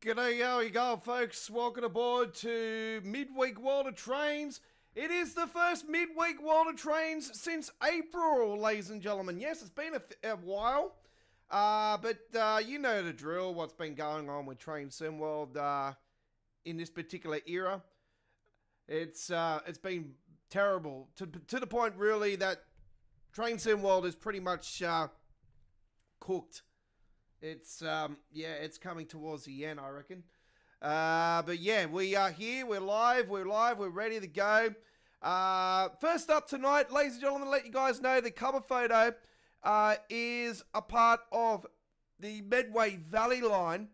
G'day, how you go, folks? Welcome aboard to Midweek World of Trains. It is the first Midweek World of Trains since April, ladies and gentlemen. Yes, it's been a while, but you know the drill, what's been going on with Train Sim World in this particular era. It's been terrible, to the point, really, that Train Sim World is pretty much cooked. It's it's coming towards the end, I reckon. But yeah, we are here. We're live. We're ready to go. First up tonight, ladies and gentlemen, let you guys know the cover photo is a part of the Medway Valley line.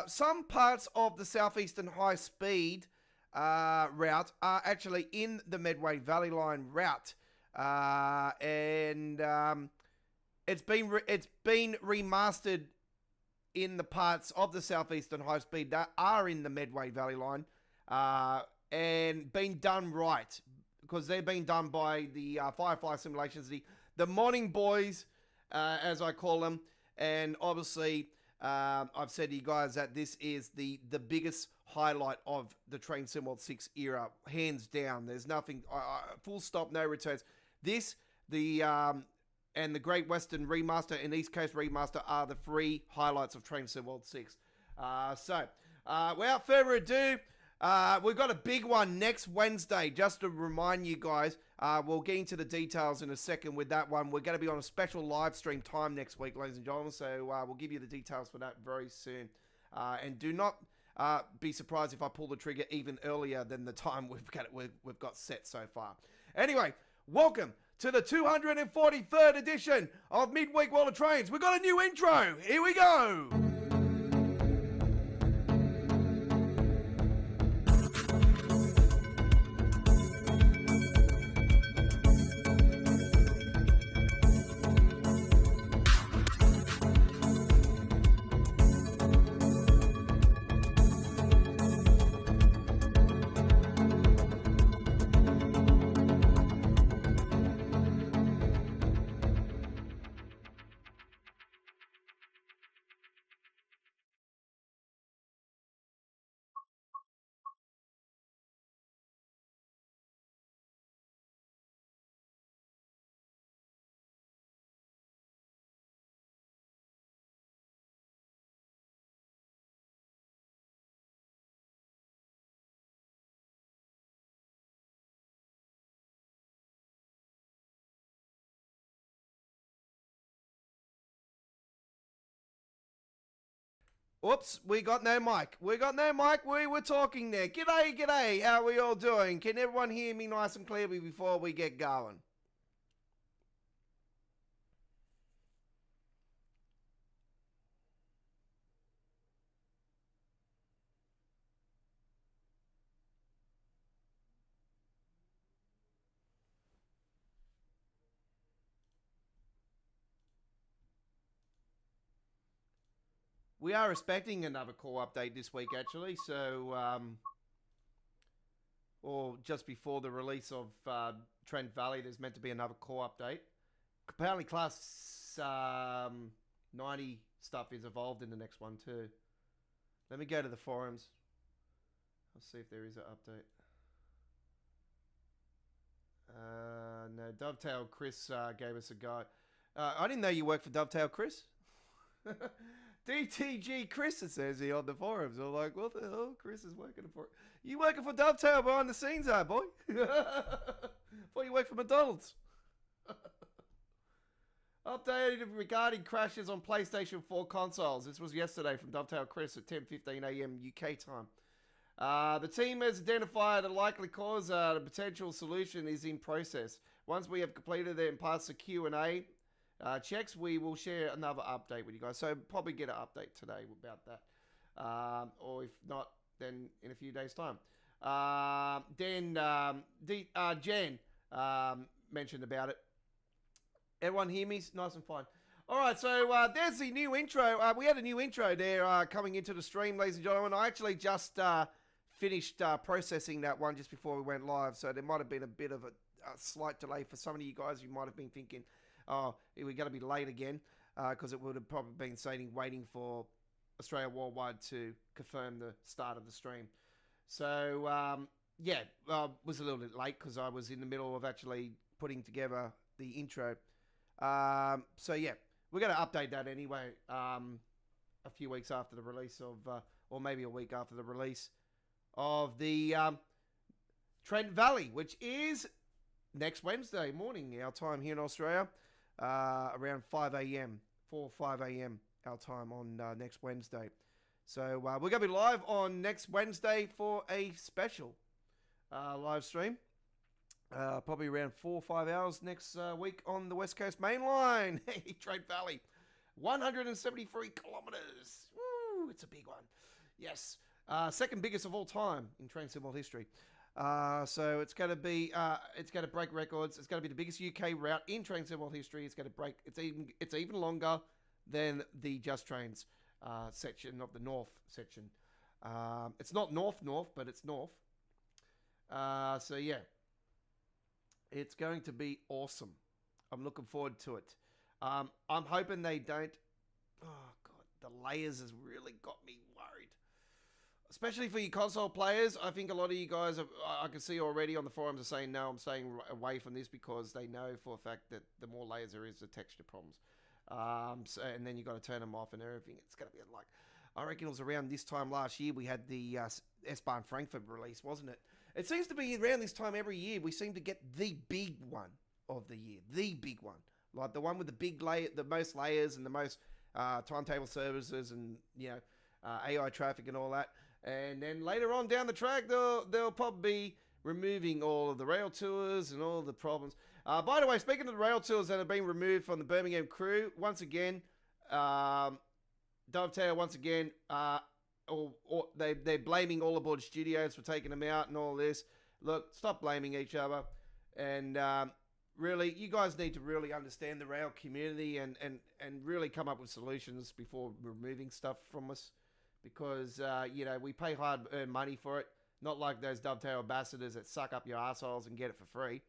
Some parts of the Southeastern High Speed route are actually in the Medway Valley line route, It's been remastered in the parts of the Southeastern High Speed that are in the Medway Valley line, and been done right, because they've been done by the Firefly Simulations, the modding boys, as I call them. And obviously, I've said to you guys that this is the biggest highlight of the Train Sim World 6 era, hands down. There's nothing, full stop, no returns. This, and the Great Western Remaster and East Coast Remaster are the three highlights of Train Sim World 6. Without further ado, we've got a big one next Wednesday. Just to remind you guys, we'll get into the details in a second with that one. We're going to be on a special live stream time next week, ladies and gentlemen, so we'll give you the details for that very soon. And do not be surprised if I pull the trigger even earlier than the time we've got set so far. Anyway, welcome to the 243rd edition of Midweek World of Trains. We've got a new intro. Here we go. Oops, we got no mic. We were talking there. G'day. How are we all doing? Can everyone hear me nice and clearly before we get going? We are expecting another core update this week, actually. So, or just before the release of Trent Valley, there's meant to be another core update. Apparently, Class 90 stuff is evolved in the next one, too. Let me go to the forums. I'll see if there is an update. No, Dovetail Chris gave us a go. I didn't know you worked for Dovetail Chris. DTG Chris, it says here on the forums. I'm like, what the hell? Chris is working for... You working for Dovetail behind the scenes, boy? Thought you worked for McDonald's. Updated regarding crashes on PlayStation 4 consoles. This was yesterday from Dovetail Chris at 10:15 a.m. UK time. The team has identified a likely cause. The potential solution is in process. Once we have completed it and passed the Q&A checks, we will share another update with you guys. So probably get an update today about that. Or if not, then in a few days' time. Jen mentioned about it. Everyone hear me? Nice and fine. All right, so there's the new intro. We had a new intro there coming into the stream, ladies and gentlemen. I actually just finished processing that one just before we went live, so there might have been a bit of a slight delay for some of you guys. You might have been thinking, oh, we're going to be late again, because it would have probably been saying waiting for Australia Worldwide to confirm the start of the stream. So, yeah, was a little bit late because I was in the middle of actually putting together the intro. So, yeah, we're going to update that anyway a few weeks after the release of, or maybe a week after the release of the Trent Valley, which is next Wednesday morning, our time here in Australia, around 5 a.m., 4 or 5 a.m. our time on next Wednesday. So we're going to be live on next Wednesday for a special live stream. Probably around 4 or 5 hours next week on the West Coast Main Line. Hey, Trent Valley. 173 kilometres. Woo, it's a big one. Yes. Second biggest of all time in train sim world history. So it's going to be, it's going to break records. It's going to be the biggest UK route in train sim world history. It's going to break, it's even longer than the Just Trains section of the North section. It's not North, but it's North. So yeah, it's going to be awesome. I'm looking forward to it. I'm hoping they don't. Oh god, the layers has really got me worried. Especially for you console players, I think a lot of you guys, I can see already on the forums are saying, no, I'm staying away from this because they know for a fact that the more layers there is, the texture problems. So, and then you got to turn them off and everything. It's going to be like, I reckon it was around this time last year we had the S-Bahn Frankfurt release, wasn't it? It seems to be around this time every year we seem to get the big one of the year. The big one. Like the one with the big layer, the most layers and the most timetable services and, you know, AI traffic and all that. And then later on down the track, they'll probably be removing all of the rail tours and all the problems. By the way, speaking of the rail tours that have been removed from the Birmingham crew, once again, Dovetail, once again, they're blaming All Aboard Studios for taking them out and all this. Look, stop blaming each other. And really, you guys need to really understand the rail community and really come up with solutions before removing stuff from us. Because, you know, we pay hard-earned money for it. Not like those Dovetail ambassadors that suck up your assholes and get it for free.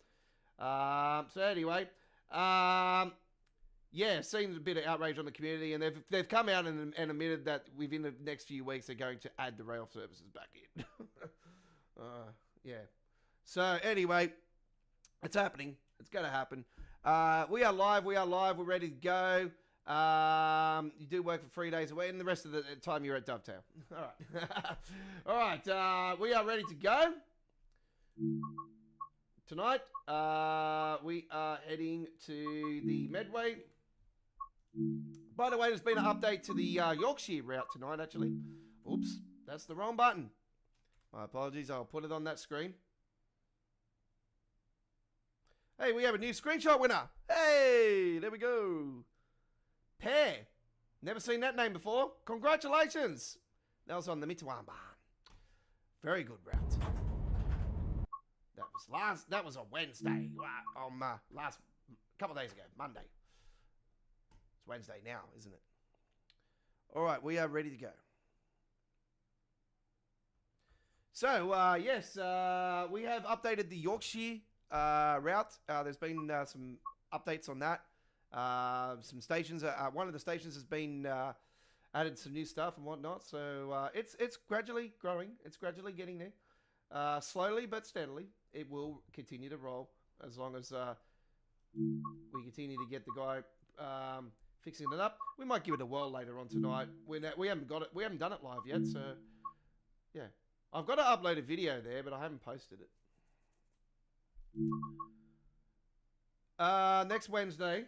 So anyway, yeah, seen a bit of outrage on the community, and they've come out and admitted that within the next few weeks they're going to add the rail services back in. Yeah. So anyway, it's happening. It's going to happen. We are live. We're ready to go. You do work for 3 days a week, and the rest of the time you're at Dovetail. All right. All right. We are ready to go. Tonight, we are heading to the Medway. By the way, there's been an update to the Yorkshire route tonight, actually. Oops, that's the wrong button. My apologies. I'll put it on that screen. Hey, we have a new screenshot winner. Hey, there we go. Pear. Never seen that name before. Congratulations. That was on the Mitawan Bahn. Very good route. That was a Wednesday. Last couple of days ago, Monday. It's Wednesday now, isn't it? All right, we are ready to go. So, yes, we have updated the Yorkshire route. There's been some updates on that. Some stations, one of the stations has been added some new stuff and whatnot. So it's gradually growing. It's gradually getting there. Slowly but steadily, it will continue to roll as long as we continue to get the guy fixing it up. We might give it a whirl later on tonight. We haven't got it. We haven't done it live yet. So yeah, I've got to upload a video there, but I haven't posted it. Next Wednesday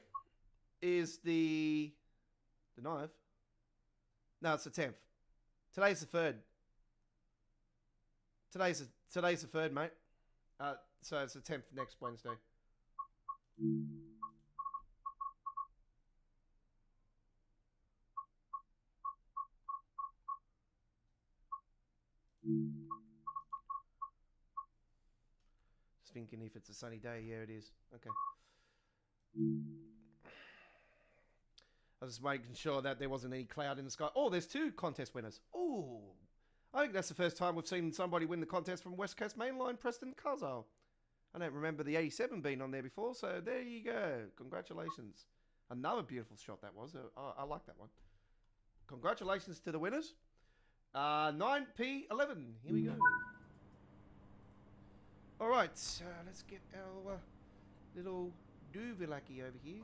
is the 9th. No, it's the 10th. Today's the 3rd. Today's the 3rd, mate. So it's the 10th next Wednesday. Just thinking if it's a sunny day. Yeah, it is. Okay. I was just making sure that there wasn't any cloud in the sky. Oh, there's 2 contest winners. Oh, I think that's the first time we've seen somebody win the contest from West Coast Mainline, Preston Carzal. I don't remember the 87 being on there before, so there you go. Congratulations. Another beautiful shot that was. I like that one. Congratulations to the winners. 9P11. Here we go. All right, let's get our little Duvilaki over here.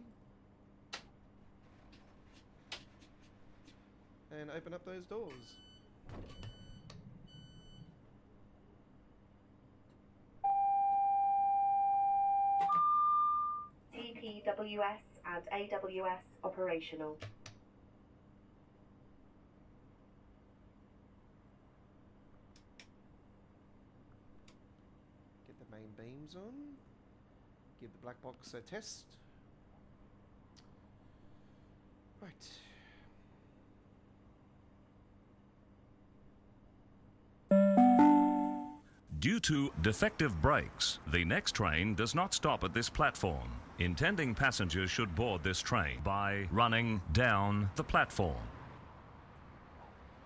And open up those doors. TPWS and AWS operational. Get the main beams on. Give the black box a test. Right. Due to defective brakes, the next train does not stop at this platform. Intending passengers should board this train by running down the platform.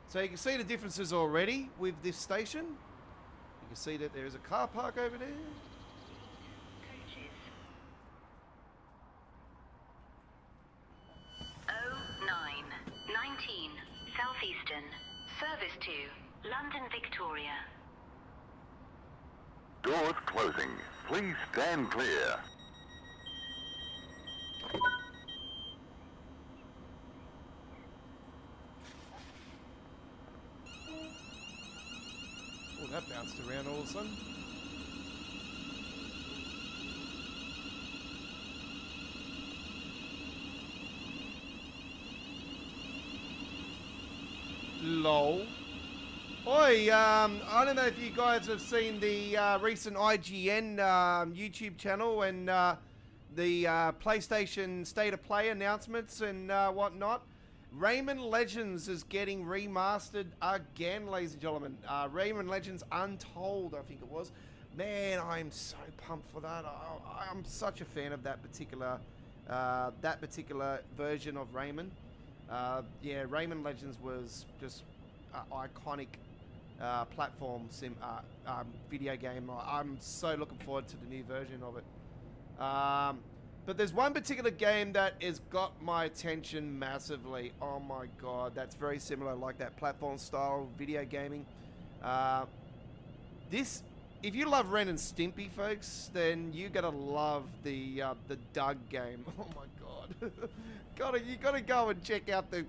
So you can see the differences already with this station. You can see that there is a car park over there. Coaches. 0919 Southeastern. Service to London Victoria. Doors closing. Please stand clear. Oh, that bounced around all of a sudden. Lol. Oi, I don't know if you guys have seen the recent IGN YouTube channel and the PlayStation State of Play announcements and whatnot. Rayman Legends is getting remastered again, ladies and gentlemen. Rayman Legends Untold, I think it was. Man, I'm so pumped for that. I'm such a fan of that particular version of Rayman. Yeah, Rayman Legends was just iconic platform video game. I'm so looking forward to the new version of it. But there's one particular game that has got my attention massively. Oh my god, that's very similar, like that platform style video gaming. If you love Ren and Stimpy, folks, then you're gonna love the Doug game. Oh my god, you gotta go and check out the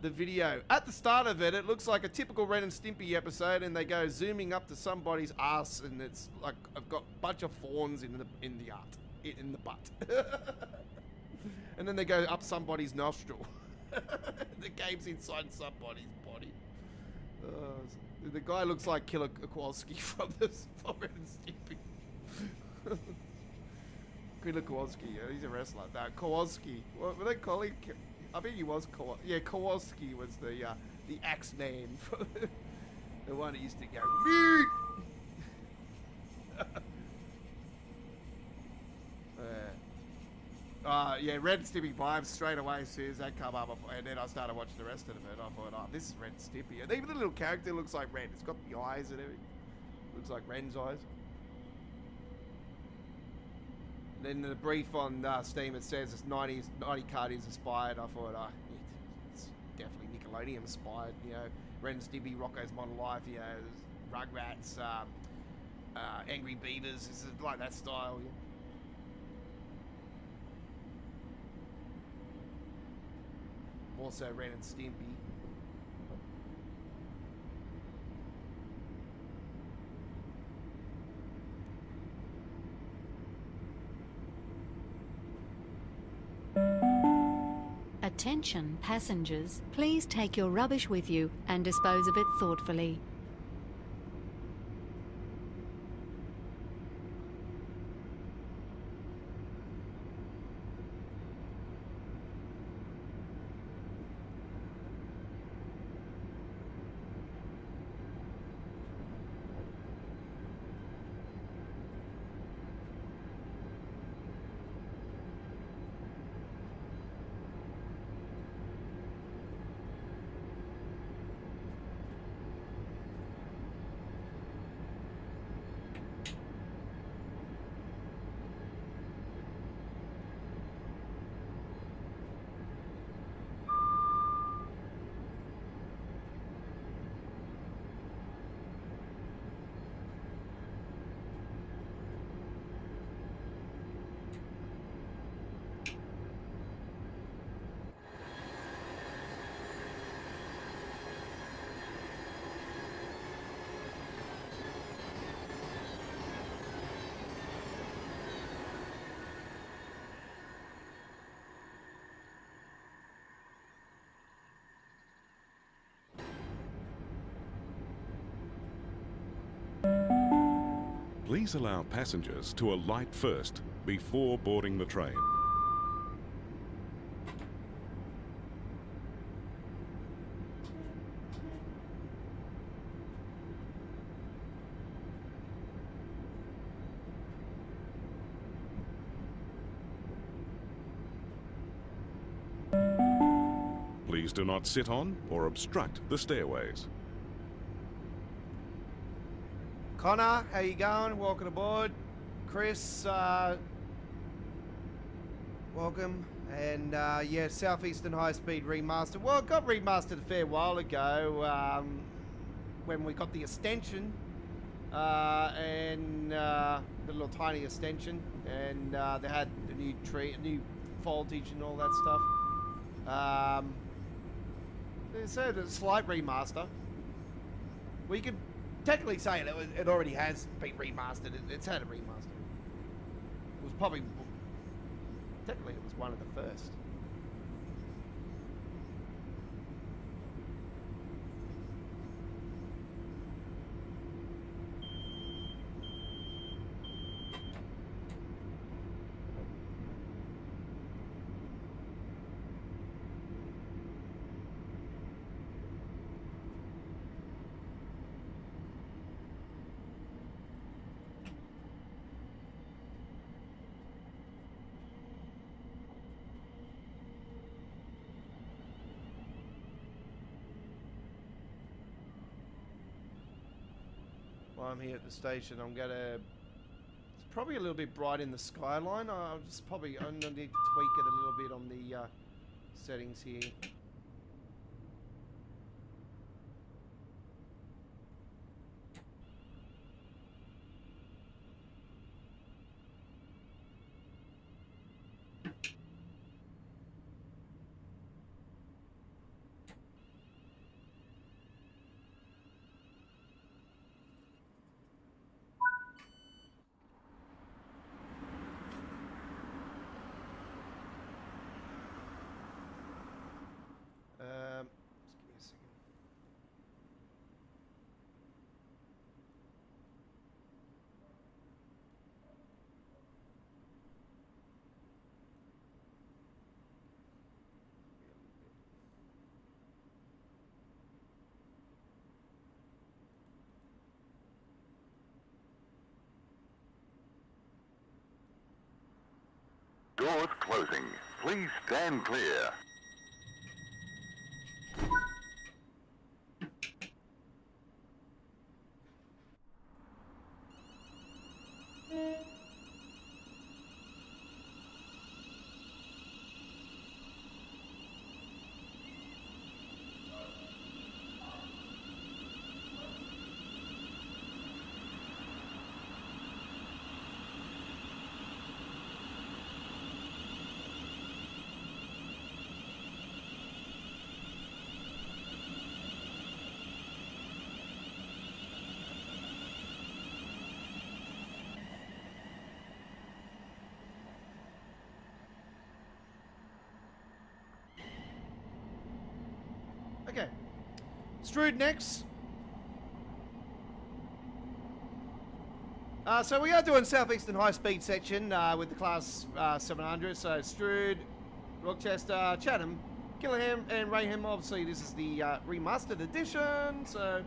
video. At the start of it, it looks like a typical Ren and Stimpy episode, and they go zooming up to somebody's ass, and it's like I've got a bunch of fawns in the butt, and then they go up somebody's nostril. The game's inside somebody's body. The guy looks like Killer Kowalski from Ren and Stimpy. Killer Kowalski, yeah, he's a wrestler. No, Kowalski. What were they calling? I think he was Kowalski. Yeah, Kowalski was the axe man. The one that used to go meat. Yeah, Red Stimpy vibes straight away as soon as that come up, and then I started watching the rest of it. I thought, oh, this is Red Stimpy, and even the little character looks like Red. It's got the eyes and everything. Looks like Ren's eyes. Then the brief on Steam, it says it's 90 cartoons inspired. I thought, it's definitely Nickelodeon inspired. You know, Ren and Stimpy, Rocko's Modern Life. You know, Rugrats, Angry Beavers. It's like that style. Yeah. Also Ren and Stimpy. Attention passengers, please take your rubbish with you and dispose of it thoughtfully. Please allow passengers to alight first before boarding the train. Please do not sit on or obstruct the stairways. Connor, how you going? Welcome aboard. Chris, welcome. And yeah, Southeastern High Speed remastered. Well, it got remastered a fair while ago when we got the extension and the little tiny extension, and they had a new tree, a new voltage and all that stuff. It's a slight remaster. We could technically say it already has been remastered. It's had a remaster. It was probably, technically it was one of the first. While I'm here at the station, I'm gonna. It's probably a little bit bright in the skyline. I'm gonna need to tweak it a little bit on the settings here. Just give me a second. Doors closing. Please stand clear. Okay. Strood next. So we are doing Southeastern High Speed section with the Class 700. So Strood, Rochester, Chatham, Gillingham, and Raynham. Obviously, this is the remastered edition, so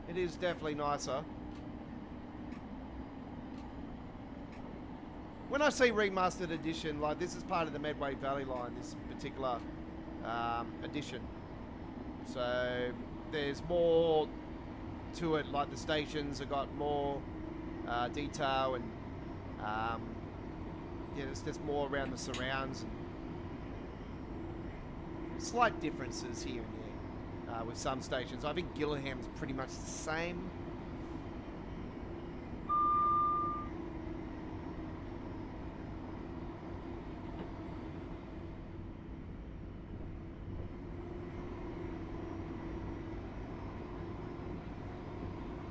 it is definitely nicer. When I say remastered edition, like this is part of the Medway Valley line, this particular edition. So there's more to it, like the stations have got more detail, and yeah, there's more around the surrounds. And slight differences here and there with some stations. I think Gillingham's pretty much the same.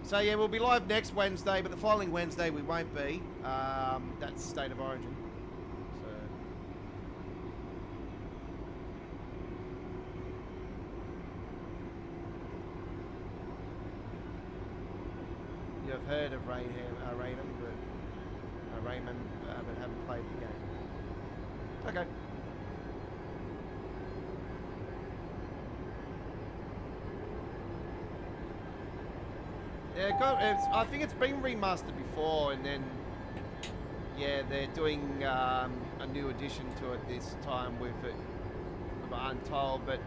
So yeah, we'll be live next Wednesday, but the following Wednesday we won't be. That's State of Origin. So have heard of Raynham, Raymond, but haven't played the game. Okay. Yeah, I think it's been remastered before, and then yeah, they're doing a new addition to it this time with it Untold, but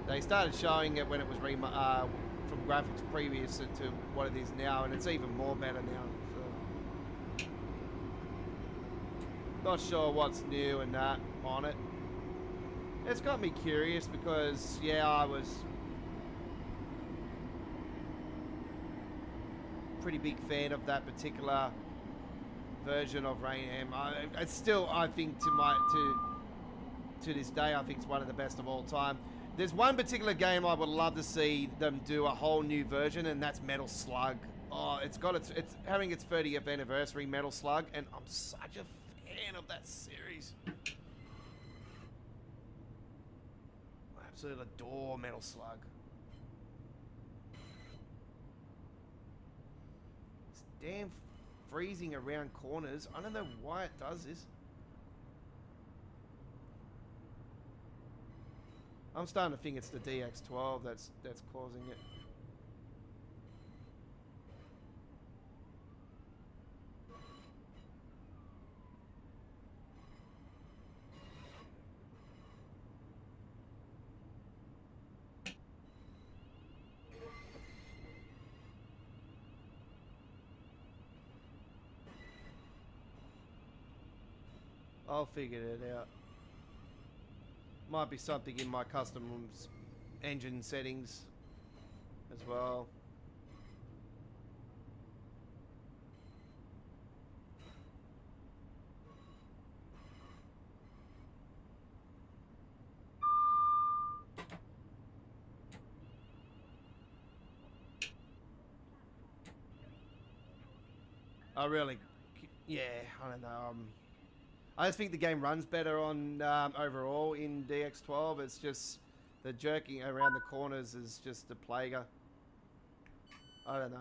they started showing it when it was from graphics previous to what it is now, and it's even more better now. So. Not sure what's new and that on it. It's got me curious because yeah, I was pretty big fan of that particular version of Raynham. It's still, I think, to this day, I think it's one of the best of all time. There's one particular game I would love to see them do a whole new version, and that's Metal Slug. Oh, it's having its 30th anniversary, Metal Slug, and I'm such a fan of that series. I absolutely adore Metal Slug. It's damn freezing around corners. I don't know why it does this. I'm starting to think it's the DX12 that's causing it. I'll figure it out. Might be something in my custom engine settings as well. I really, yeah, I don't know. I just think the game runs better on overall in DX12. It's just the jerking around the corners is just a plaguer. I don't know.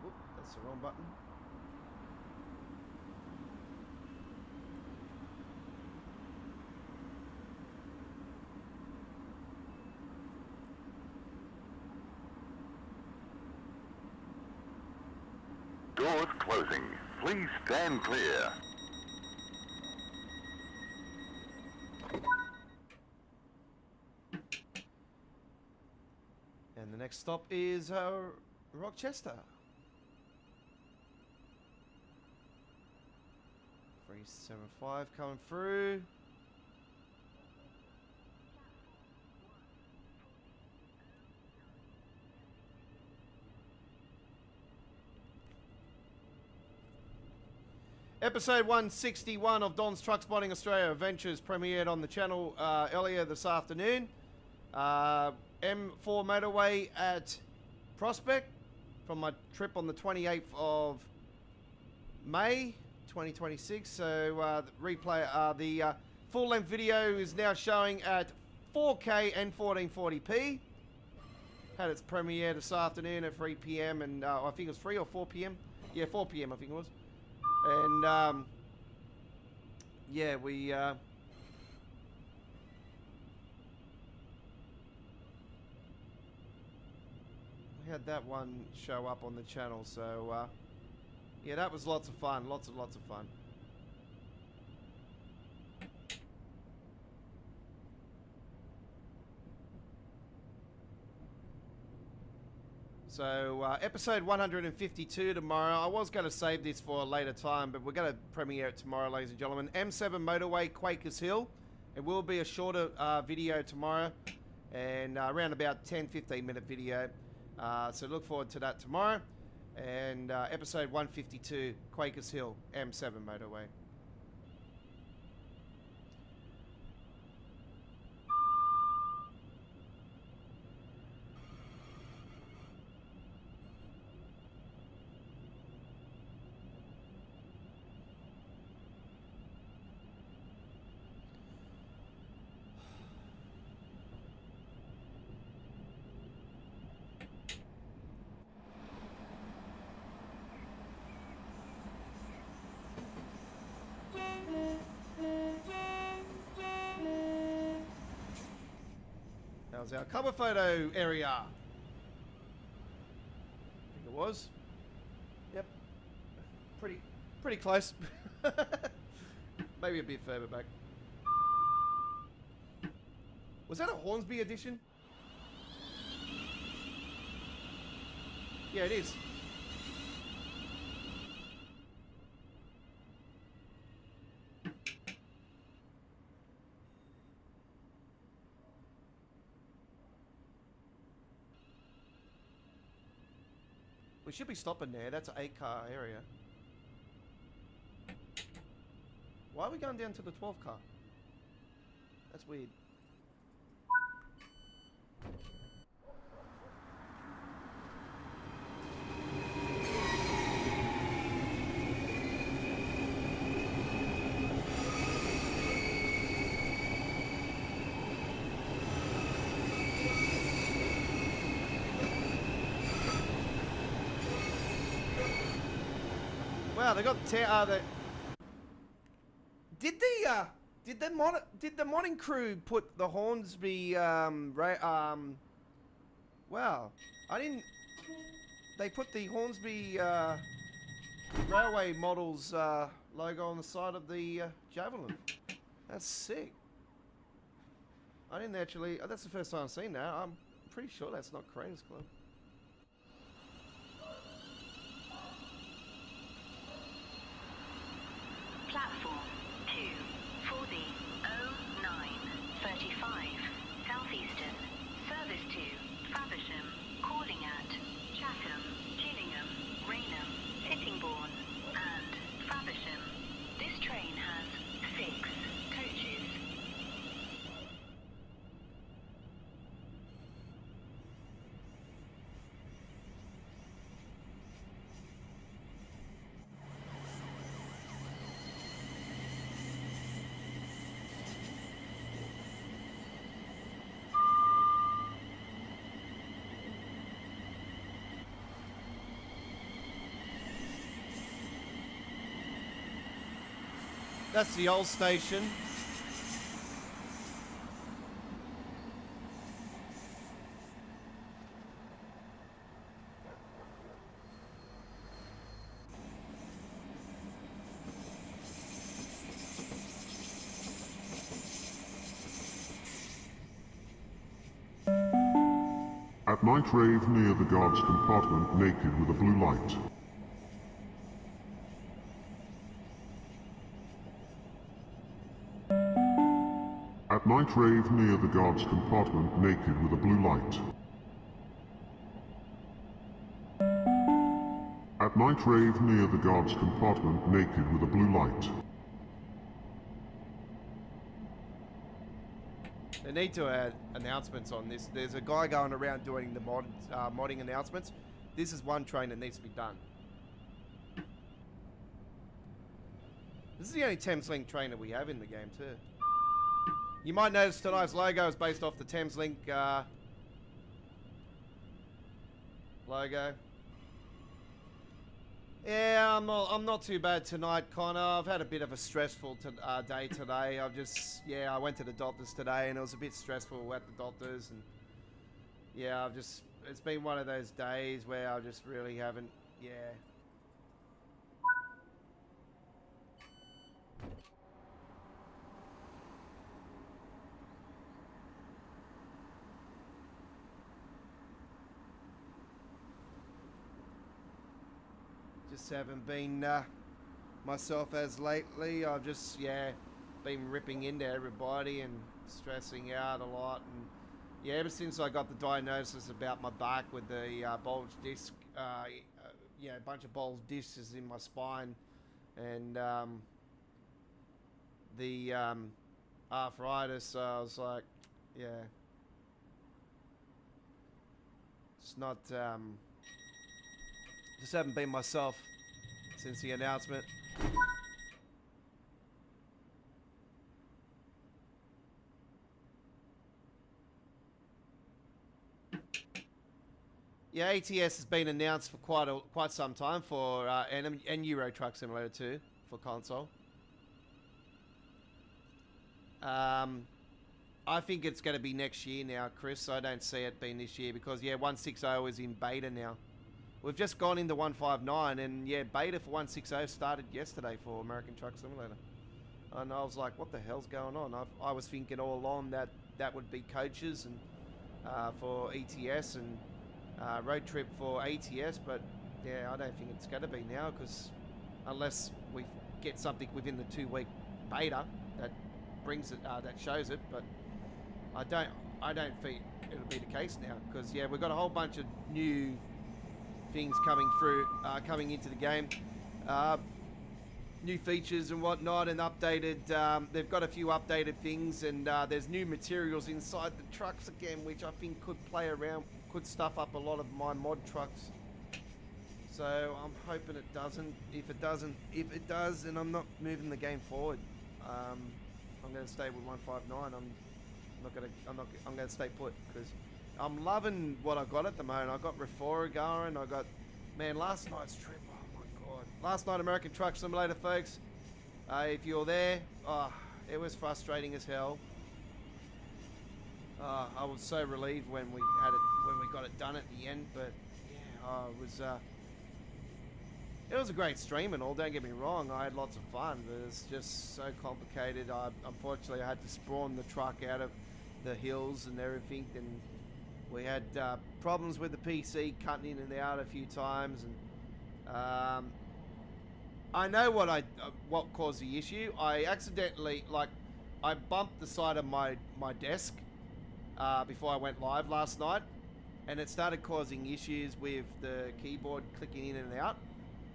Whoop, that's the wrong button. Doors closing. Please stand clear. And the next stop is Rochester. 375 coming through. Episode 161 of Don's Truck Spotting Australia Adventures premiered on the channel earlier this afternoon. M4 motorway at Prospect from my trip on the 28th of May 2026. So the full-length video is now showing at 4K and 1440p. Had its premiere this afternoon at 3 p.m. and I think it was 3 or 4 p.m. Yeah, 4 p.m. I think it was. And yeah, we had that one show up on the channel, so yeah, that was lots of fun, lots of fun. So, episode 152 tomorrow. I was going to save this for a later time, but we're going to premiere it tomorrow, ladies and gentlemen. M7 Motorway, Quakers Hill. It will be a shorter video tomorrow, and around about 10-15 minute video. So look forward to that tomorrow. And episode 152, Quakers Hill, M7 Motorway. was our cover photo area. I think it was. Yep. Pretty close. Maybe a bit further back. Was that a Hornsby edition? Yeah, it is. We should be stopping there. That's an 8-car area. Why are we going down to the 12 car? That's weird. Wow, they got did the modding crew put the Hornsby wow, I didn't. They put the Hornsby railway models logo on the side of the Javelin. That's sick. I didn't actually. That's the first time I've seen that. I'm pretty sure that's not Cranes Club. Platform 2 for the 0935 Southeastern, service to Faversham, calling at Chatham, Gillingham, Rainham, Sittingbourne and Faversham. This train has 6 coaches. That's the old station. At night rave near the guard's compartment naked with a blue light. At night rave near the guard's compartment naked with a blue light. At night rave near the guard's compartment naked with a blue light. They need to add announcements on this. There's a guy going around doing the modding announcements. This is one train that needs to be done. This is the only Thameslink train that we have in the game too. You might notice tonight's logo is based off the Thameslink logo. Yeah, I'm not too bad tonight, Connor. I've had a bit of a stressful day today. I went to the doctors today and it was a bit stressful at the doctors, and yeah, it's been one of those days where I just really haven't, yeah. Just haven't been myself as lately. I've just, been ripping into everybody and stressing out a lot. And yeah, ever since I got the diagnosis about my back with the bulge disc, a bunch of bulge discs in my spine, and the arthritis, I was like, yeah, it's not, just haven't been myself since the announcement. Yeah, ATS has been announced for quite some time for and Euro Truck Simulator 2 for console. I I think it's going to be next year now, Chris. I don't see it being this year because, yeah, 160 is in beta now. We've just gone into 159, and, yeah, beta for 160 started yesterday for American Truck Simulator. And I was like, what the hell's going on? I was thinking all along that that would be coaches and for ETS and road trip for ATS, but, yeah, I don't think it's going to be now because unless we get something within the 2-week beta that brings it, that shows it, but I don't think it'll be the case now because, yeah, we've got a whole bunch of new things coming through, coming into the game, new features and whatnot, and updated. They've got a few updated things, and there's new materials inside the trucks again, which I think could play around, could stuff up a lot of my mod trucks. So I'm hoping it doesn't. If it does, then I'm not moving the game forward. I'm going to stay with 159. I'm going to stay put because I'm loving what I got at the moment. I got Refora going. I got, man, last night's trip. Oh my god, last night American Truck Simulator, folks. If you're there, it was frustrating as hell. I was so relieved when we got it done at the end, but yeah, it was a great stream and all, don't get me wrong. I had lots of fun, but it's just so complicated. Unfortunately, I had to spawn the truck out of the hills and everything, and we had problems with the PC cutting in and out a few times, and I know what caused the issue. I accidentally, I bumped the side of my desk before I went live last night, and it started causing issues with the keyboard clicking in and out.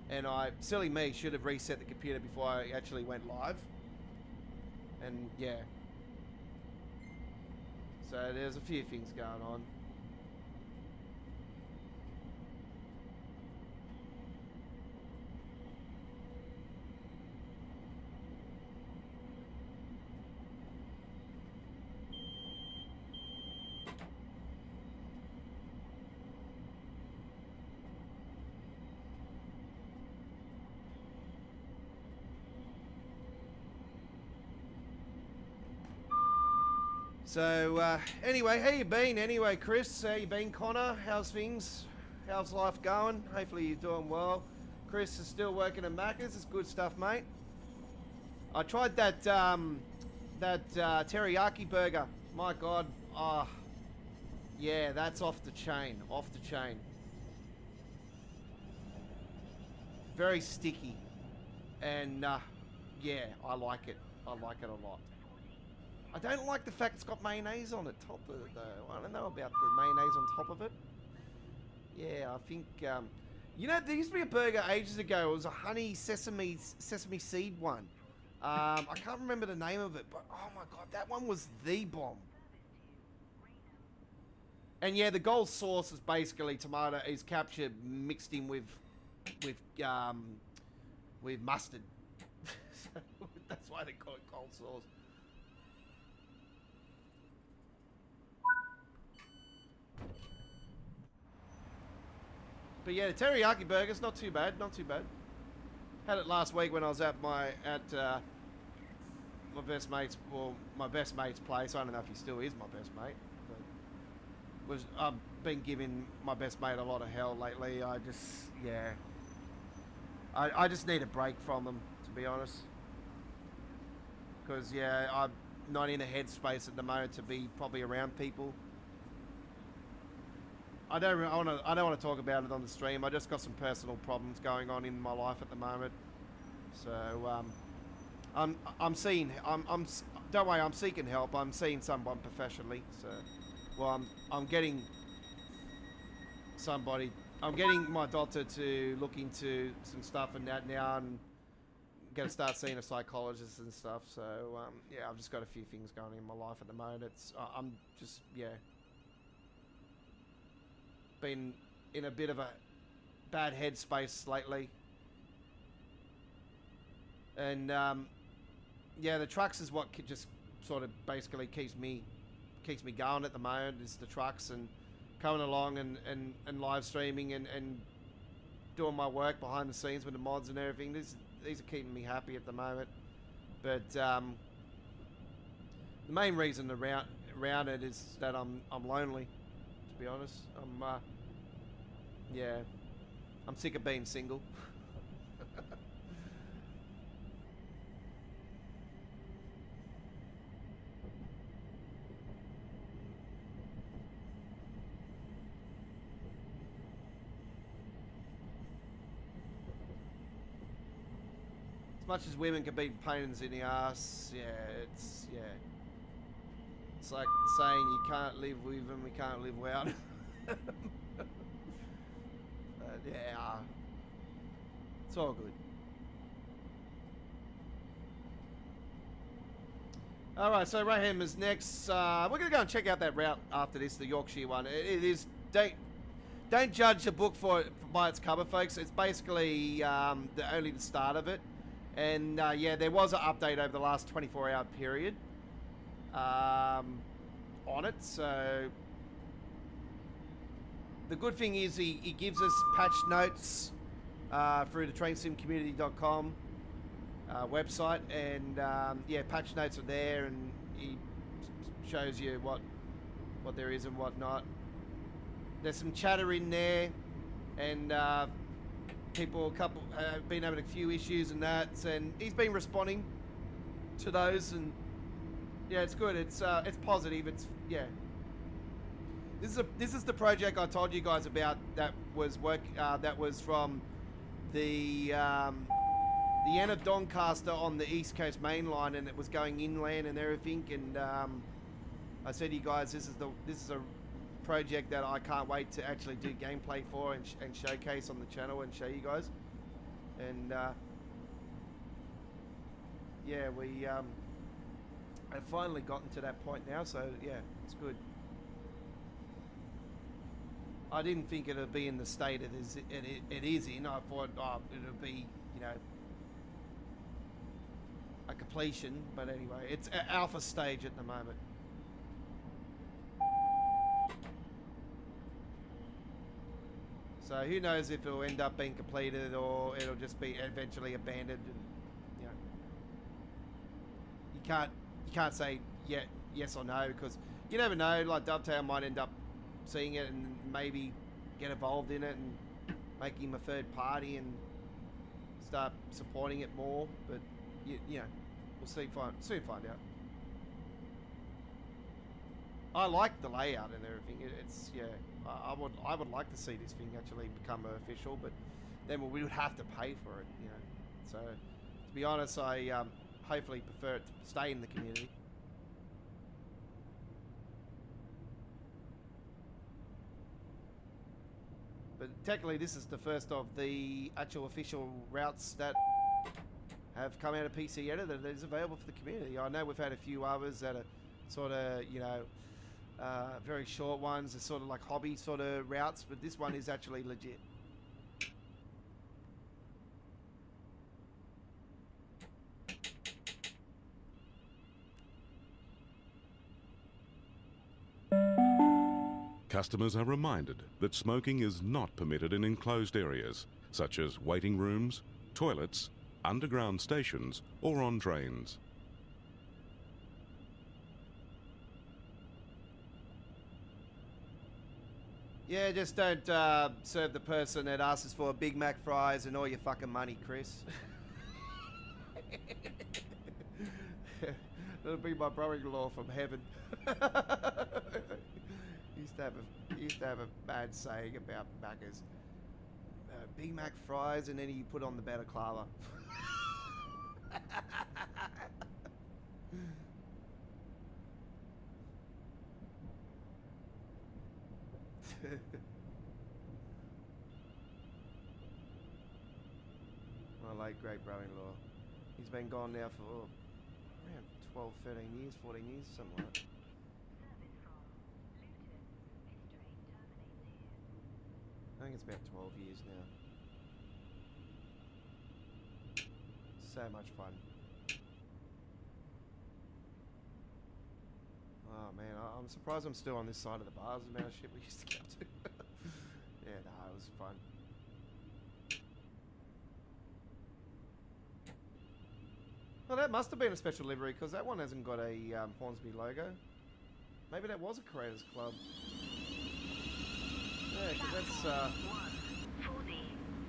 And silly me, should have reset the computer before I actually went live. And yeah. So there's a few things going on. So, anyway, how you been? Anyway, Chris, how you been? Connor, how's things? How's life going? Hopefully you're doing well. Chris is still working at Macca's. It's good stuff, mate. I tried that, teriyaki burger. My God. Yeah, that's off the chain. Off the chain. Very sticky. And, yeah, I like it. I like it a lot. I don't like the fact it's got mayonnaise on the top of it, though. I don't know about the mayonnaise on top of it. Yeah, I think, you know, there used to be a burger ages ago. It was a honey sesame seed one. I can't remember the name of it, but oh my God, that one was the bomb. And yeah, the gold sauce is basically tomato is captured mixed in with mustard. So that's why they call it cold sauce. But yeah, the teriyaki burger's not too bad, not too bad. Had it last week when I was at my best mate's place. I don't know if he still is my best mate. But I've been giving my best mate a lot of hell lately. I just need a break from him, to be honest. Because yeah, I'm not in a headspace at the moment to be probably around people. I don't want to talk about it on the stream. I just got some personal problems going on in my life at the moment. So don't worry, I'm seeking help. I'm seeing someone professionally. So, well, I'm getting my doctor to look into some stuff and that now, and going to start seeing a psychologist and stuff. So yeah, I've just got a few things going on in my life at the moment. I'm just been in a bit of a bad headspace lately, and yeah, the trucks is what just sort of basically keeps me going at the moment. Is the trucks and coming along and live streaming and doing my work behind the scenes with the mods and everything. These are keeping me happy at the moment. But the main reason around it is that I'm lonely, to be honest. Yeah, I'm sick of being single. As much as women can be pains in the ass, it's like saying you can't live with them, we can't live without them. But yeah, it's all good. All right, so Raham is next. We're gonna go and check out that route after this, the Yorkshire one. It is don't judge the book by its cover, folks. It's basically only the start of it. And yeah, there was an update over the last 24-hour period on it. So the good thing is he gives us patch notes through the trainsimcommunity.com website, and yeah, patch notes are there, and he shows you what there is and what not. There's some chatter in there, and a couple have been having a few issues and that, and he's been responding to those, and yeah, it's good. It's positive. It's yeah. This is the project I told you guys about that was from the end of Doncaster on the East Coast Main Line, and it was going inland and everything. And I said to you guys, this is a project that I can't wait to actually do gameplay for and showcase on the channel and show you guys. And yeah, we have finally gotten to that point now, so yeah, it's good. I didn't think it'd be in the state it is in. I thought it'll be, you know, a completion, but anyway, it's at alpha stage at the moment. So who knows if it'll end up being completed or it'll just be eventually abandoned. And, you know, you can't say yes or no, because you never know. Like Dovetail might end up seeing it and maybe get involved in it and make him a third party and start supporting it more. But you know, we'll soon find out. I like the layout and everything. It's yeah. I would like to see this thing actually become official, but then we would have to pay for it, you know. So to be honest, I hopefully prefer it to stay in the community. But technically, this is the first of the actual official routes that have come out of PC Editor that is available for the community. I know we've had a few others that are sort of, you know, very short ones, are sort of like hobby sort of routes, but this one is actually legit. Customers are reminded that smoking is not permitted in enclosed areas, such as waiting rooms, toilets, underground stations, or on trains. Yeah, just don't serve the person that asks for a Big Mac fries and all your fucking money, Chris. It'll be my brother-in-law from heaven. He used to have a bad saying about Maccas. Big Mac fries, and then he put on the balaclava. My late great brother-in-law. He's been gone now for around 12, 13 years, 14 years, something like that. I think it's about 12 years now. So much fun. Oh man, I'm surprised I'm still on this side of the bars, the amount of shit we used to get up to. Yeah, nah, it was fun. Well, that must have been a special livery, because that one hasn't got a Hornsby logo. Maybe that was a Creators Club. Yeah, because that's... 1 for the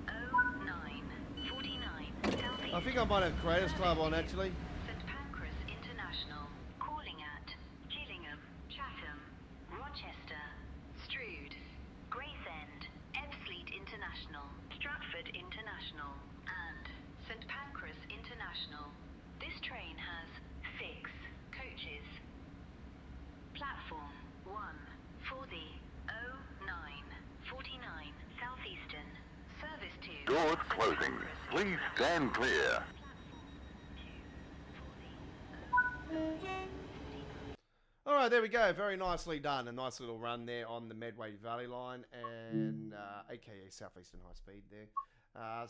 0949 I think I might have Creators Club on, actually. St Pancras International, calling at Gillingham, Chatham, Rochester, Strood, Gravesend, Ebbsfleet International, Stratford International, and St Pancras International. This train has 6 coaches. Platform 1 for the 0949 Southeastern, service to Doors closing. Please stand clear. All right, there we go. Very nicely done. A nice little run there on the Medway Valley line and aka Southeastern High Speed there. Yeah,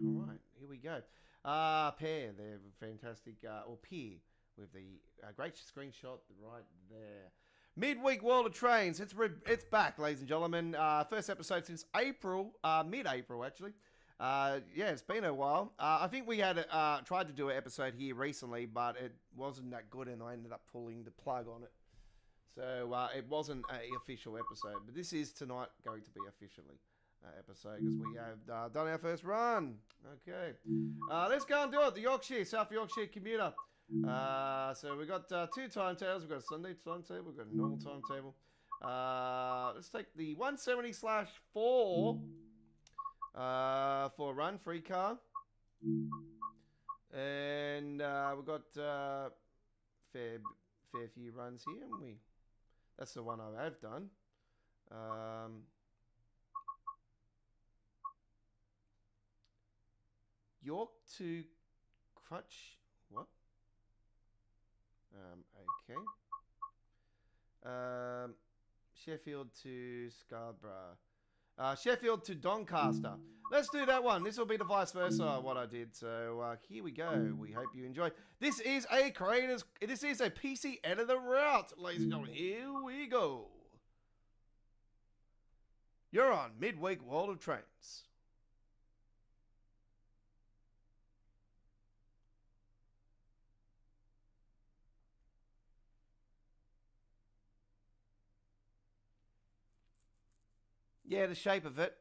all right, here we go. Pair, they're fantastic, or Peer with the great screenshot right there. Midweek World of Trains, it's back, ladies and gentlemen. First episode since April, mid-April actually. Yeah, it's been a while. I think we had tried to do an episode here recently, but it wasn't that good, and I ended up pulling the plug on it. So it wasn't an official episode, but this is tonight going to be officially episode because we have done our first run. Okay, let's go and do it. The Yorkshire, South Yorkshire commuter. So we've got 2 timetables. We've got a Sunday timetable. We've got a normal timetable. Let's take the 170/4 for a run, free car. And we've got fair few runs here, haven't we? That's the one I have done. York to Crutch. What? Okay. Sheffield to Scarborough. Sheffield to Doncaster. Let's do that one. This will be the vice versa what I did. So here we go. We hope you enjoy. This is a PC editor route, ladies and gentlemen. Here we go. You're on Midweek World of Trains. Yeah, the shape of it.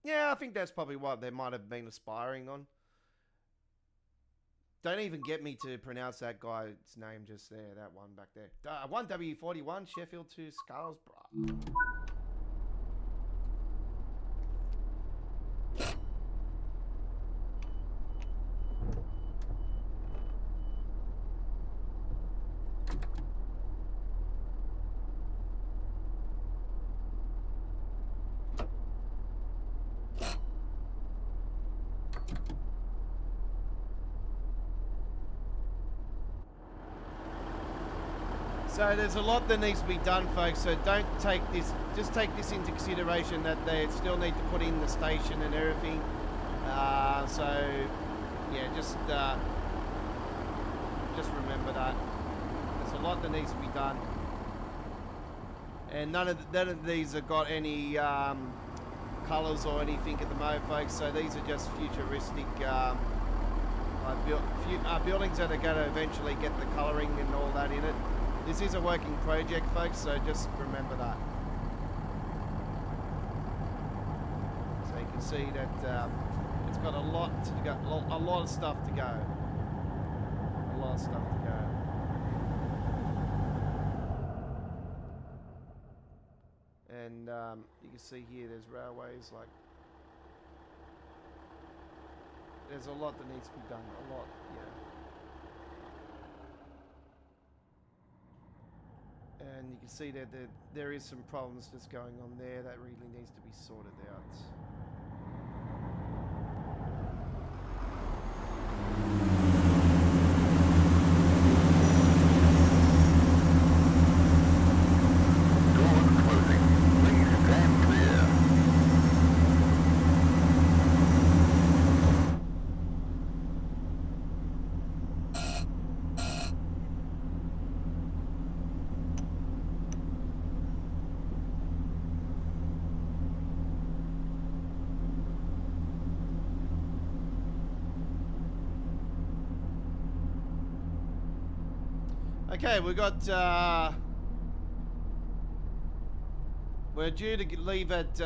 Yeah, I think that's probably what they might have been aspiring on. Don't even get me to pronounce that guy's name just there, that one back there. 1W41, Sheffield to Scarborough. So there's a lot that needs to be done, folks, so don't take this, just take this into consideration that they still need to put in the station and everything. So, yeah, just remember that. There's a lot that needs to be done. And none of these have got any colours or anything at the moment, folks, so these are just futuristic buildings that are going to eventually get the colouring and all that in it. This is a working project, folks, so just remember that. So you can see that it's got a lot to go, a lot of stuff to go. A lot of stuff to go. And you can see here there's railways, like, there's a lot that needs to be done, a lot, yeah. And you can see that there is some problems just going on there that really needs to be sorted out. Doors closing. Please stand clear. Okay, we've got We're due to leave at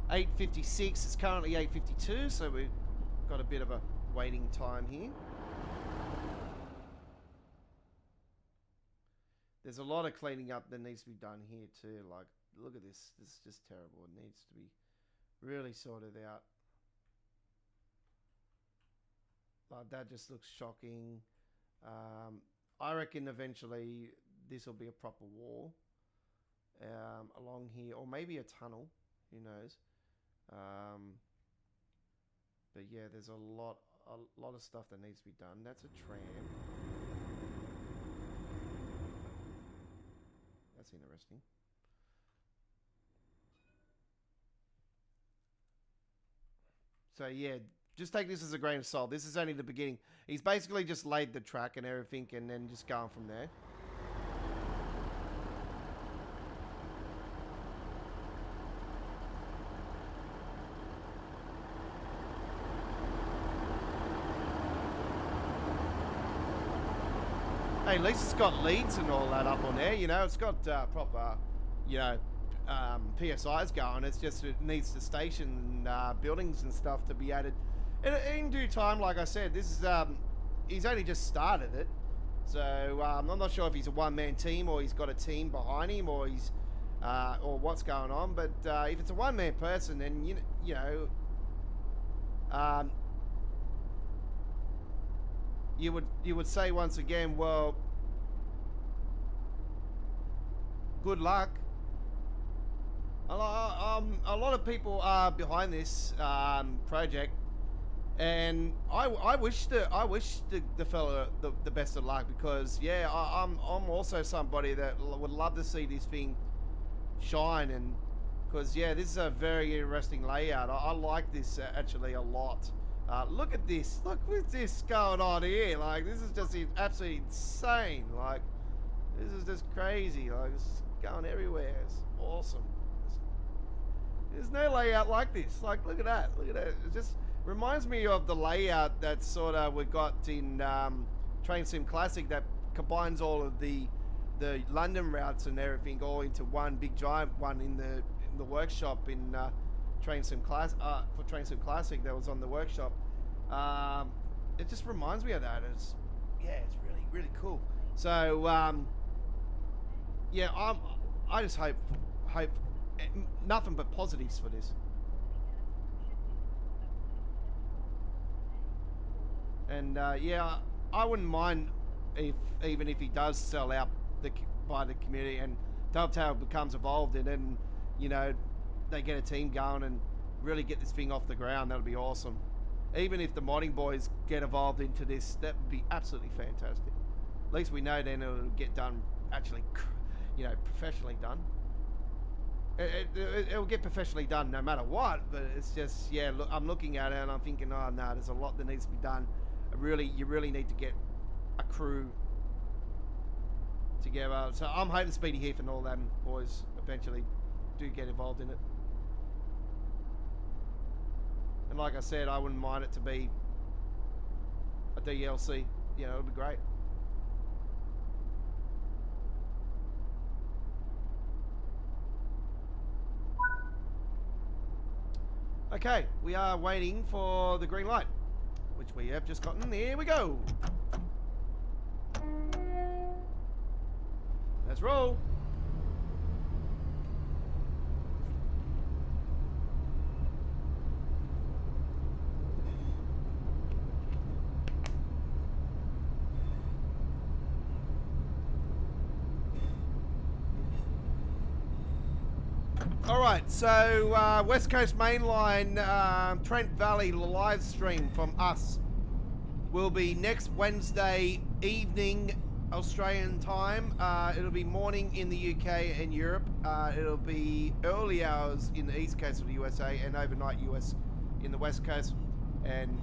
8:56. It's currently 8:52, so we've got a bit of a waiting time here. There's a lot of cleaning up that needs to be done here too. Like, look at this. This is just terrible. It needs to be really sorted out. Like, that just looks shocking. I reckon eventually this will be a proper wall along here, or maybe a tunnel. Who knows? But yeah, there's a lot of stuff that needs to be done. That's a tram. That's interesting. So yeah, just take this as a grain of salt. This is only the beginning. He's basically just laid the track and everything, and then just going from there. Hey, at least it's got leads and all that up on there, you know. It's got proper, you know, PSIs going. It's just, it needs the station buildings and stuff to be added. In due time, like I said, this is, he's only just started it. So, I'm not sure if he's a one-man team or he's got a team behind him or he's, or what's going on. But if it's a one-man person, then, you know, you would say once again, well, good luck. A lot of people are behind this project, and I wish the fella the best of luck, because yeah, I'm also somebody that would love to see this thing shine, and because yeah, this is a very interesting layout. I like this actually a lot. Look at this. Look what's this going on here. Like, this is just absolutely insane. Like, this is just crazy. Like, it's going everywhere. It's awesome. There's no layout like this. Like, look at that. Look at that. It just reminds me of the layout that sort of we got in Train Sim Classic, that combines all of the London routes and everything all into one big giant one in the workshop in Train Sim Class for Train Sim Classic that was on the workshop. It just reminds me of that. It's really cool. So yeah, I just hope nothing but positives for this. And yeah, I wouldn't mind even if he does sell out by the community and Dovetail becomes involved, and then, you know, they get a team going and really get this thing off the ground. That'll be awesome. Even if the modding boys get involved into this, that would be absolutely fantastic. At least we know then it'll get done, actually, you know, professionally done. It'll get professionally done no matter what, but it's just, yeah, look, I'm looking at it and I'm thinking, oh no, there's a lot that needs to be done. You really need to get a crew together. So I'm hoping Speedy Heath and all them boys eventually do get involved in it. And like I said, I wouldn't mind it to be a DLC. You know, it would be great. Okay, we are waiting for the green light, which we have just gotten. Here we go. Let's roll. Alright, so West Coast Main Line, Trent Valley live stream from us will be next Wednesday evening Australian time. It'll be morning in the UK and Europe. It'll be early hours in the East Coast of the USA and overnight US in the West Coast. And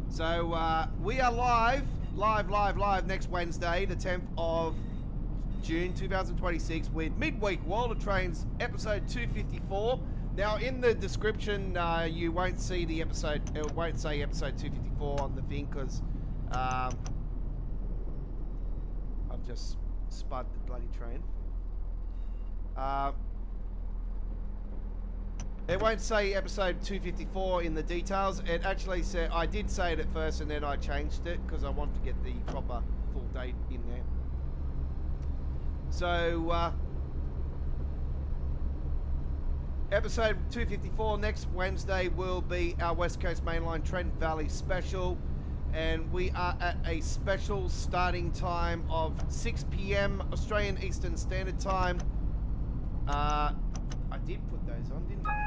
so we are live next Wednesday, the 10th of June 2026, with Midweek World of Trains episode 254. Now in the description you won't see the episode, it won't say episode 254 on the thing, because I've just spud the bloody train. It won't say episode 254 in the details. It actually said, I did say it at first and then I changed it because I wanted to get the proper full date in there. So, episode 254 next Wednesday will be our West Coast Mainline Trent Valley special. And we are at a special starting time of 6 p.m. Australian Eastern Standard Time. I did put those on, didn't I?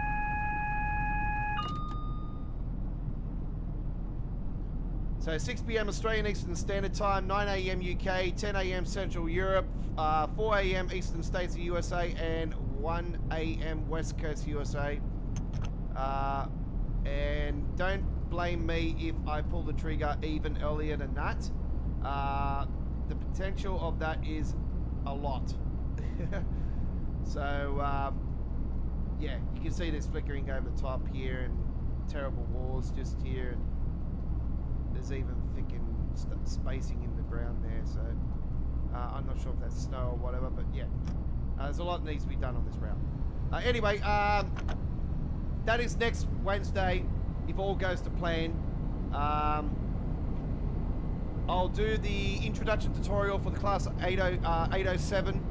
So 6 p.m. Australian Eastern Standard Time, 9 a.m. UK, 10 a.m. Central Europe, 4 a.m. Eastern States of USA, and 1 a.m. West Coast USA. And don't blame me if I pull the trigger even earlier than that. The potential of that is a lot. So, yeah, you can see this flickering over the top here and terrible walls just here. And there's even thickened spacing in the ground there. So, I'm not sure if that's snow or whatever, but yeah. There's a lot that needs to be done on this route. Anyway, that is next Wednesday, if all goes to plan. I'll do the introduction tutorial for the class 807.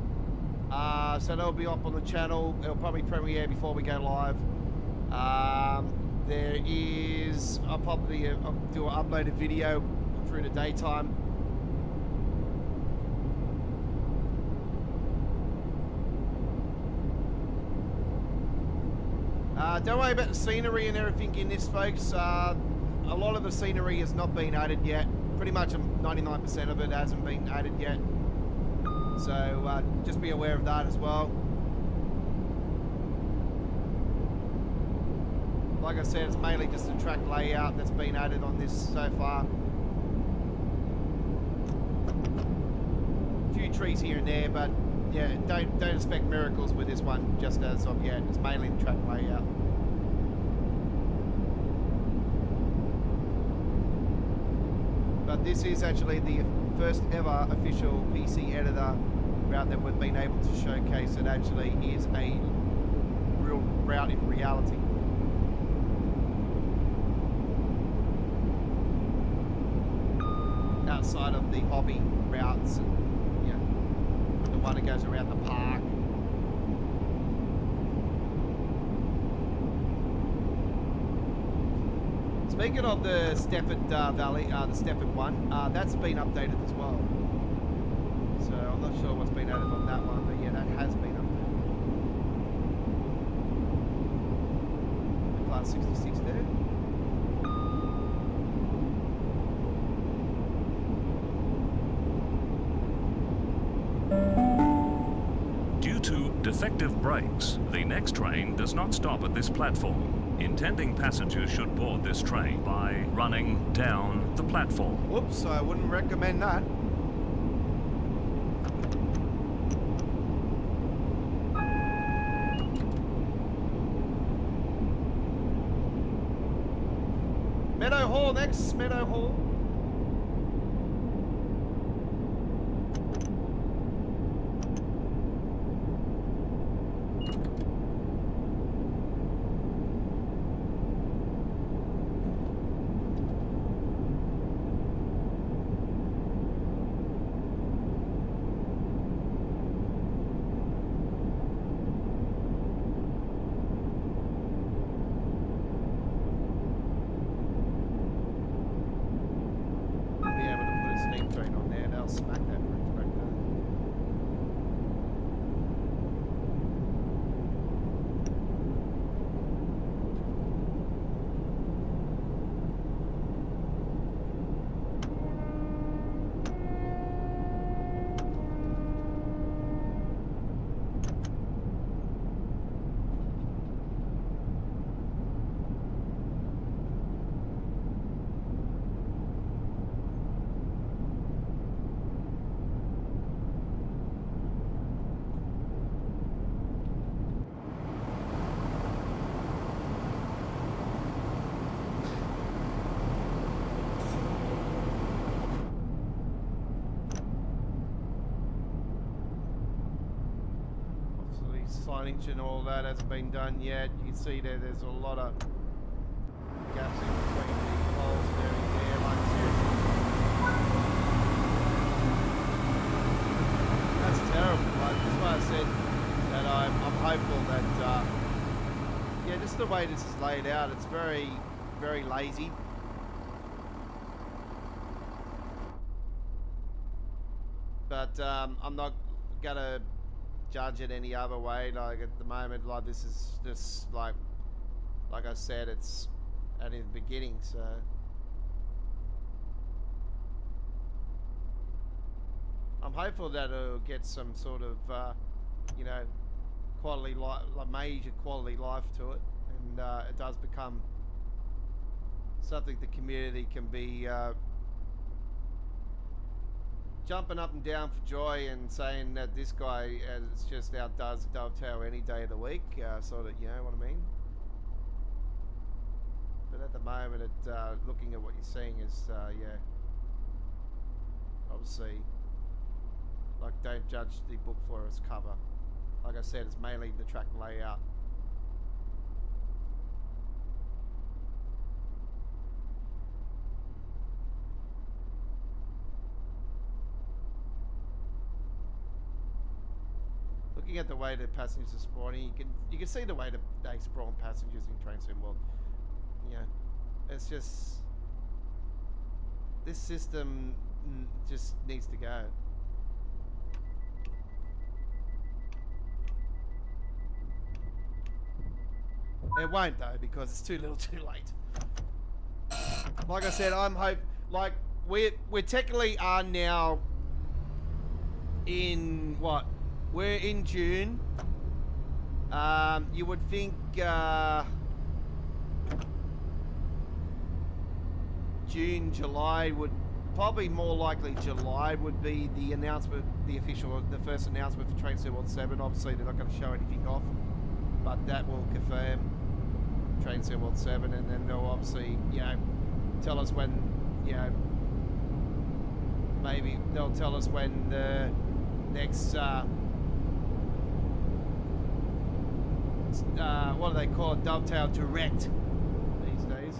So that'll be up on the channel. It'll probably premiere before we go live. There is, I'll probably do an uploaded video through the daytime. Don't worry about the scenery and everything in this, folks. A lot of the scenery has not been added yet. Pretty much 99% of it hasn't been added yet. So just be aware of that as well. Like I said, it's mainly just the track layout that's been added on this so far. A few trees here and there, but yeah, don't expect miracles with this one just as of yet. It's mainly the track layout. But this is actually the first ever official PC editor route that we've been able to showcase that actually is a real route in reality. Outside of the hobby routes and the one that goes around the park. Speaking of the Stefford Valley, the Stefford one, that's been updated as well. So I'm not sure what's been added on that one, but yeah, that has been updated. The class 66 there. Due to defective brakes, the next train does not stop at this platform. Intending passengers should board this train by running down the platform. Whoops, I wouldn't recommend that. Meadow Hall next, Meadow Hall. signage and all that hasn't been done yet. You can see there's a lot of gaps in between the poles and everything there. Like, seriously. That's terrible. Like, that's why I said that I'm hopeful that, yeah, just the way this is laid out, it's very, very lazy. But I'm not gonna judge it any other way. Like at the moment, like this is just like I said, it's at the beginning. So I'm hopeful that it'll get some sort of you know, quality life, like major quality life to it, and it does become something the community can be jumping up and down for joy and saying that this guy just outdoes a dovetail any day of the week, sort of, you know what I mean? But at the moment, looking at what you're seeing is, yeah, obviously, like, don't judge the book for its cover. Like I said, it's mainly the track layout. Looking at the way the passengers are spawning, you can see the way that they spawn passengers in Train Sim World. You know, it's just this system just needs to go. It won't though, because it's too little, too late. Like I said, like we're technically are now in what? We're in June. You would think June, July would probably more likely July would be the announcement, the first announcement for Train Sim World 7. Obviously, they're not going to show anything off, but that will confirm Train Sim World 7, and then they'll obviously, you know, tell us when, you know, maybe they'll tell us when the next. What do they call it? Dovetail Direct these days.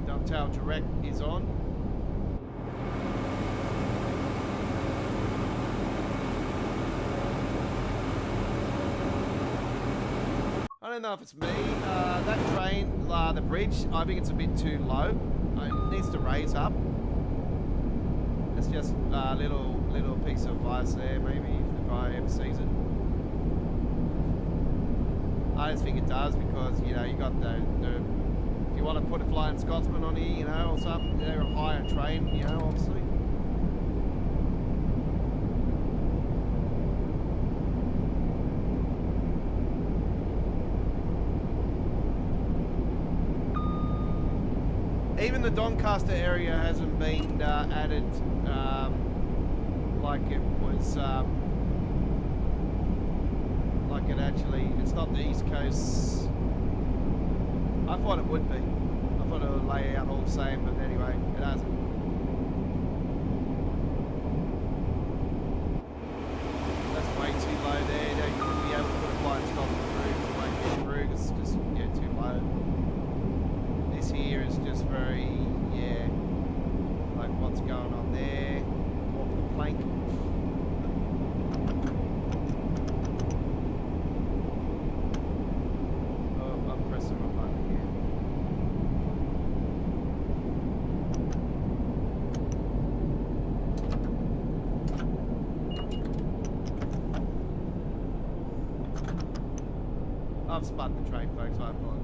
Dovetail Direct is on. I don't know if it's me. That train, the bridge, I think it's a bit too low. It needs to raise up. It's just a little piece of advice there, maybe, if I ever sees it. I just think it does, because, you know, you got the if you want to put a Flying Scotsman on here, you know, or something, they're a higher train, you know, obviously. Even the Doncaster area hasn't been added like it was, like it actually, it's not the East Coast. I thought it would be. I thought it would lay out all the same, but anyway, it hasn't. That's way too low there. You wouldn't be able to put a Flying Scotsman through. It won't get through, it's just, yeah, too low. This here is just very, yeah, like what's going on there. Walk the plank. Oh, I'm pressing my button again. I've spun the train, folks, I apologize.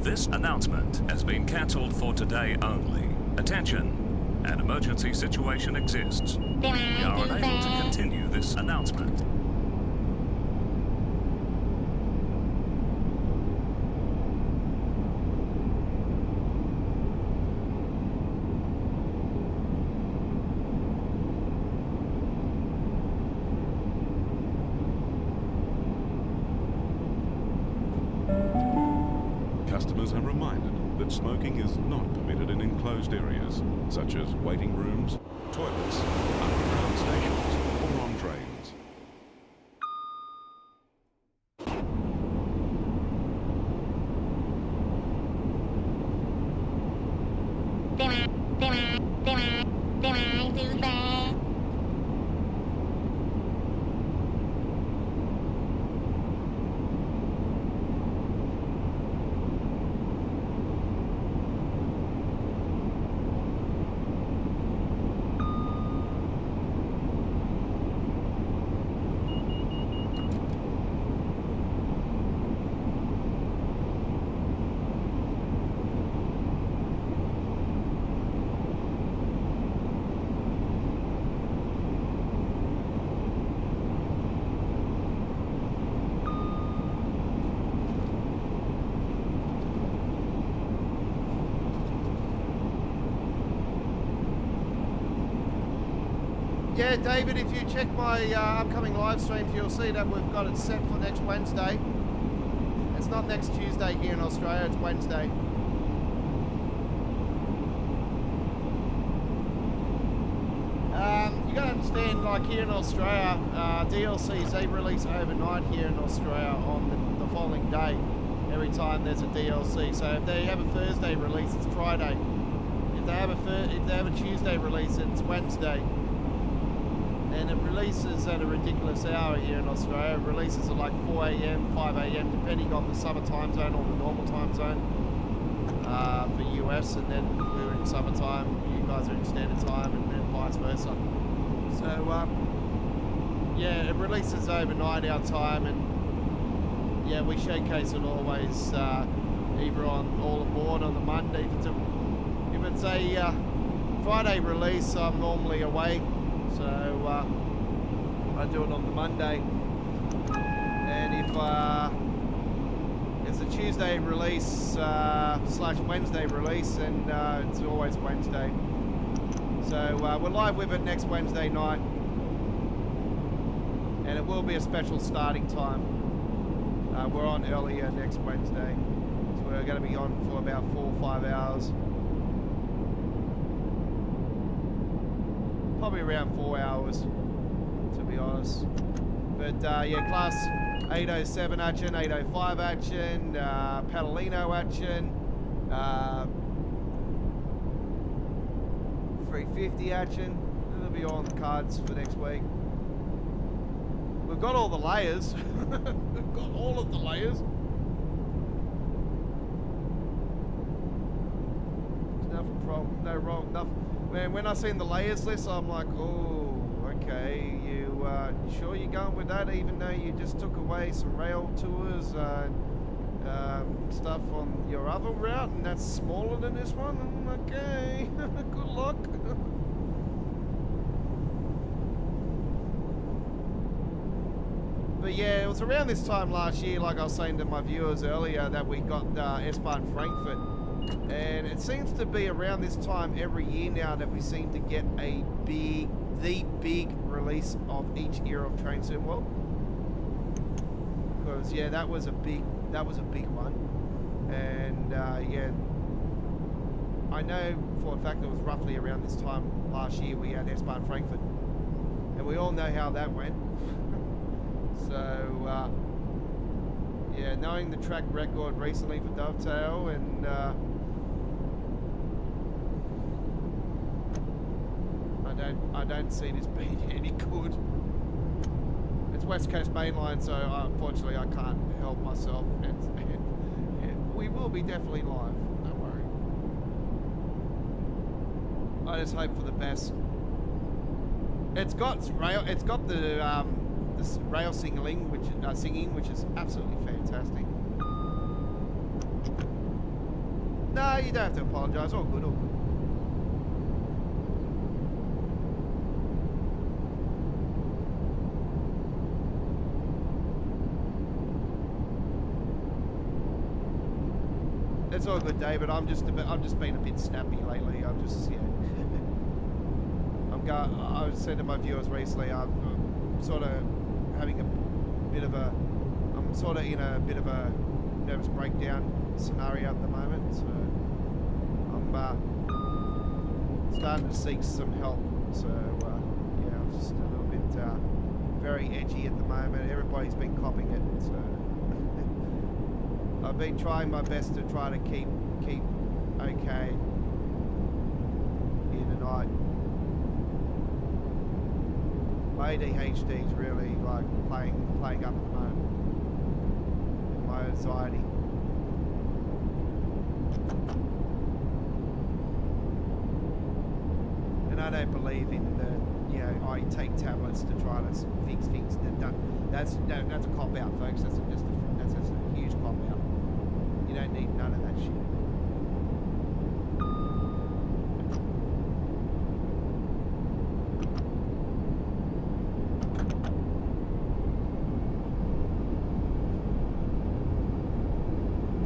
This announcement has been cancelled for today only. Attention, an emergency situation exists. We are unable to continue this announcement. Customers are reminded that smoking is not permitted in enclosed areas, such as waiting rooms, toilets, underground stations, or on trains. Yeah, David, if you check my upcoming live streams, you'll see that we've got it set for next Wednesday. It's not next Tuesday here in Australia, it's Wednesday. You gotta understand, like here in Australia, DLCs, they release overnight here in Australia on the following day, every time there's a DLC. So if they have a Thursday release, it's Friday. If they have a Tuesday release, it's Wednesday. And it releases at a ridiculous hour here in Australia. It releases at like 4 AM, 5 AM, depending on the summer time zone or the normal time zone for US. And then we're in summertime, you guys are in standard time, and then vice versa. So, yeah, it releases overnight our time, and yeah, we showcase it always either on All Aboard on the Monday. If it's a Friday release, I'm normally away. So I do it on the Monday, and if it's a Tuesday release / Wednesday release, and it's always Wednesday. So we're live with it next Wednesday night, and it will be a special starting time. We're on earlier next Wednesday, so we're going to be on for about 4 or 5 hours. Probably around 4 hours, to be honest. But yeah, class 807 action, 805 action, Padalino action, 350 action. That'll be all on the cards for next week. We've got all the layers. We've got all of the layers. There's nothing problem, no wrong, nothing. Man, when I seen the layers list, I'm like, oh, okay, you sure you're going with that, even though you just took away some rail tours and stuff on your other route, and that's smaller than this one? Okay, good luck. But yeah, it was around this time last year, like I was saying to my viewers earlier, that we got S-Bahn Frankfurt. And it seems to be around this time every year now that we seem to get the big release of each era of Train Sim World. Because yeah, that was a big one. And yeah, I know for a fact it was roughly around this time last year we had S-Bahn Frankfurt, and we all know how that went. So yeah, knowing the track record recently for Dovetail, and I don't see this being any good. It's West Coast Mainline, so unfortunately I can't help myself, and we will be definitely live, don't worry. I just hope for the best. It's got the rail singing, which is absolutely fantastic. No, you don't have to apologise. All good, all good. It's all good, David. I've just been a bit snappy lately. I'm just, yeah. I was saying to my viewers recently, I'm sort of having a bit of a, I'm sort of in a bit of a nervous breakdown scenario at the moment. So I'm starting to seek some help. So yeah, I'm just a little bit very edgy at the moment. Everybody's been copying it. So. I've been trying my best to try to keep okay here tonight. My ADHD is really like playing up at the moment. My anxiety. And I don't believe in the, you know, I take tablets to try to fix things. That's a cop out, folks. That's just a huge cop out. You don't need none of that shit.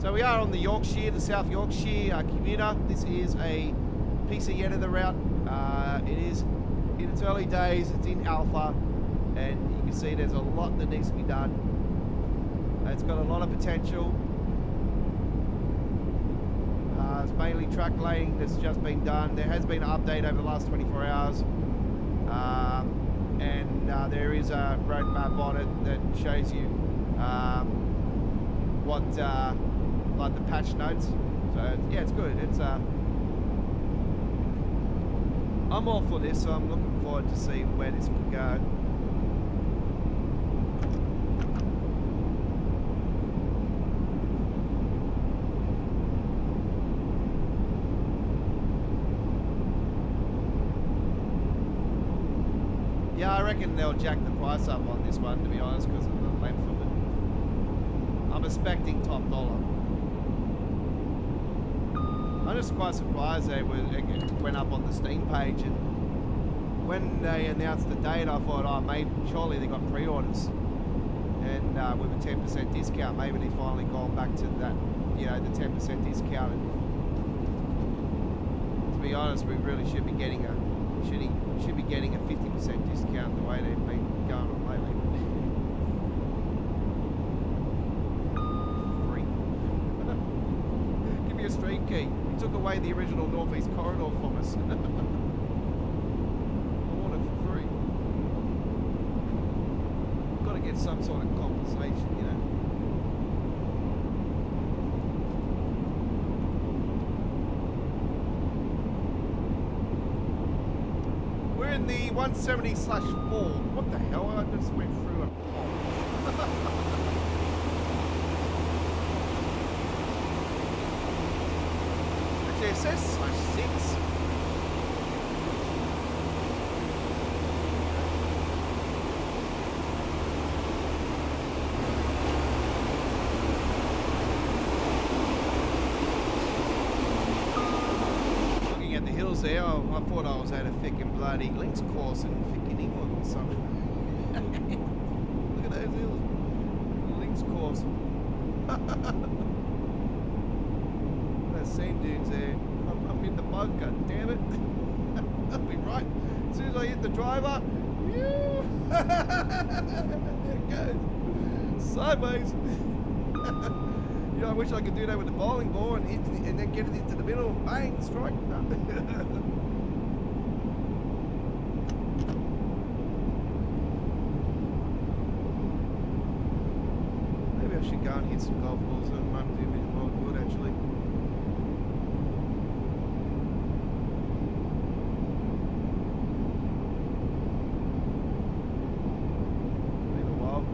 So we are on the Yorkshire, the South Yorkshire commuter. This is a PC editor route. It is in its early days. It's in alpha, and you can see there's a lot that needs to be done. It's got a lot of potential. It's mainly track laying that's just been done. There has been an update over the last 24 hours. And there is a roadmap on it that shows you what, like the patch notes. So yeah, it's good. It's I'm all for this, so I'm looking forward to see where this can go. Yeah, I reckon they'll jack the price up on this one, to be honest, because of the length of it. I'm expecting top dollar. I'm just quite surprised it went up on the Steam page, and when they announced the date, I thought, oh, maybe surely they got pre-orders, and with a 10% discount, maybe they finally gone back to that, you know, the 10% discount. And to be honest, we really should be getting a 50% discount the way they've been going on lately. Free. Give me a street key. You took away the original Northeast Corridor from us. I want it for free. Got to get some sort of compensation, you know. In the 170/4. What the hell? I just went through a actually it says /6. At the hills there, I thought I was at a freaking bloody links course in freaking England or something. Look at those hills. Links course. Those sand dunes there. I'm in the bunker, damn it. I'll be right. As soon as I hit the driver, there it goes. Sideways. You know, I wish I could do that with the bowling ball and then get it into the middle and bang, strike. No. Maybe I should go and hit some golf balls. It might do me more good, actually. Been a while.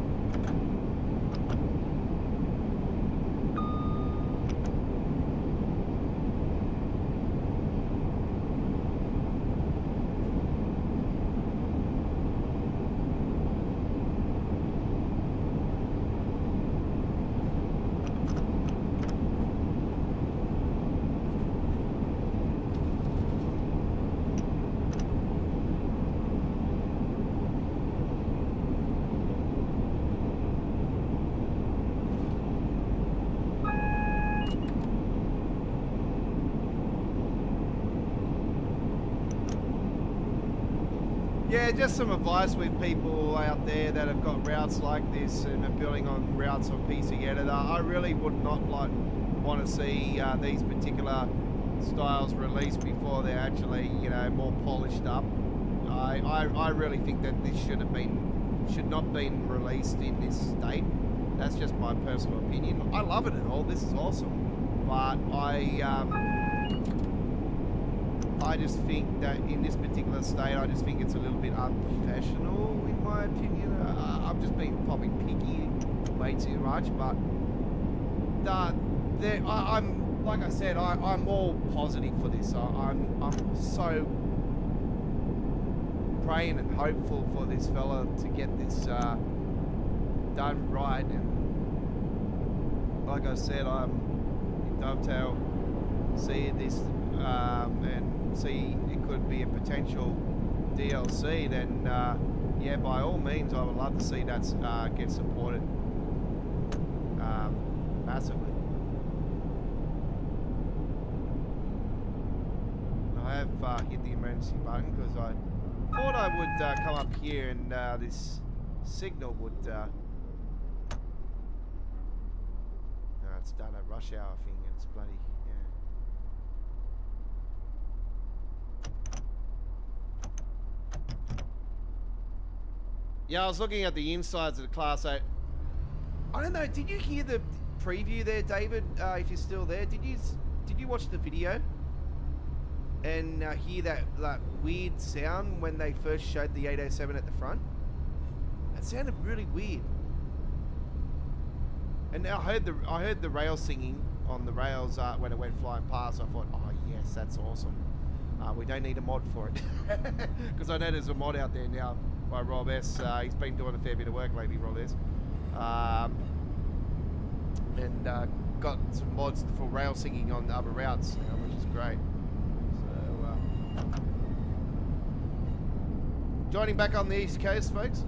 Yeah, just some advice with people out there that have got routes like this and are building on routes on PC Editor. I really would not want to see these particular styles released before they're actually, you know, more polished up. I really think that this should not been released in this state. That's just my personal opinion. I love it and all. This is awesome, but I just think that in this particular state, I just think it's a little bit unprofessional, in my opinion. I'm just being probably picky way too much, but I'm like I said, I'm more positive for this. I'm so praying and hopeful for this fella to get this done right, and like I said, I'm in Dovetail, see this and see it could be a potential DLC, then yeah, by all means, I would love to see that get supported massively. I have hit the emergency button because I thought I would come up here and this signal would no, it's done a rush hour thing. It's bloody, yeah. Yeah, I was looking at the insides of the Class 8. I don't know, did you hear the preview there, David? If you're still there, did you watch the video and hear that weird sound when they first showed the 807 at the front? It sounded really weird. And I heard the rail singing on the rails when it went flying past. I thought, oh yes, that's awesome. We don't need a mod for it, because I know there's a mod out there now by Rob S. He's been doing a fair bit of work lately, Rob S. And got some mods for rail singing on other routes, which is great. So, joining back on the East Coast, folks.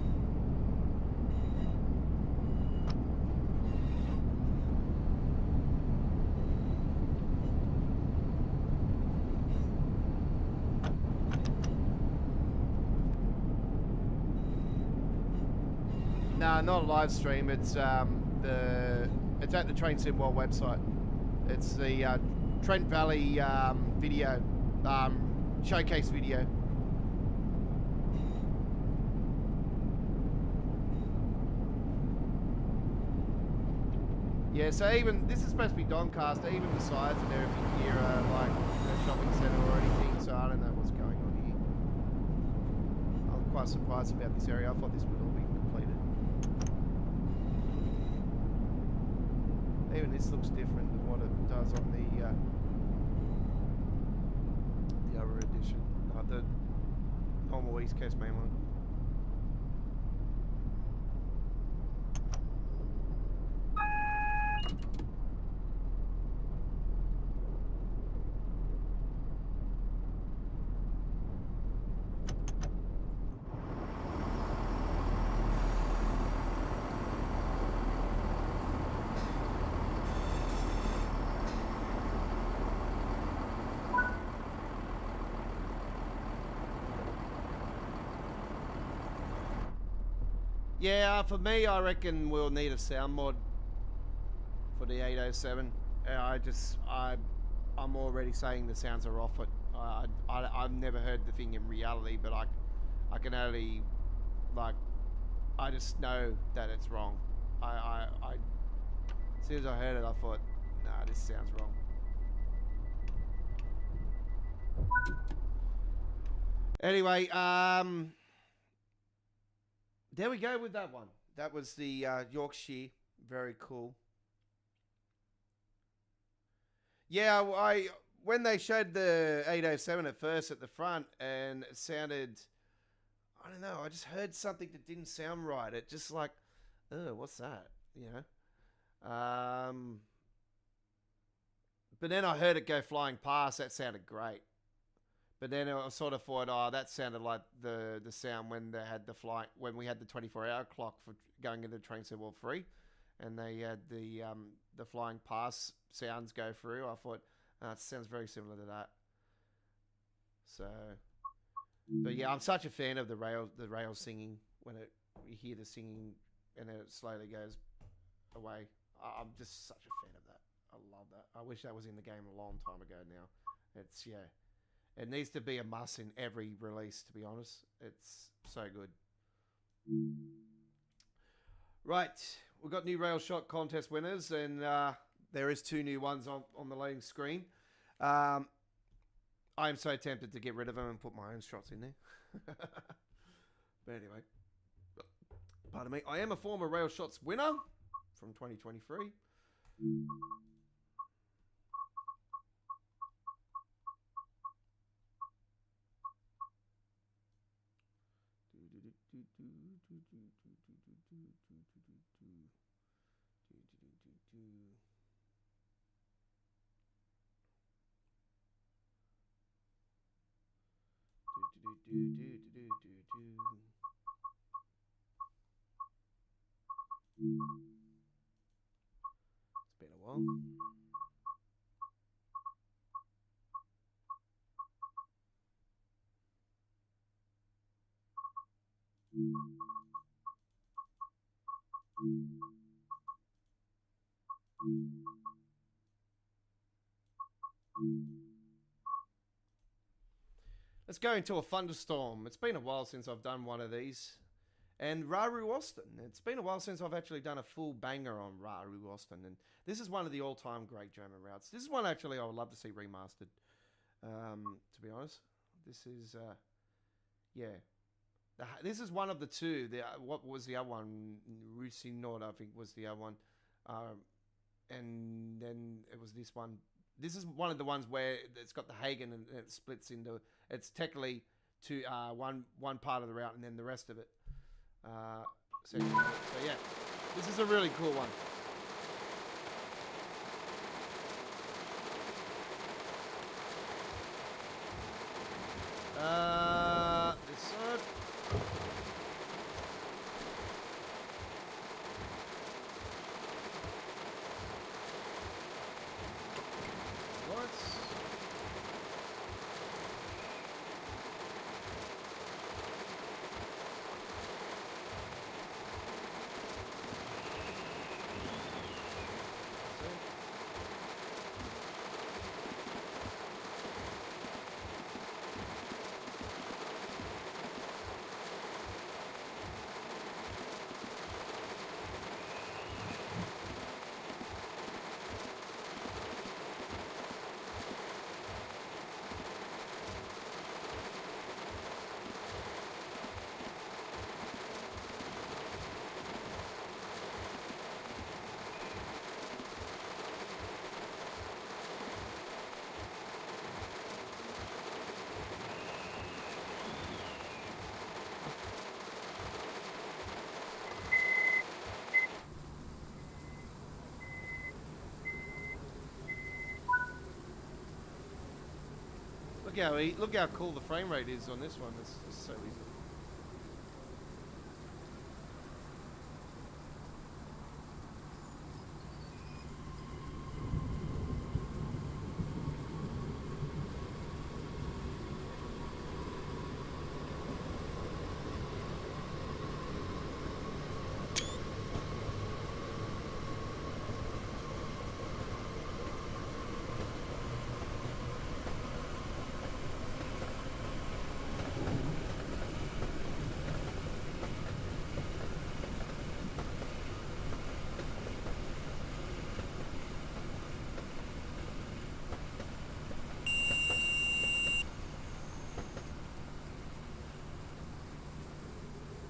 No, not a live stream. It's it's at the Train Sim World website. It's the Trent Valley video showcase video. Yeah, so even this is supposed to be Doncaster. Even the sides and everything here are like a shopping centre or anything. So I don't know what's going on here. I'm quite surprised about this area. I thought this would all be completed. Even this looks different than what it does on the other edition, the normal East Coast mainline. Yeah, for me, I reckon we'll need a sound mod for the 807. I'm already saying the sounds are off it. I've never heard the thing in reality, but I can only, like, I just know that it's wrong. As soon as I heard it, I thought, nah, this sounds wrong. Anyway, there we go with that one. That was the Yorkshire. Very cool. Yeah, when they showed the 807 at first at the front, and it sounded, I don't know, I just heard something that didn't sound right. It just like, oh, what's that? You know? But then I heard it go flying past. That sounded great. But then I sort of thought, oh, that sounded like the sound when they had the flight, when we had the 24-hour clock for going into Train Sim World 3, and they had the flying past sounds go through. I thought, it sounds very similar to that. So, But yeah, I'm such a fan of the rail singing when you hear the singing and then it slowly goes away. I'm just such a fan of that. I love that. I wish that was in the game a long time ago now. It's, yeah. It needs to be a must in every release, to be honest. It's so good. Right. We've got new rail shot contest winners, and there is 2 new ones on the loading screen. I am so tempted to get rid of them and put my own shots in there. But anyway. Pardon me. I am a former rail shots winner from 2023. It's been a while. Let's go into a thunderstorm. It's been a while since I've done one of these. And Raru Austin. It's been a while since I've actually done a full banger on Raru Austin. And this is one of the all-time great German routes. This is one actually I would love to see remastered, to be honest. This is, yeah. This is one of the 2. What was the other one? Rusi Nord, I think, was the other one. And then it was this one. This is one of the ones where it's got the Hagen and it splits into... It's technically one part of the route and then the rest of it. So yeah, this is a really cool one. This side. Lights. Look how cool the frame rate is on this one. It's so easy.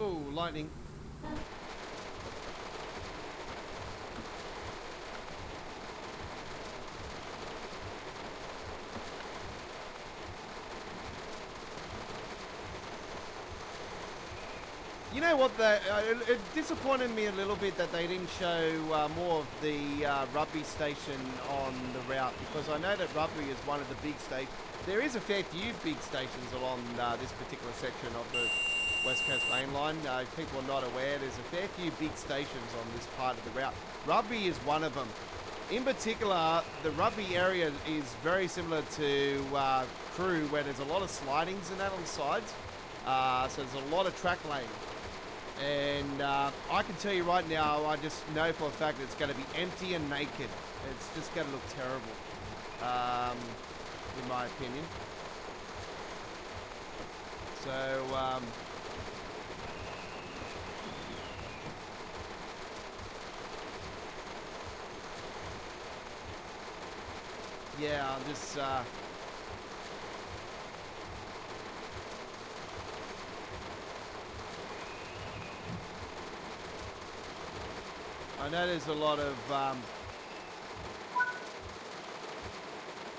Oh, lightning. You know what? It disappointed me a little bit that they didn't show more of the rugby station on the route, because I know that rugby is one of the big stations. There is a fair few big stations along this particular section of the West Coast Main Line. If people are not aware, there's a fair few big stations on this part of the route. Rugby is one of them. In particular, the rugby area is very similar to Crew where there's a lot of slidings and that on the sides. So there's a lot of track lane. And I can tell you right now, I just know for a fact that it's going to be empty and naked. It's just going to look terrible, in my opinion. So, yeah, I'm just, I know there's a lot of,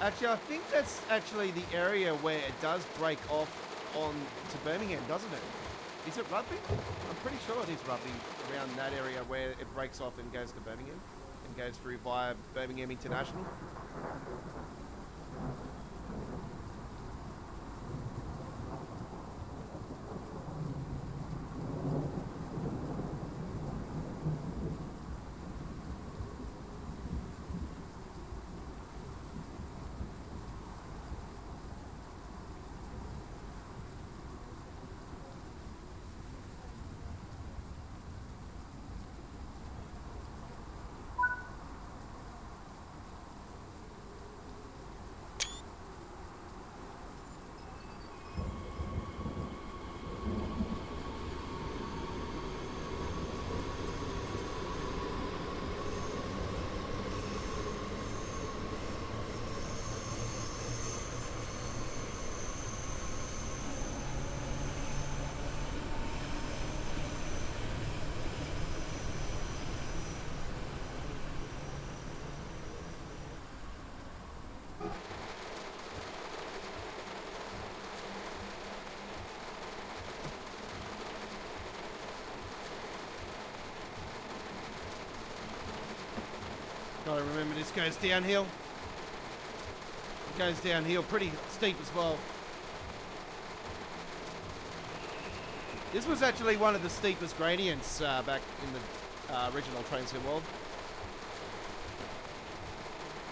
actually, I think that's actually the area where it does break off on to Birmingham, doesn't it? Is it Rugby? I'm pretty sure it is Rugby, around that area where it breaks off and goes to Birmingham and goes through via Birmingham International. Gotta remember this goes downhill. It goes downhill pretty steep as well. This was actually one of the steepest gradients back in the original Train Sim world.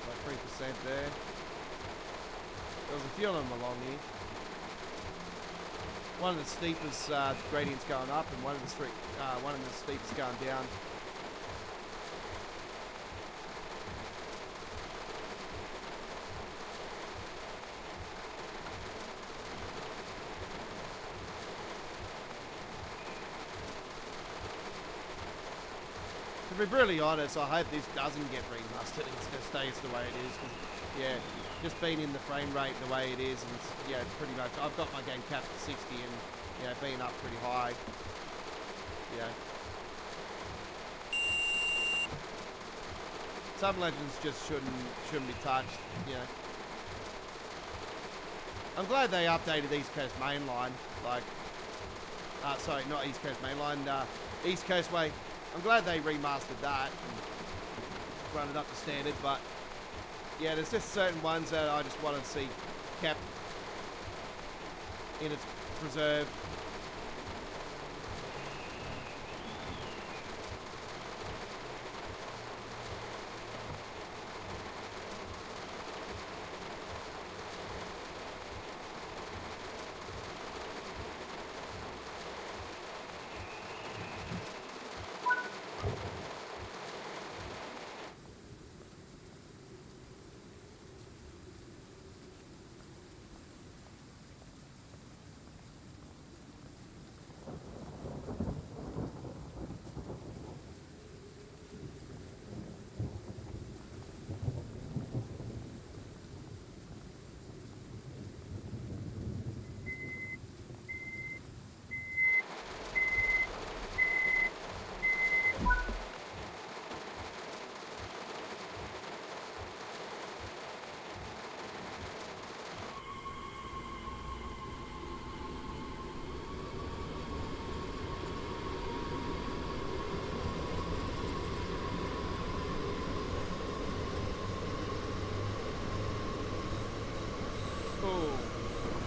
Like 3% there. There was a few of them along here. One of the steepest gradients going up, and one of the steepest going down. To be brutally honest, I hope this doesn't get remastered. It's going to stay the way it is. 'Cause, yeah, just being in the frame rate the way it is, and it's, yeah, pretty much. I've got my game capped at 60, and yeah, being up pretty high. Yeah. Some legends just shouldn't be touched. You know. I'm glad they updated East Coast Mainline. Like, sorry, not East Coast Mainline. East Coast Way. I'm glad they remastered that and run it up to standard, but yeah, there's just certain ones that I just want to see kept in its preserve.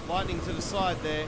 Lightning to the side there.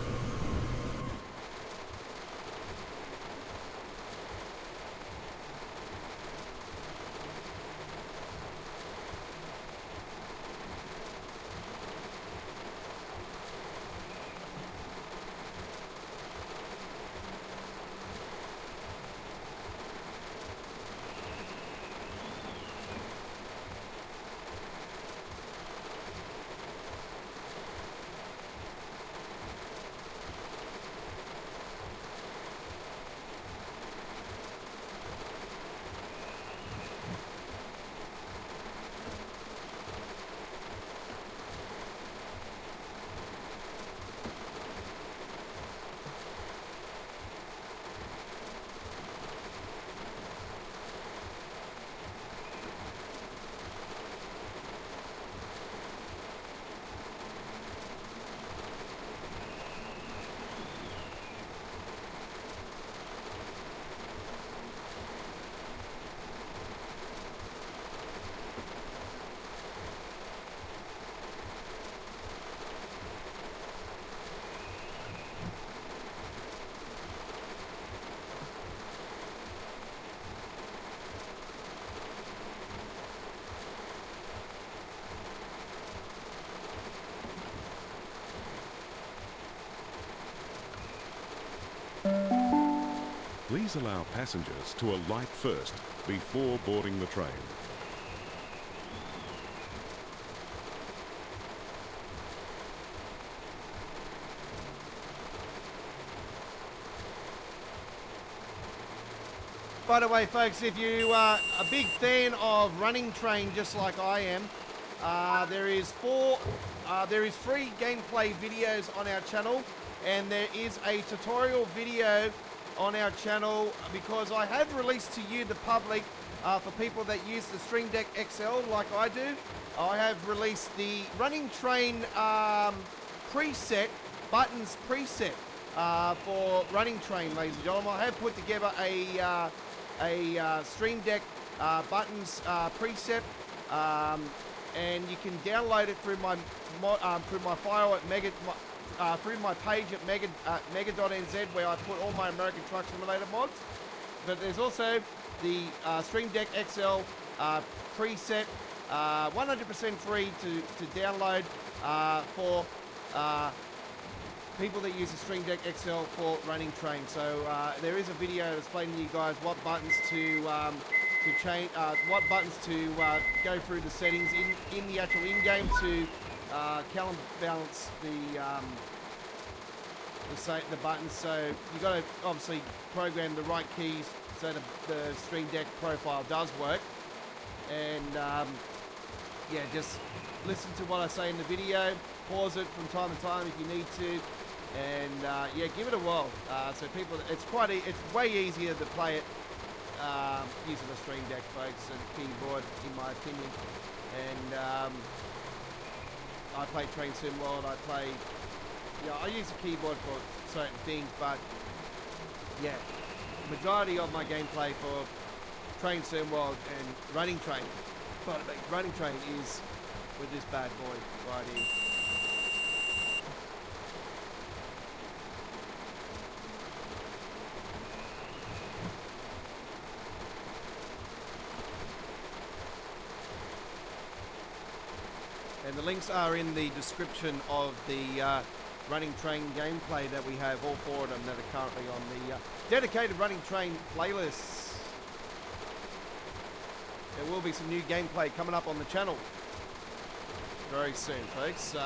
please allow passengers to alight first before boarding the train. By the way, folks, if you are a big fan of Running Train, just like I am, there is free gameplay videos on our channel, and there is a tutorial video on our channel because I have released to you, the public, for people that use the Stream Deck XL like I do. I have released the Running Train preset, buttons preset for Running Train, ladies and gentlemen. I have put together a Stream Deck buttons preset, and you can download it through my file at through my page at mega.nz, where I put all my American Truck Simulator mods. But there's also the Stream Deck XL preset, 100% free to download for people that use the Stream Deck XL for Running Train. So there is a video explaining to you guys what buttons to change, what buttons to go through the settings in the actual in-game to counterbalance the buttons. So you got to obviously program the right keys so the Stream Deck profile does work. And yeah, just listen to what I say in the video. Pause it from time to time if you need to. And yeah, give it a whirl. So people, it's way easier to play it using a Stream Deck, folks, and keyboard, in my opinion. And I play Train Sim World. I use a keyboard for certain things, but yeah, majority of my gameplay for Train Sim World and Running Train, but Running Train is with this bad boy right here. And the links are in the description of the Running Train gameplay that we have, all four of them that are currently on the dedicated Running Train playlists. There will be some new gameplay coming up on the channel very soon, folks. If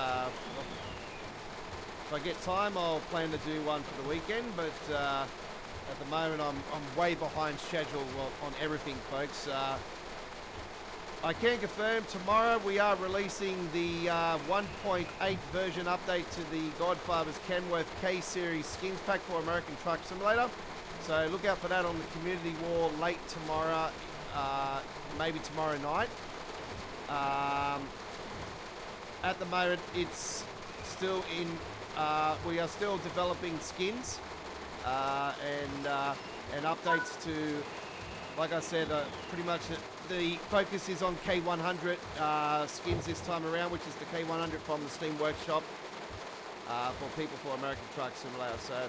I get time, I'll plan to do one for the weekend, but at the moment I'm way behind schedule on everything, folks. I can confirm tomorrow we are releasing the 1.8 version update to the Godfather's Kenworth K-Series skins pack for American Truck Simulator. So look out for that on the community wall late tomorrow, maybe tomorrow night. At the moment, it's still in, we are still developing skins and updates to, like I said, pretty much the focus is on K100 skins this time around, which is the K100 from the Steam Workshop for people for American Truck Simulator. So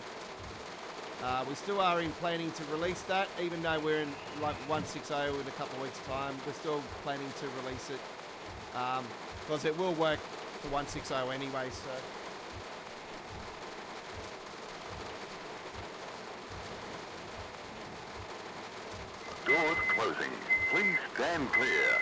we still are in planning to release that, even though we're in like 1.6.0 in a couple of weeks' time. We're still planning to release it because it will work for 1.6.0 anyway. So. Doors closing. Please stand clear.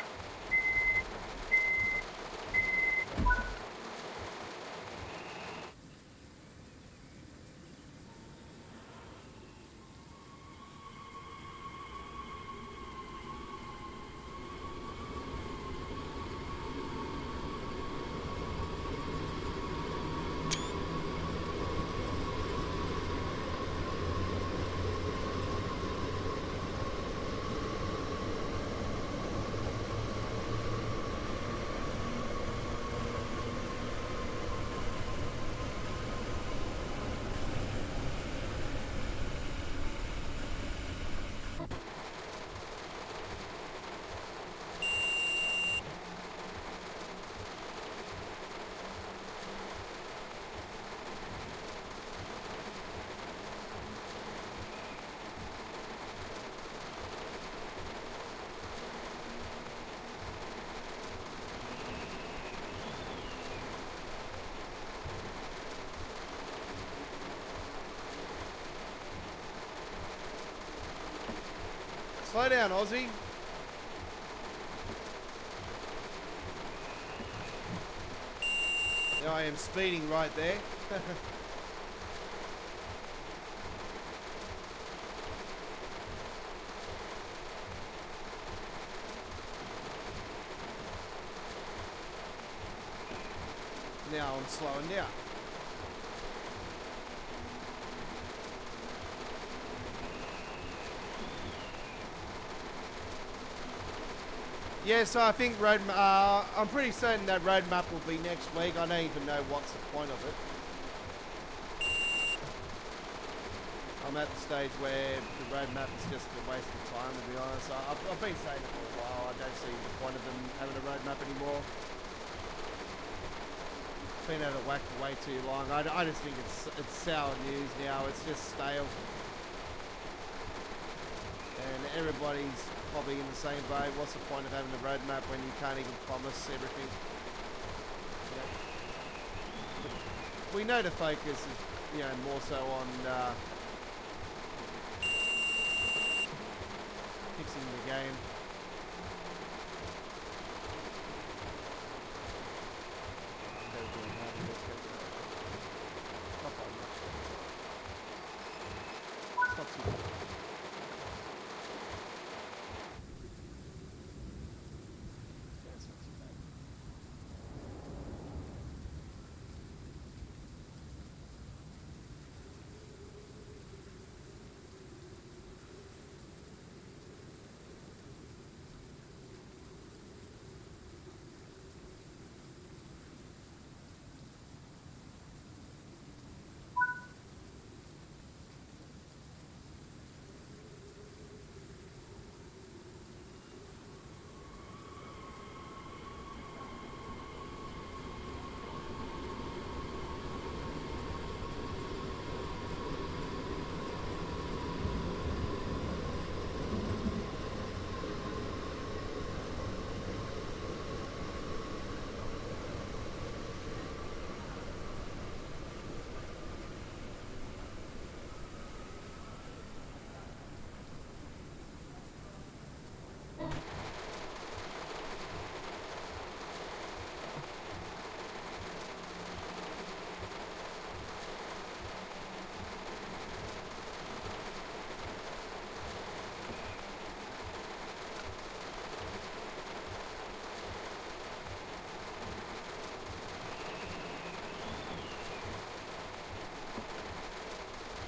Slow down, Aussie. Yeah, I am speeding right there. Now I'm slowing down. Yeah, so I think I'm pretty certain that roadmap will be next week. I don't even know what's the point of it. I'm at the stage where the roadmap is just a waste of time, to be honest. I've been saying it for a while. I don't see the point of them having a roadmap anymore. It's been out of whack for way too long. I just think it's sour news now. It's just stale. And everybody's probably in the same boat. What's the point of having a roadmap when you can't even promise everything? Yeah. We know the focus is, more so on fixing the game. Not too bad.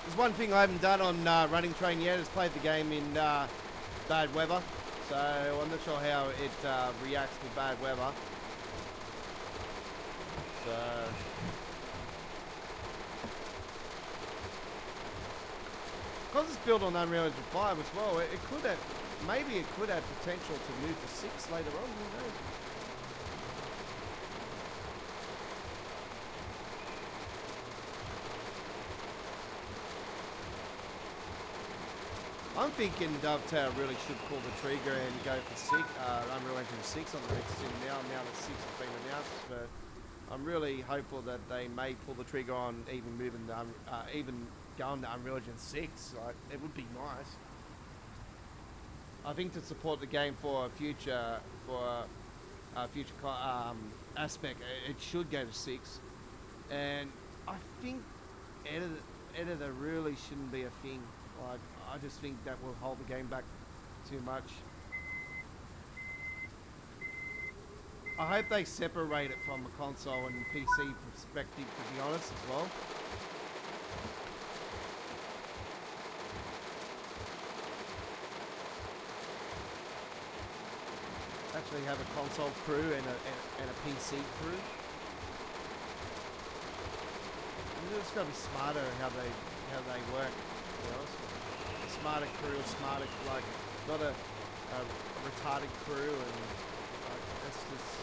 There's one thing I haven't done on Running Train yet is played the game in bad weather. So I'm not sure how it reacts with bad weather. So because it's built on Unreal Engine 5 as well, it could have, maybe it could have potential to move to 6 later on, who knows? I'm thinking Dovetail really should pull the trigger and go for Unreal Engine 6 on the next sim now that 6 has been announced. But I'm really hopeful that they may pull the trigger on even moving the, even going to Unreal Engine 6. Like, it would be nice. I think to support the game for a future aspect, it should go to 6. And I think editor really shouldn't be a thing. Like, I just think that will hold the game back too much. I hope they separate it from a console and PC perspective, to be honest, as well. Actually have a console crew and a PC crew. It's got to be smarter how they work, to be honest. Smarter crew, smarter, like, not a retarded crew, and like, that's just,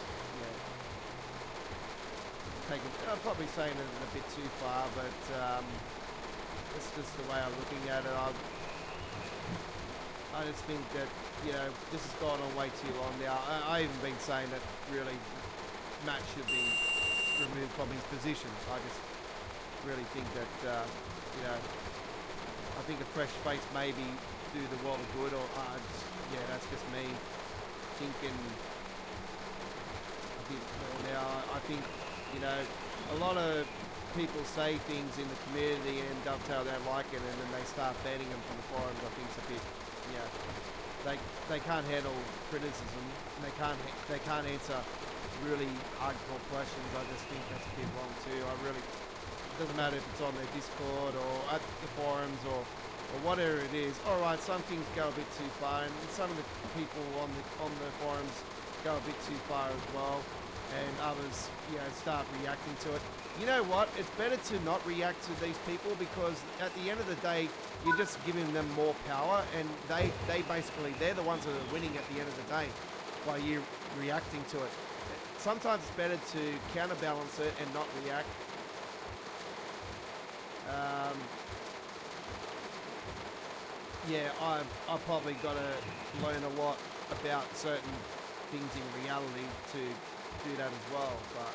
I'm probably saying it a bit too far, but that's just the way I'm looking at it. I just think that, this has gone on way too long now. I even been saying that really Matt should be removed from his position. I just really think that, I think a fresh face maybe do the world of good, or yeah, that's just me thinking a bit more now. I think, you know, a lot of people say things in the community and Dovetail don't like it, and then they start banning them from the forums. I think it's a bit, yeah, they can't handle criticism, and they can't answer really hardcore questions. I just think that's a bit wrong too. It doesn't matter if it's on their Discord or at the forums or whatever it is. All right, some things go a bit too far, and some of the people on the forums go a bit too far as well, and others, you know, start reacting to it. You know what? It's better to not react to these people, because at the end of the day, you're just giving them more power, and they basically, they're the ones that are winning at the end of the day by you reacting to it. Sometimes it's better to counterbalance it and not react. Yeah, I've probably got to learn a lot about certain things in reality to do that as well, but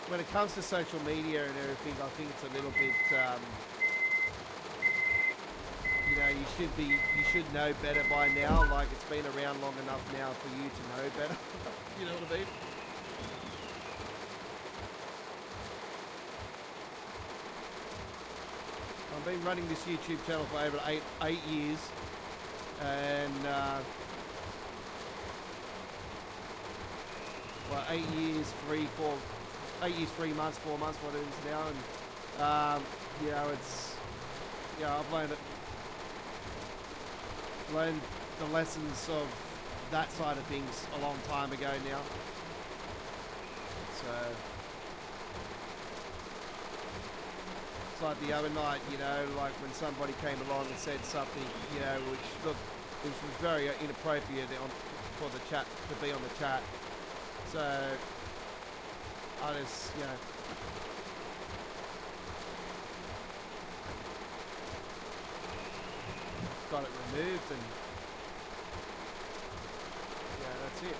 when it comes to social media and everything, I think it's a little bit, you know, you should know better by now. Like, it's been around long enough now for you to know better. You know what I mean? I've been running this YouTube channel for over eight years, and well, 8 years, 8 years, 3 months, 4 months, what it is now, and you know, it's, yeah, I've learned the lessons of that side of things a long time ago now. So it's like the other night, you know, like when somebody came along and said something, you know, which was very inappropriate for the chat, to be on the chat. So I just, you know, got it removed, and yeah, that's it.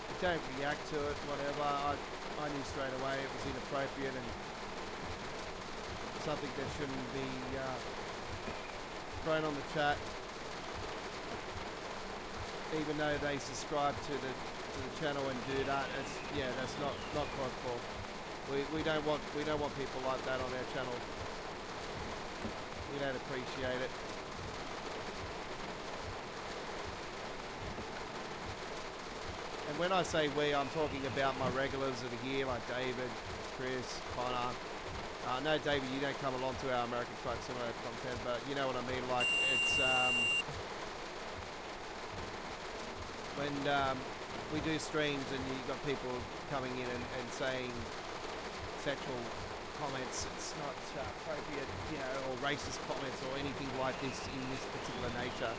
You don't react to it, whatever. I knew straight away it was inappropriate and something that shouldn't be thrown on the chat, even though they subscribe to the channel and do that. It's, yeah, that's not called for. We don't want people like that on our channel. We don't appreciate it. And when I say we, I'm talking about my regulars that are here, like David, Chris, Connor. No, David, you don't come along to our American Truck Simulator content, but you know what I mean. Like, it's when we do streams and you got people coming in and saying sexual comments, it's not appropriate, you know, or racist comments or anything like this in this particular nature.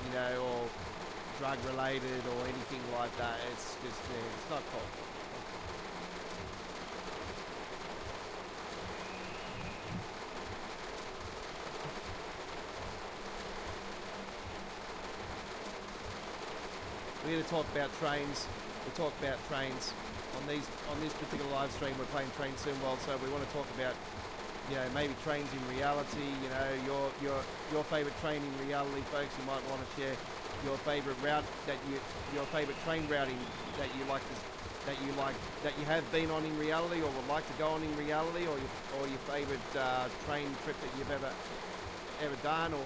You know, or drug related or anything like that. It's just, yeah, it's not cool. We're going to talk about trains. We'll talk about trains on this particular live stream. We're playing Train Sim World, so we want to talk about, you know, maybe trains in reality. You know, your favorite train in reality, folks. You might want to share your favorite route your favorite train routing that you you have been on in reality or would like to go on in reality, or your favorite train trip that you've ever done, or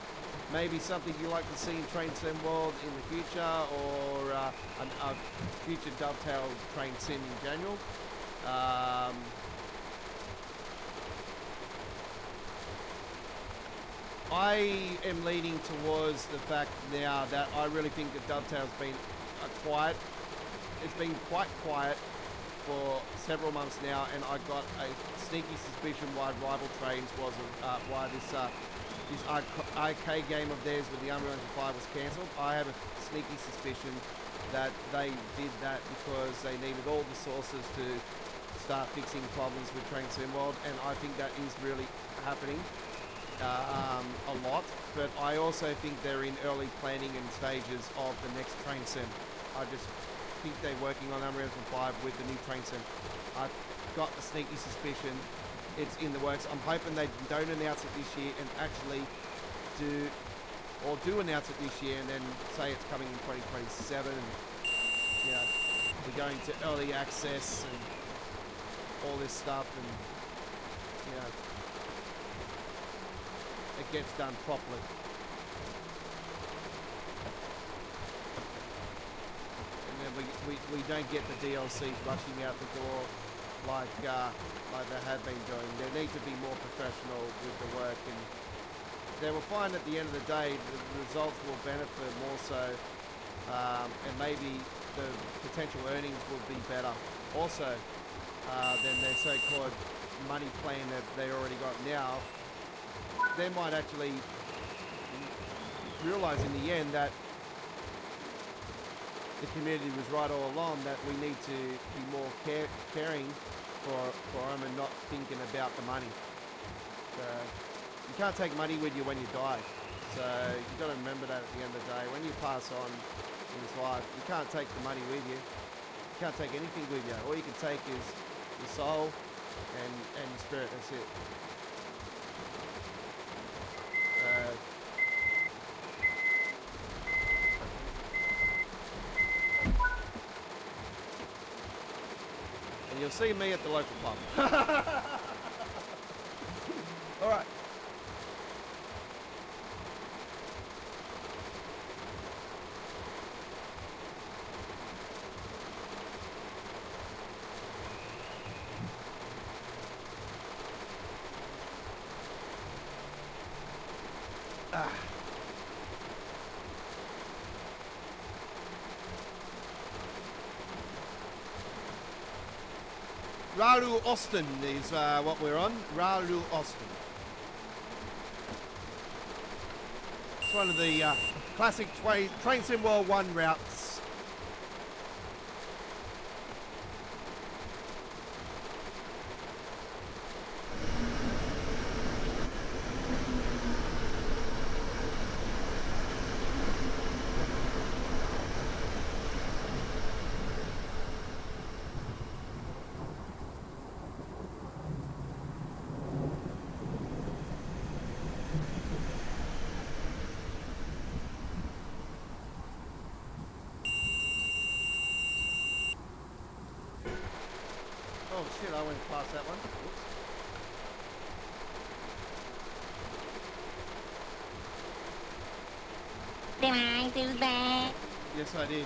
maybe something you like to see in Train Sim World in the future, or a future Dovetail Train Sim in general. I am leaning towards the fact now that I really think that Dovetail's been it's been quite quiet for several months now, and I got a sneaky suspicion why Rival Trains was why this arcade game of theirs with the Unreal Engine 5 was cancelled. I have a sneaky suspicion that they did that because they needed all the sources to start fixing problems with Train Sim World, and I think that is really happening a lot. But I also think they're in early planning and stages of the next Train Sim. think they're working on Unreal Engine 5 with the new train sim. I've got a sneaky suspicion it's in the works. I'm hoping they don't announce it this year and actually do announce it this year and then say it's coming in 2027 and, you know, we're going to early access and all this stuff and, you know, it gets done properly. And then we don't get the DLCs rushing out the door like they have been doing. They need to be more professional with the work, and they will find at the end of the day the results will benefit more so, and maybe the potential earnings will be better also than their so-called money plan that they already got now. They might actually realise in the end that the community was right all along, that we need to be more caring for them and not thinking about the money. So you can't take money with you when you die. So you've got to remember that at the end of the day. When you pass on in this life, you can't take the money with you. You can't take anything with you. All you can take is your soul and your spirit. That's it. And you'll see me at the local pub. All right. Railroad Austin is what we're on. Railroad Austin. It's one of the classic Train Sim World 1 routes. Oh shit, I went past that one. Whoops. Did I do that? Yes, I did.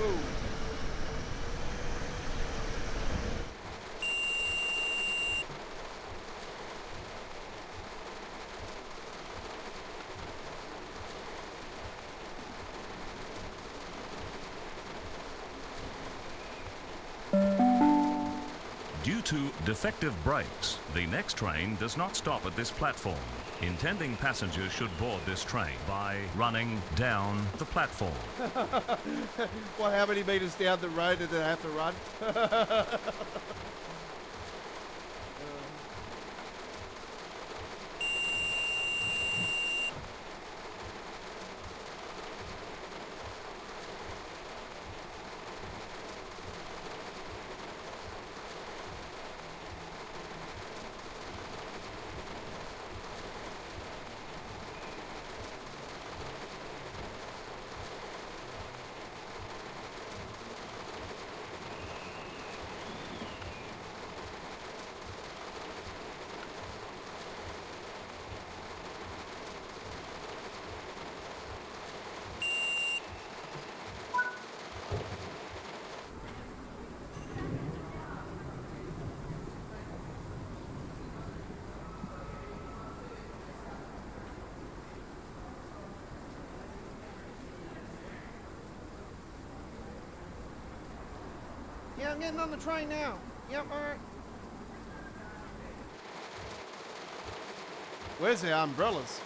Ooh. Due to defective brakes, the next train does not stop at this platform. Intending passengers should board this train by running down the platform. What, how many meters down the road did they have to run? Yeah, I'm getting on the train now. Yep, alright. Where's the umbrellas?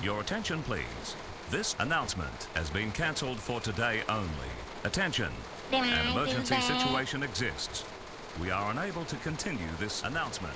Your attention, please. This announcement has been cancelled for today only. Attention. An emergency situation exists. We are unable to continue this announcement.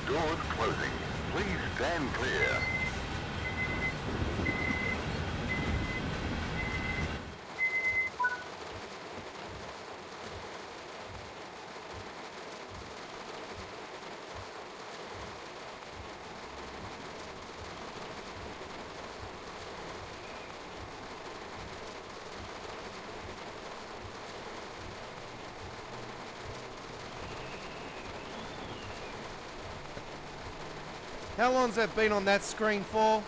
Doors closing. Please stand clear. How long's that been on that screen for?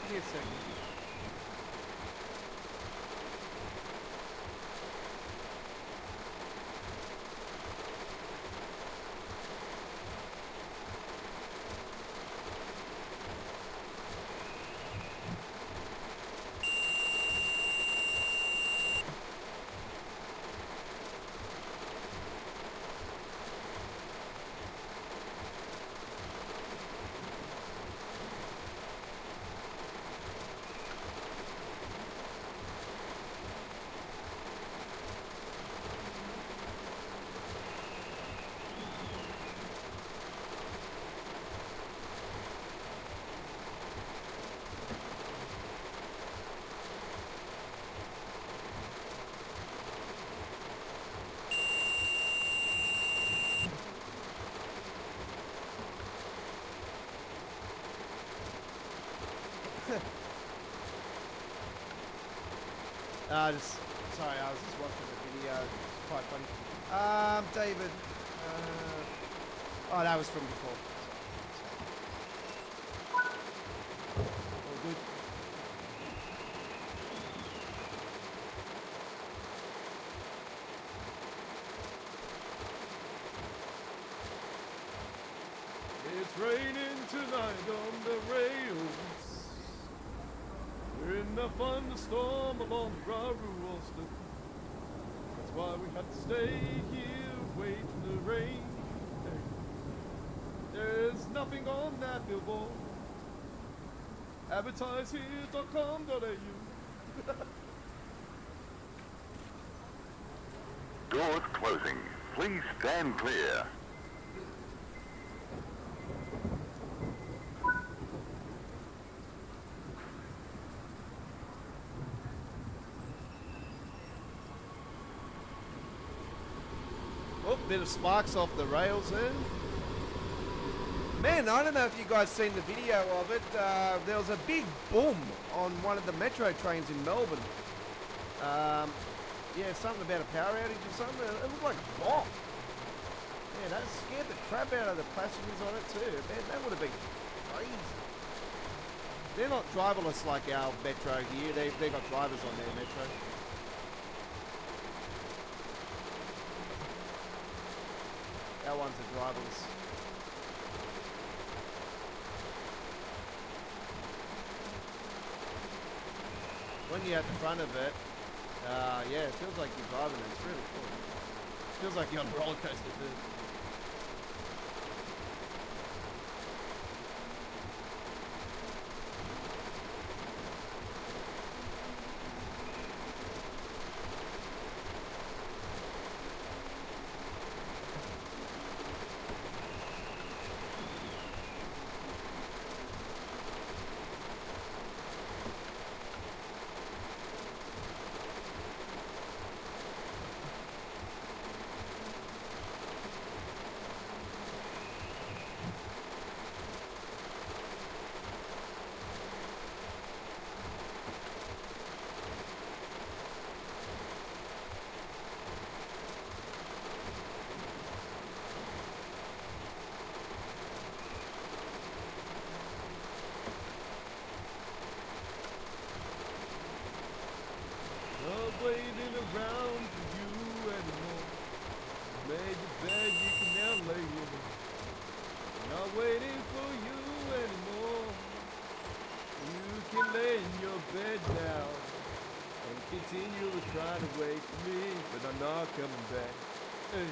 Give me a second. Sorry, I was just watching the video. It's quite funny. David. Oh, that was from before. All good. It's raining tonight on the rails. We're in a thunderstorm along the railroad. That's why we have to stay here, away from the rain. There's nothing on that billboard. Advertise here.com.au. Doors closing. Please stand clear. Oh, bit of sparks off the rails there. Man, I don't know if you guys seen the video of it. There was a big boom on one of the metro trains in Melbourne. Yeah, something about a power outage or something. It looked like a bomb. Yeah, that scared the crap out of the passengers on it too. Man, that would have been crazy. They're not driverless like our metro here. They've got drivers on their metro. Our ones are driverless. When you're at the front of it, yeah, it feels like you're driving it. It's really cool. It feels like you're on a roller coaster too. waiting around for you anymore. You made your bed, you can now lay in it. Not waiting for you anymore. You can lay in your bed now and continue to try to wait for me, but I'm not coming back. Hey.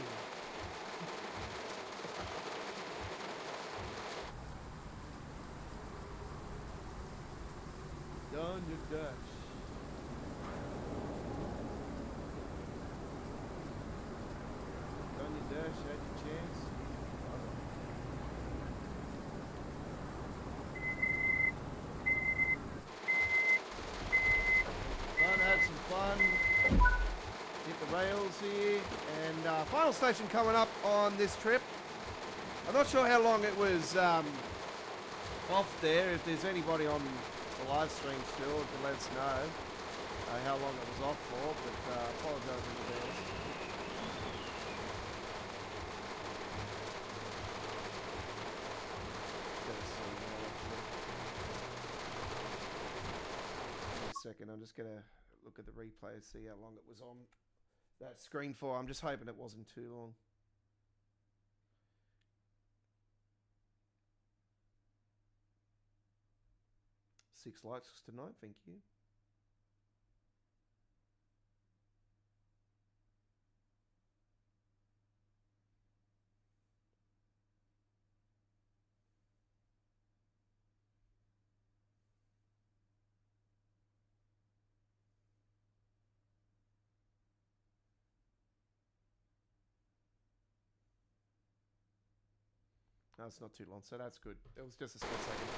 Done your Dutch. Done your dash, had your chance. Had some fun. Hit the rails here, and final station coming up on this trip. I'm not sure how long it was off there. If there's anybody on the live stream still, to let us know how long it was off for. But apologise in advance. Second, I'm just gonna look at the replay and see how long it was on that screen for. I'm just hoping it wasn't too long. Six likes tonight, thank you. No, it's not too long, so that's good. It was just a split second.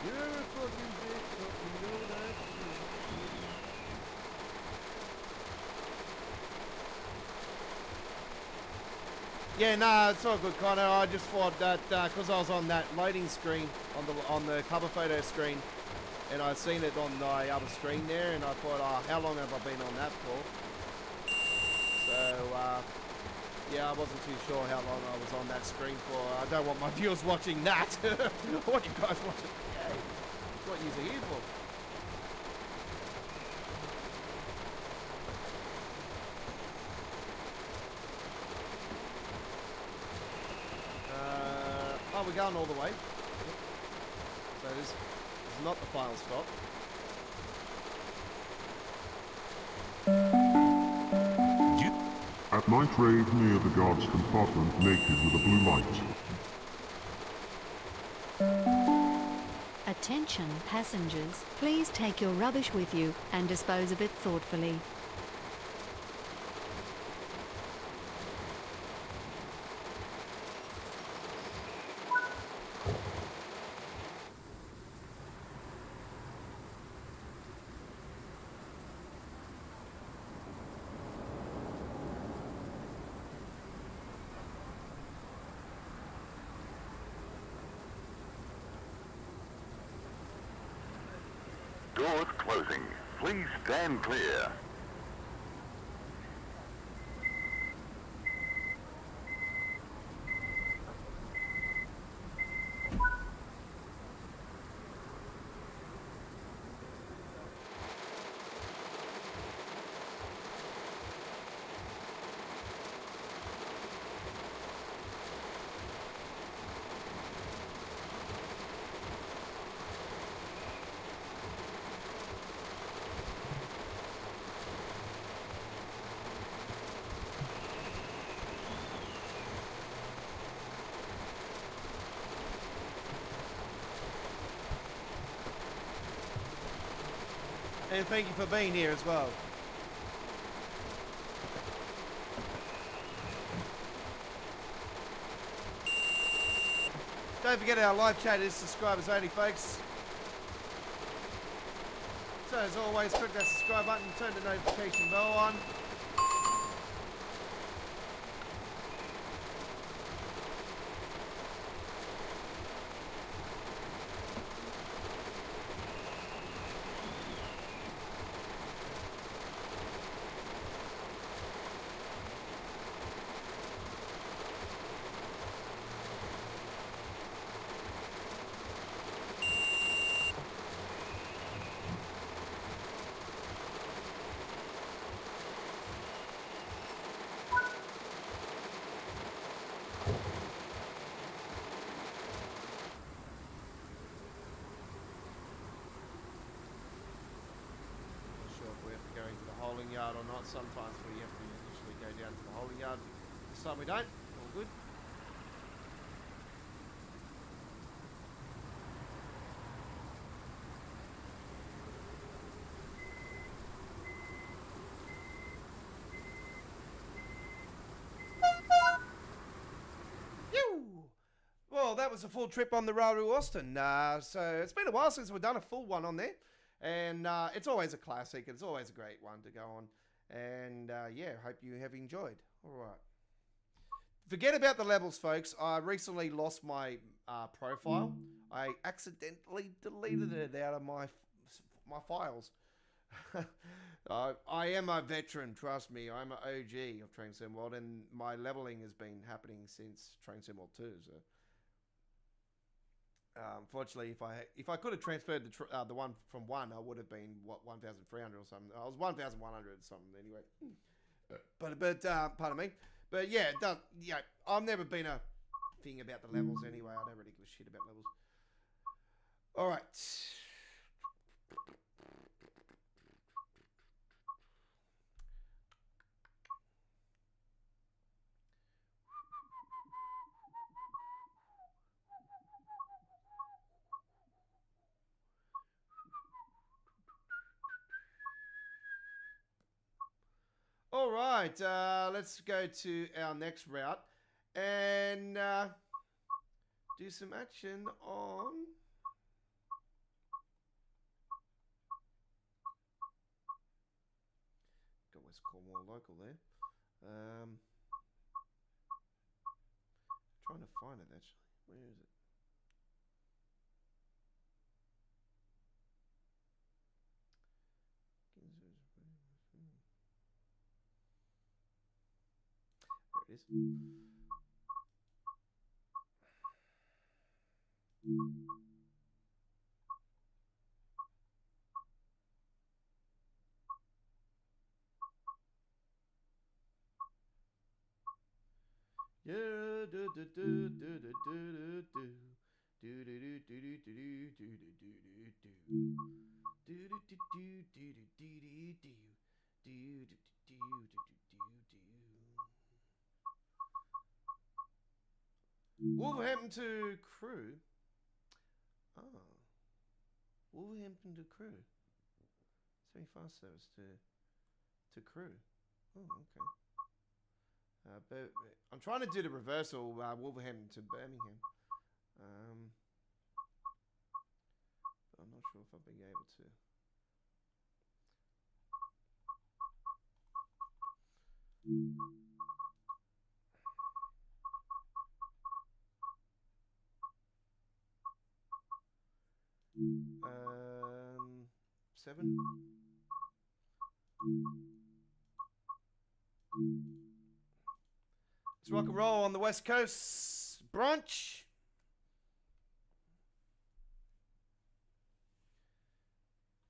You're a fucking bitch, don't you know that shit? Yeah, nah, it's all good, Connor. I just thought that because I was on that loading screen on the cover photo screen, and I'd seen it on the other screen there, and I thought, oh, how long have I been on that for? So, yeah, I wasn't too sure how long I was on that screen for. I don't want my viewers watching that. I want you guys watching. Yeah, that's what you're here for. Oh, we're going all the way. So this is not the final stop. At night rave near the guard's compartment naked with a blue light. Attention passengers, please take your rubbish with you and dispose of it thoughtfully. Doors closing. Please stand clear. And thank you for being here as well. Don't forget our live chat is subscribers only, folks. So as always, click that subscribe button, turn the notification bell on. not sometimes where you have to initially go down to the holding yard. This time we don't. All good. Well, that was a full trip on the Railroad Austin. So it's been a while since we've done a full one on there. And it's always a classic. It's always a great one to go on. And yeah, hope you have enjoyed. All right. Forget about the levels, folks. I recently lost my profile. I accidentally deleted it out of my files. I am a veteran, trust me. I'm an OG of Train Sim World, and my leveling has been happening since Train Sim World 2. So, unfortunately, if I could have transferred the one from 1, I would have been 1,300 or something. I was 1,100 or something anyway. But pardon me. But yeah, I've never been a thing about the levels anyway. I don't really give a shit about levels. All right. All right, let's go to our next route and do some action on... Got West Cornwall local there. Trying to find it actually. Where is it? There it is. Yeah, do do do do do do do do do do do do do do Wolverhampton to Crewe. Oh, Wolverhampton to Crewe. It's very fast service to Crewe. Oh, okay. But I'm trying to do the reversal, Wolverhampton to Birmingham. But I'm not sure if I'll be able to. Seven. Let's rock and roll on the West Coast brunch.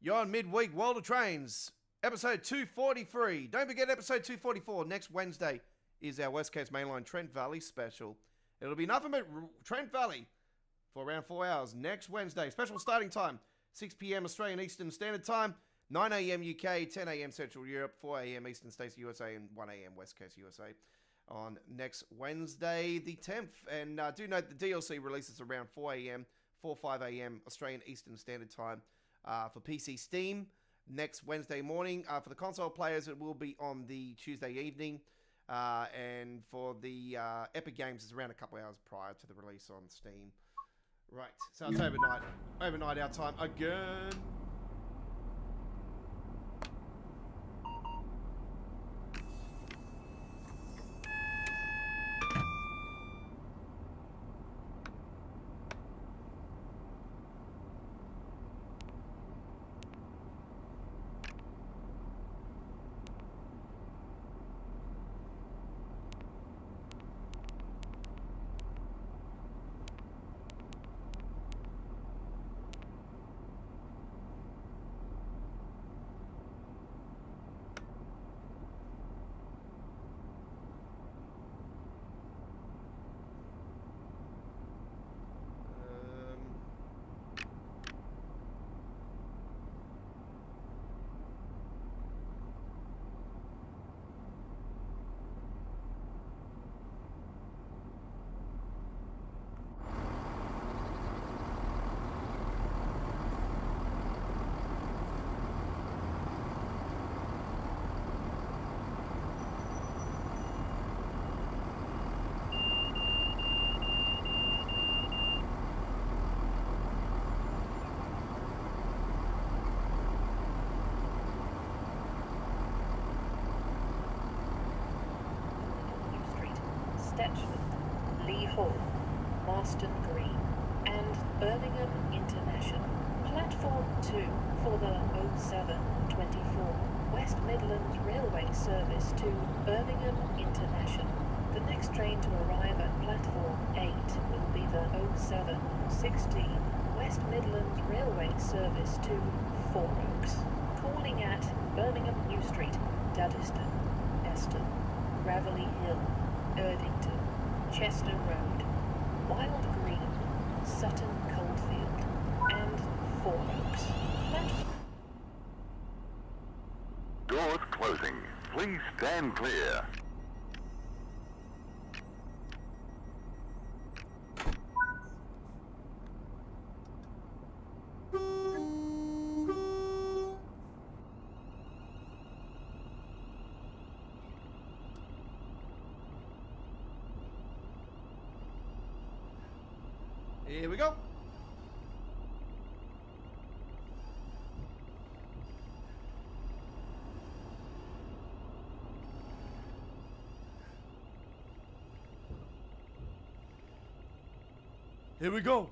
You're on midweek World of Trains, episode 243. Don't forget episode 244 next Wednesday is our West Coast Mainline Trent Valley special. It'll be nothing but Trent Valley for around 4 hours next Wednesday. Special starting time, 6 p.m. Australian Eastern Standard Time, 9 a.m. UK, 10 a.m. Central Europe, 4 a.m. Eastern States USA, and 1 a.m. West Coast USA on next Wednesday, the 10th. And do note the DLC releases around 4 a.m., 5 a.m. Australian Eastern Standard Time for PC Steam next Wednesday morning. For the console players, it will be on the Tuesday evening. And for the Epic Games, it's around a couple hours prior to the release on Steam. Right, so it's overnight our time again. Stetchford, Lee Hall, Marston Green, and Birmingham International. Platform 2 for the 0724 West Midlands Railway service to Birmingham International. The next train to arrive at platform 8 will be the 0716 West Midlands Railway service to Four Oaks. Calling at Birmingham New Street, Duddeston, Eston, Gravelly Hill, Erdington, Chester Road, Wild Green, Sutton Coldfield, and Four Oaks. Doors closing. Please stand clear. Here we go. Here we go.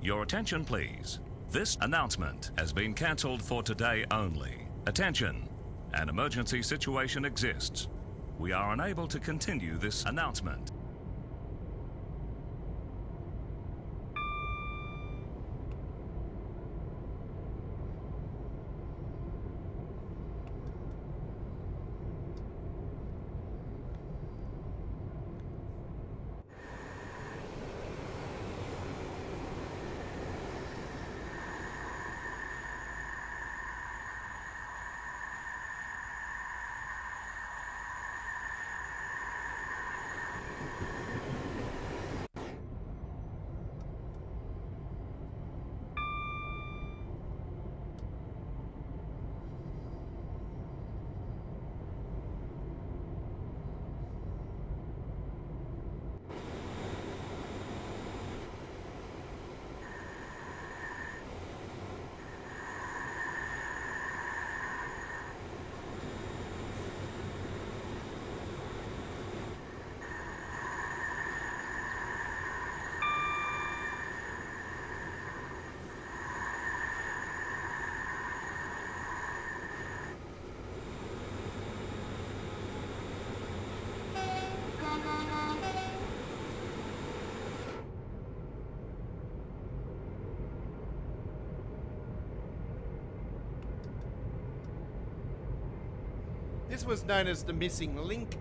Your attention, please. This announcement has been cancelled for today only. Attention! An emergency situation exists. We are unable to continue this announcement. This was known as the missing link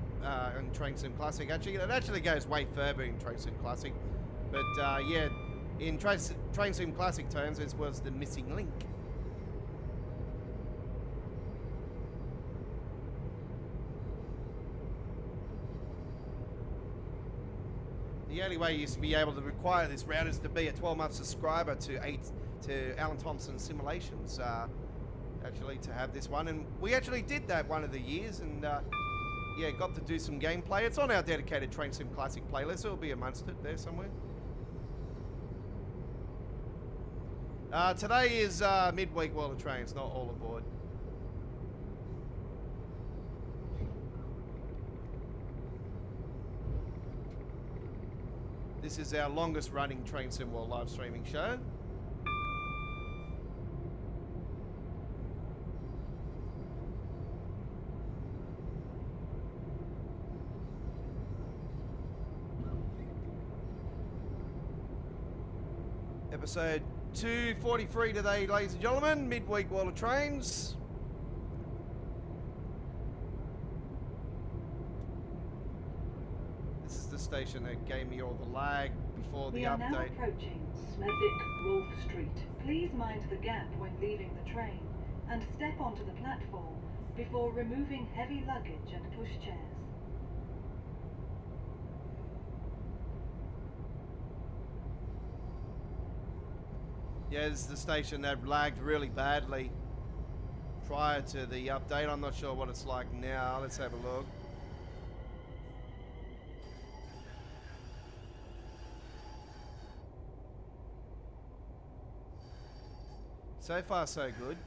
in Train Sim Classic. Actually, it actually goes way further in Train Sim Classic. But yeah, in Train Sim Classic terms, this was the missing link. The only way you used to be able to require this route is to be a 12-month subscriber to Alan Thompson Simulations. Actually, to have this one, and we actually did that one of the years, and yeah, got to do some gameplay. It's on our dedicated Train Sim Classic playlist. It'll be amongst it there somewhere. Today is midweek World of Trains, not all aboard. This is our longest running Train Sim World live streaming show. Episode 243 today, ladies and gentlemen. Midweek World of Trains. This is the station that gave me all the lag before the We are update. now approaching Smethwick Wolf Street. Please mind the gap when leaving the train and step onto the platform before removing heavy luggage and pushchairs. Yeah, this is the station that lagged really badly prior to the update. I'm not sure what it's like now. Let's have a look. So far, so good.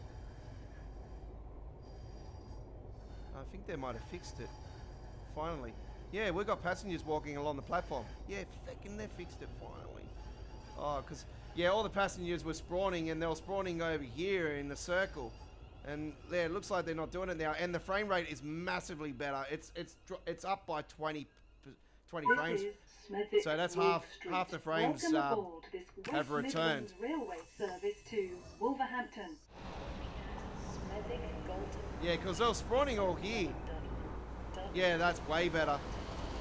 I think they might have fixed it. Finally. Yeah, we've got passengers walking along the platform. Yeah, fucking they fixed it finally. Oh, because, yeah, all the passengers were spawning and they were spawning over here in the circle. And yeah, it looks like they're not doing it now. And the frame rate is massively better. It's up by 20 frames. So that's half the frames have returned. Railway service to Wolverhampton. Yeah, because they're spawning all here. Yeah, that's way better.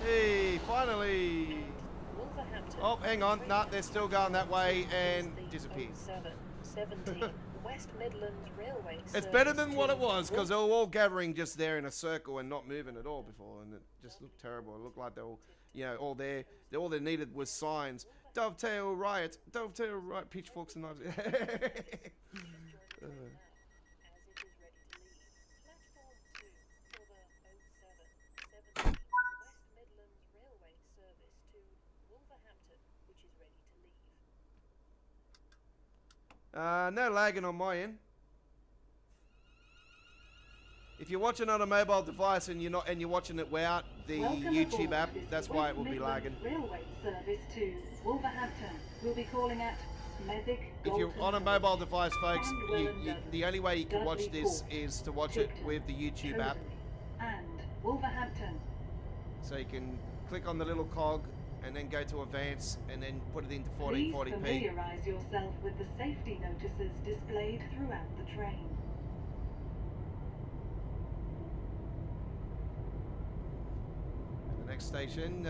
Hey, finally. Oh, hang on. Nah, they're still going that way and disappeared. 17 West Midlands Railway. It's better than what it was because they were all gathering just there in a circle and not moving at all before, and it just looked terrible. It looked like they were, you know, all they needed was signs. Dovetail riot, pitchforks and knives. No lagging on my end. If you're watching on a mobile device and you're watching it without the YouTube app, that's why it will be lagging. Railway service to Wolverhampton. We'll be calling at Smethwick. If you're on a mobile device, folks, the only way you can watch this is to watch it with the YouTube app. And Wolverhampton. So you can click on the little cog and then go to advance and then put it into Please 1440p. familiarise yourself with the safety notices displayed throughout the train. The next station,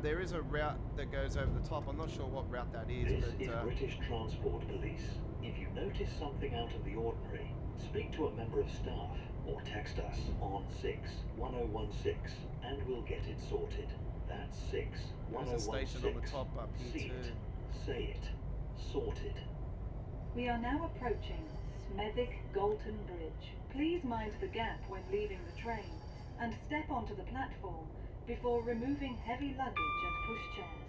there is a route that goes over the top. I'm not sure what route that is. This but, is British Transport Police. If you notice something out of the ordinary, speak to a member of staff or text us on 61016 and we'll get it sorted. That's 61016. There's a station on the top up here See too. it, say it, sorted. We are now approaching Smethwick Galton Bridge. Please mind the gap when leaving the train and step onto the platform before removing heavy luggage and pushchairs.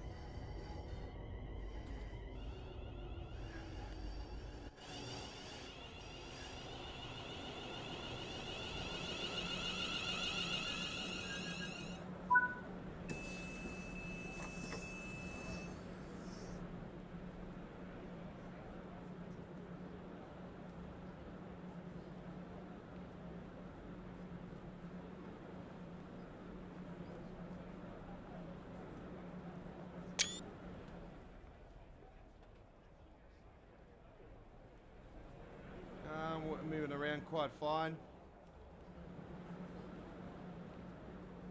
We're moving around quite fine.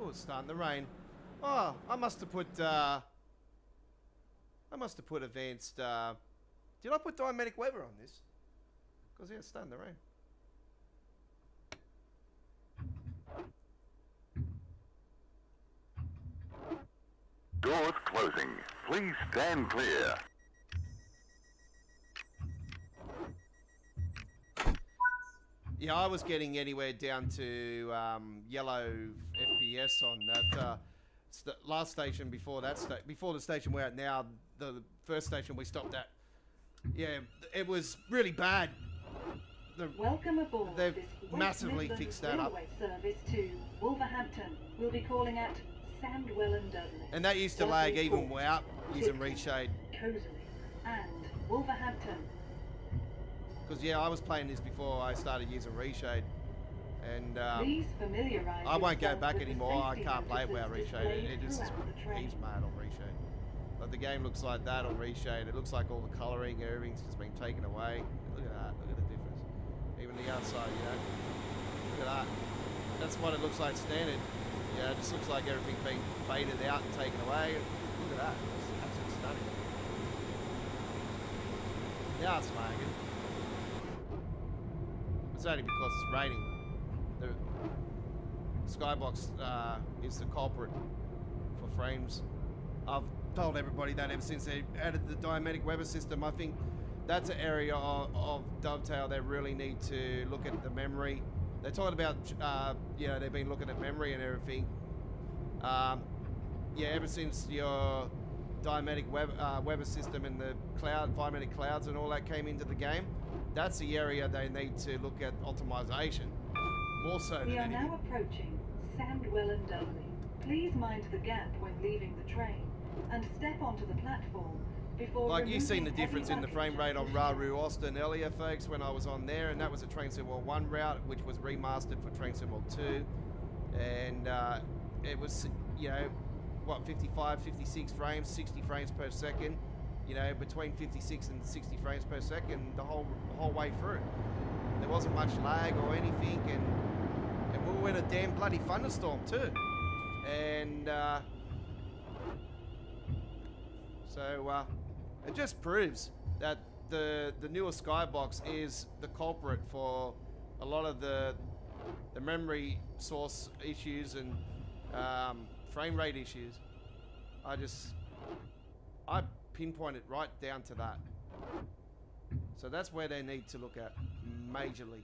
Oh, it's starting to rain. Oh, I must have put advanced. Did I put dynamic weather on this? Because yeah, it's starting to rain. Doors closing. Please stand clear. Yeah, I was getting anywhere down to yellow FPS on that last station before that before the station we're at now. The first station we stopped at. Yeah, it was really bad. Welcome aboard. They've this West massively Midlands fixed that up. Railway service to Wolverhampton. We'll be calling at Sandwell and Dudley. And that used to lag even without using Reshade. Cosley and Wolverhampton. Because yeah, I was playing this before I started using Reshade. And Please familiarize I won't go yourself back with the anymore. I safety can't play it without notices Reshade. It just displayed throughout the train. he's mad on Reshade. But the game looks like that on Reshade. It looks like all the colouring, everything's just been taken away. Look at that. Look at the difference. Even the outside, you know. Look at that. That's what it looks like standard. Yeah, it just looks like everything being faded out and taken away. Look at that. It's absolutely stunning. Now it's lagging. It's only because it's raining. The Skybox is the culprit for frames. I've told everybody that ever since they added the dynamic weather system. I think that's an area of Dovetail they really need to look at the memory. They're talking about, you know, they've been looking at memory and everything. Yeah, ever since your dynamic weather system and the cloud, 5-minute clouds and all that came into the game, that's the area they need to look at optimization. More so than We are anything. now approaching Sandwell and Dudley. Please mind the gap when leaving the train and step onto the platform before Like you seen the removing difference heavy in the frame luggage rate on and Raru Austin earlier, folks, when I was on there, and that was a Train Sim World 1 route, which was remastered for Train Sim World 2, and it was, you know, what, 55, 56 frames, 60 frames per second, you know, between 56 and 60 frames per second the whole way through. There wasn't much lag or anything, and we were in a damn bloody thunderstorm too, and so it just proves that the newer Skybox is the culprit for a lot of the memory source issues and frame rate issues. I pinpoint it right down to that. So that's where they need to look at majorly.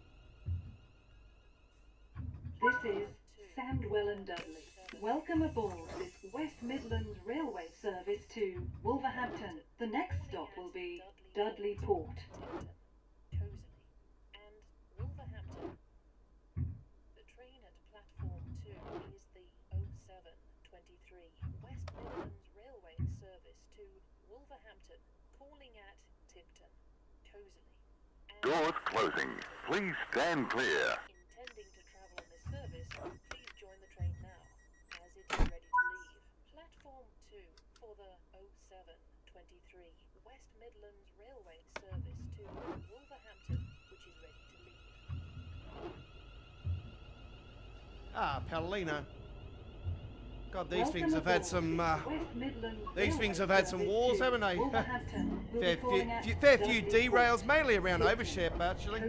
This is Sandwell and Dudley. Welcome aboard this West Midlands Railway service to Wolverhampton. The next stop will be Dudley Port. Cosley and Wolverhampton. The train at platform 2 is the 0723 West Midlands Railway service to Wolverhampton, calling at Tipton, Cosley. Doors closing. Please stand clear. Intending to travel on this service, please join the train now, as it is ready to leave. Platform 2 for the 0723 West Midlands Railway service to Wolverhampton, which is ready to leave. Ah, Paulina. God, these things have had some. These things have had some wars, haven't they? fair few derails, mainly around overshare, actually.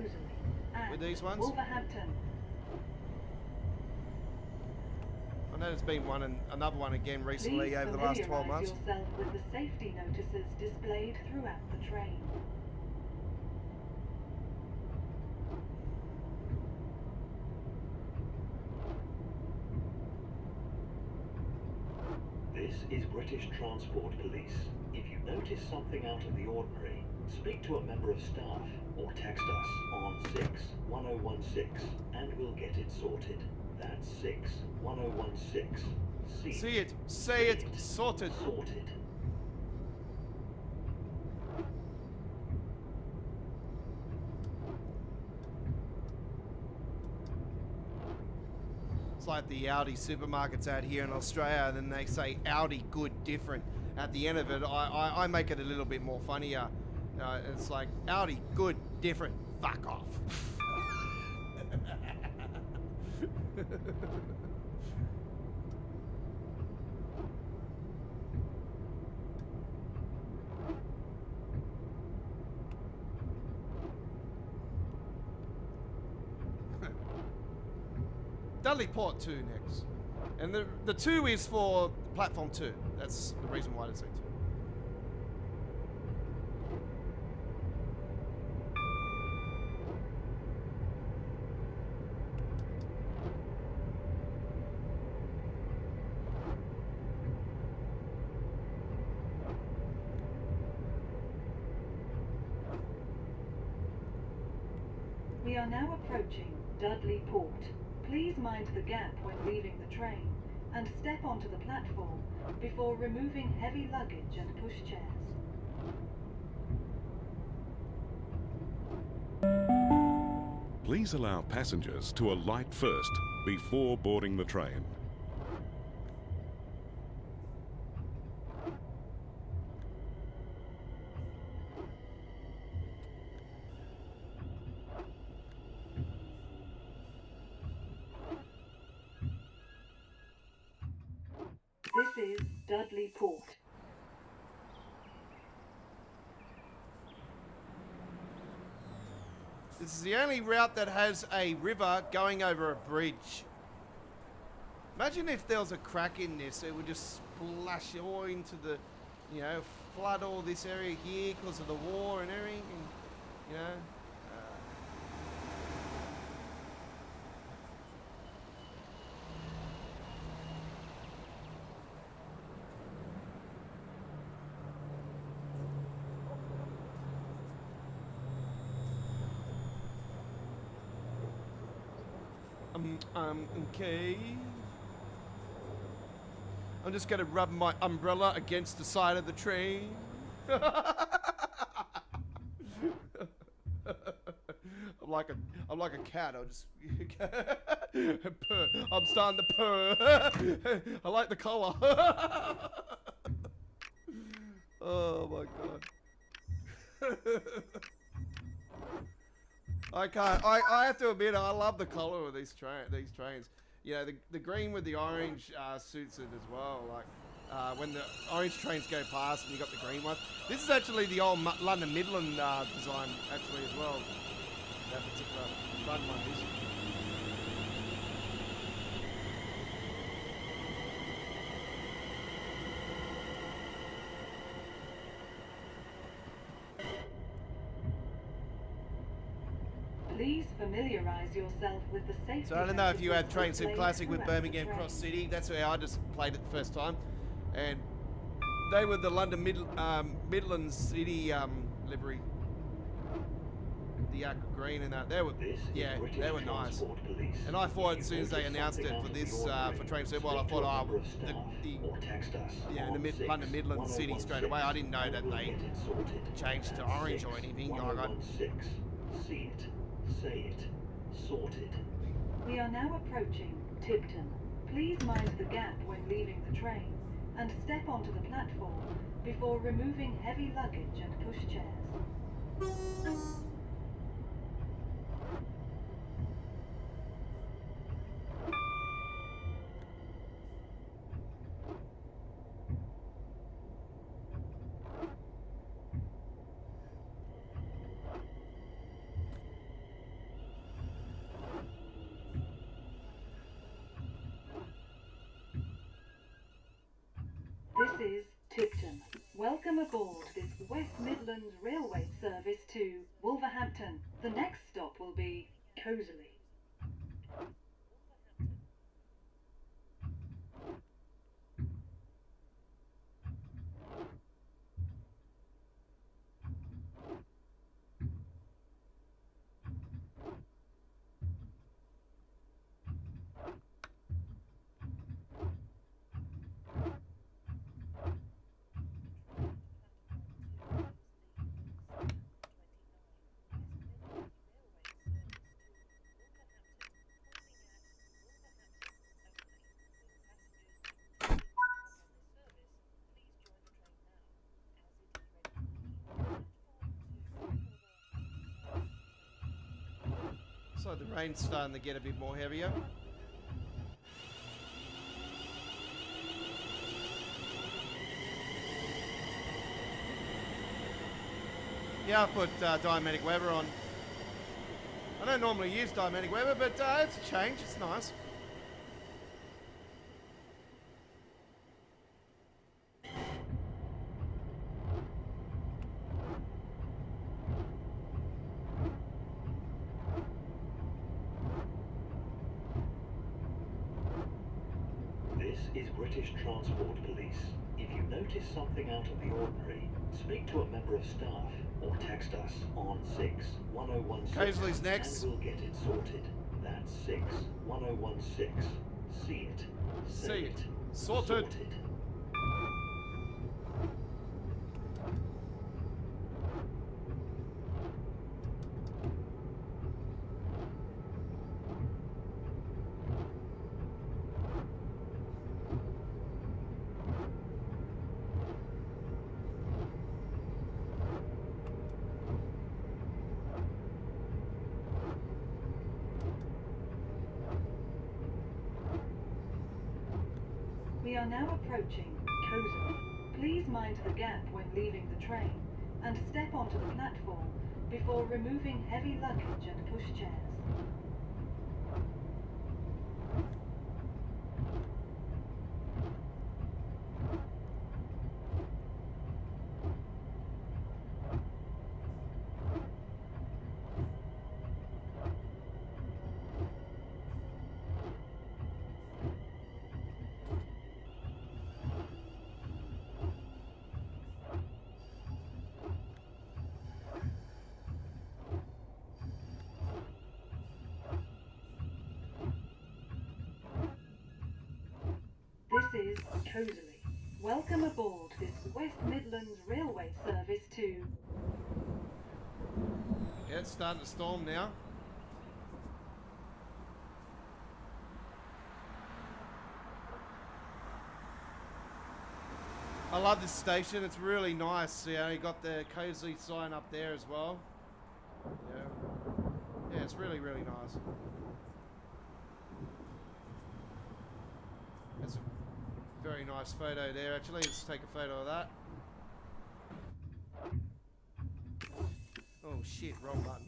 With these ones. I know there's been one and another one again recently over the last 12 months. Yourself with the safety notices displayed throughout the train. This is British Transport Police. If you notice something out of the ordinary, speak to a member of staff or text us on 61016 and we'll get it sorted. That's 61016. See it, say it, sorted. Sorted. It's like the Audi supermarkets out here in Australia, and then they say Audi good different. At the end of it, I make it a little bit more funnier. It's like Audi good different. Fuck off. Dudley Port 2 next. And the 2 is for platform 2. That's the reason why it's 2. We are now approaching Dudley Port. Please mind the gap when leaving the train and step onto the platform before removing heavy luggage and pushchairs. Please allow passengers to alight first before boarding the train. This is Dudley Port. This is the only route that has a river going over a bridge. Imagine if there was a crack in this, it would just splash all into the, you know, flood all this area here because of the war and everything, and, you know. Okay. I'm just gonna rub my umbrella against the side of the train. I'm like a cat. I'll just purr. I'm starting to purr. I like the color. Oh my god. I have to admit, I love the color of these trains. You know, the green with the orange suits it as well. Like when the orange trains go past and you got the green one. This is actually the old London Midland design actually as well. That particular front one is. Please familiarise yourself with the safety. So I don't know if you had Train Sim displayed Classic with throughout Birmingham the Cross train. City. That's where I just played it the first time, and they were the London Midlands City livery, the aqua green and that. They were, yeah, they were nice. And I thought as soon as they announced it for this for Train Sim, well, I thought, oh, the London Midlands City straight away. I didn't know that they changed to orange or anything. Like See it, say it, sorted. We are now approaching Tipton. Please mind the gap when leaving the train and step onto the platform before removing heavy luggage and pushchairs. This is Tipton. Welcome aboard this West Midlands Railway service to Wolverhampton. The next stop will be Cosley. so the rain's starting to get a bit more heavier. Yeah, I put dynamic weather on. I don't normally use dynamic weather, but it's a change. It's nice. This is British Transport Police. If you notice something out of the ordinary, speak to a member of staff or text us on 61016 Cosley's next. and we'll get it sorted. That's 61016. See it. See Say it. Sorted. We are now approaching Cozumel. Please mind the gap when leaving the train and step onto the platform before removing heavy luggage and pushchairs. This is Cozumel. Welcome aboard this West Midlands Railway service to... Yeah, it's starting to storm now. I love this station. It's really nice. You know, you got the cozy sign up there as well. Yeah, it's really, really nice. That's a very nice photo there. Actually, let's take a photo of that. Oh shit, wrong button.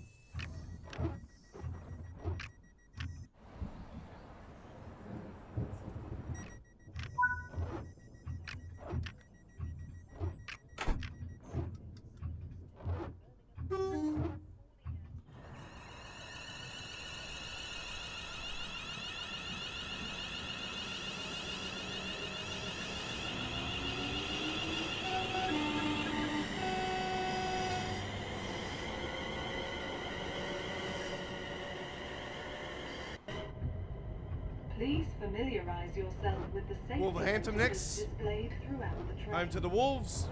Please familiarise yourself with the safety Wolverhampton features next. displayed throughout the train. Home to the Wolves.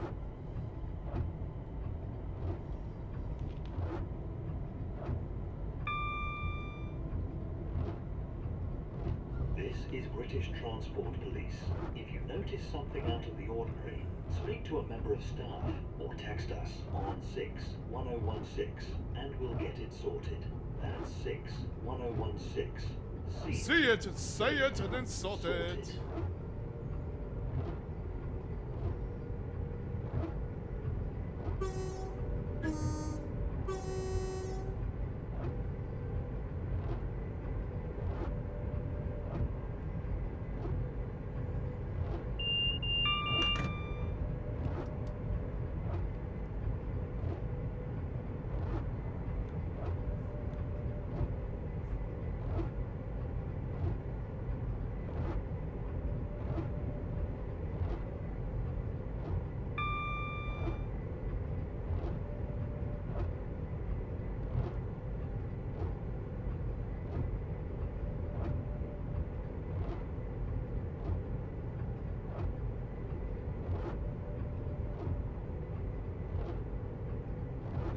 This is British Transport Police. If you notice something out of the ordinary, speak to a member of staff or text us on 61016 and we'll get it sorted. That's 61016. See it, say it, and then sort it.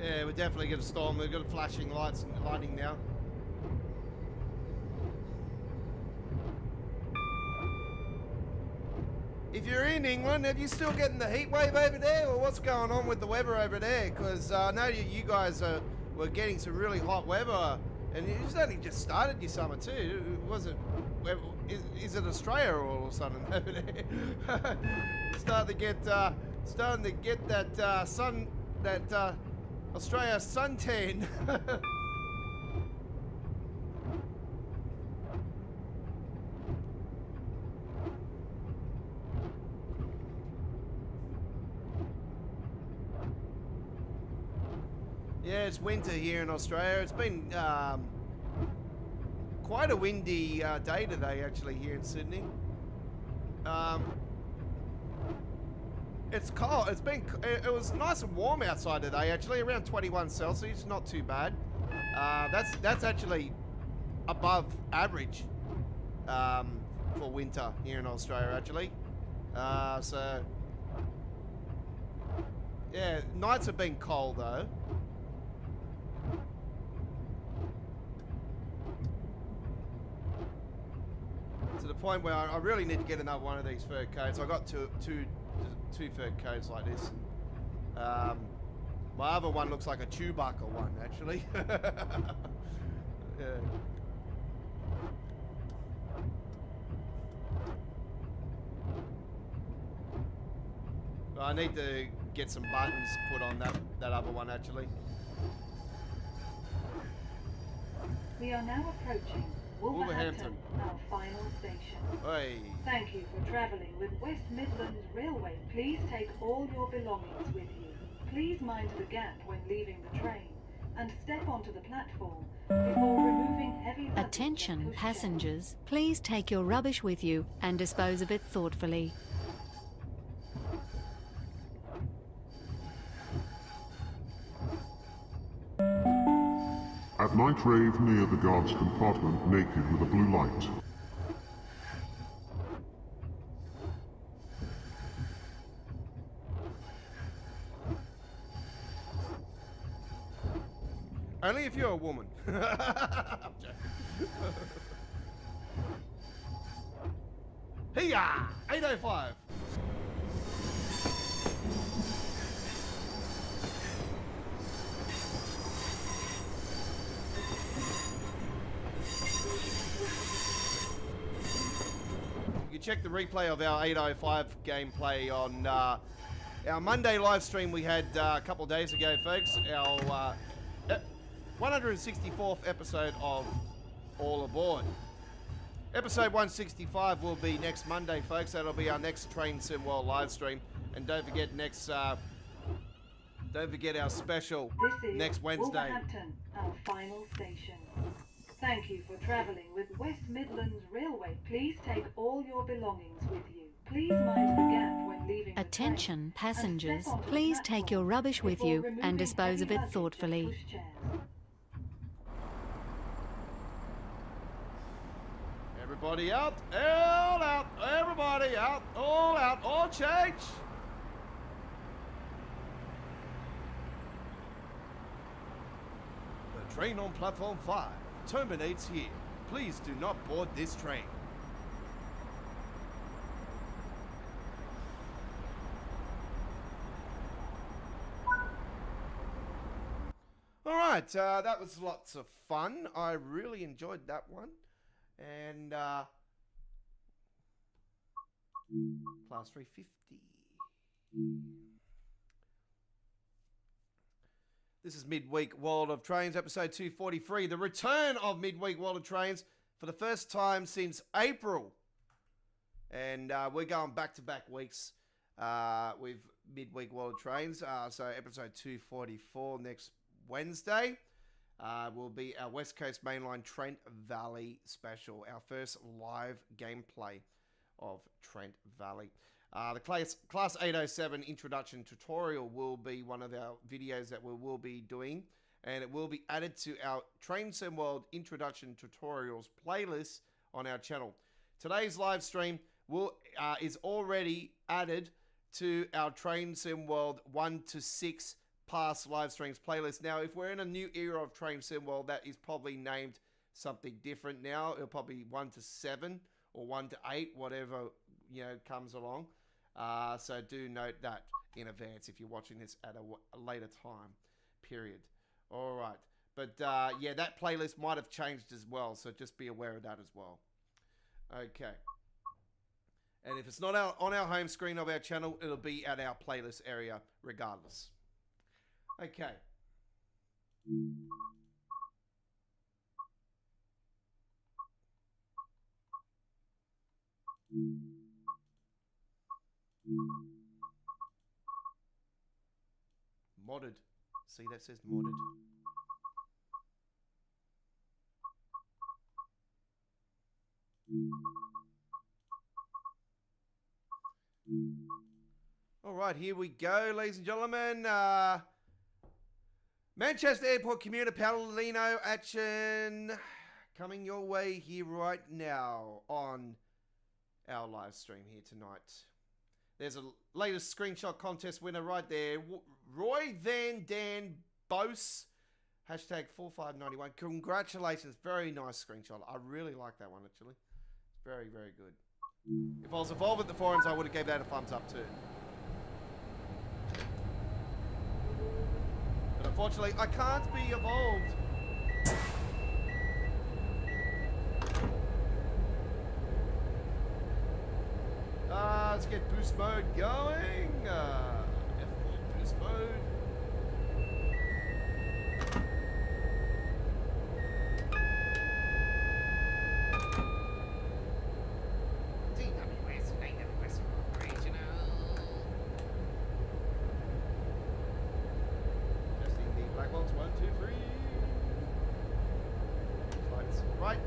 Yeah, we're definitely going to storm. We've got flashing lights and lightning now. If you're in England, have you still getting the heat wave over there, or what's going on with the weather over there? Because I know you guys were getting some really hot weather, and it's only just started your summer too. Was it? Is it Australia or something over there? starting to get that sun, that Australia suntan. Yeah, it's winter here in Australia. It's been quite a windy day today, actually, here in Sydney. It's cold. It was nice and warm outside today, actually, around 21 Celsius. Not too bad. That's actually above average for winter here in Australia, actually. So yeah, nights have been cold though. To the point where I really need to get another one of these fur coats. I got two fur coats like this. My other one looks like a Chewbacca one, actually. Yeah. I need to get some buttons put on that other one, actually. We are now approaching Wolverhampton, our final station. Hey. Thank you for travelling with West Midlands Railway. Please take all your belongings with you. Please mind the gap when leaving the train and step onto the platform before removing heavy luggage. Attention passengers, please take your rubbish with you and dispose of it thoughtfully. At night rave near the guard's compartment naked with a blue light. Only if you're a woman. Hiya! 805. You can check the replay of our 805 gameplay on our Monday live stream we had a couple of days ago, folks. Our 164th episode of All Aboard. Episode 165 will be next Monday, folks. That'll be our next Train Sim World live stream. And don't forget don't forget our special next Wednesday. Wolverhampton, our final station. Thank you for travelling with West Midlands Railway. Please take all your belongings with you. Please mind the gap when leaving the Attention train passengers, and step onto the please take your platform rubbish with before you removing and dispose of heavy it luggage and thoughtfully. pushchairs. Everybody out, all out, everybody out, all change. The train on platform 5 terminates here. Please do not board this train. All right, that was lots of fun. I really enjoyed that one. And class 350. This is Midweek World of Trains, episode 243. The return of Midweek World of Trains for the first time since April. And we're going back-to-back weeks with Midweek World of Trains. So episode 244 next Wednesday will be our West Coast Mainline Trent Valley special, our first live gameplay of Trent Valley. The Class 807 introduction tutorial will be one of our videos that we will be doing, and it will be added to our Train Sim World introduction tutorials playlist on our channel. Today's live stream is already added to our Train Sim World 1 to 6 past live streams playlist. Now, if we're in a new era of Train Sim World, that is probably named something different now. It'll probably be 1 to 7 or 1 to 8, whatever, comes along. So do note that in advance if you're watching this at a later time period. All right. But yeah, that playlist might have changed as well, so just be aware of that as well. Okay. And if it's not on our home screen of our channel, it'll be at our playlist area regardless. Okay. Modded. See, that says modded. All right, here we go, ladies and gentlemen. Manchester Airport commuter Palomino action coming your way here right now on our live stream here tonight. There's a latest screenshot contest winner right there. Roy Van Dan Bose. Hashtag 4591. Congratulations. Very nice screenshot. I really like that one, actually. Very, very good. If I was involved with the forums, I would have gave that a thumbs up too. But unfortunately, I can't be involved. Let's get boost mode going. F4 boost mode. AWS operational. Testing the black box. 1, 2, 3. Lights right.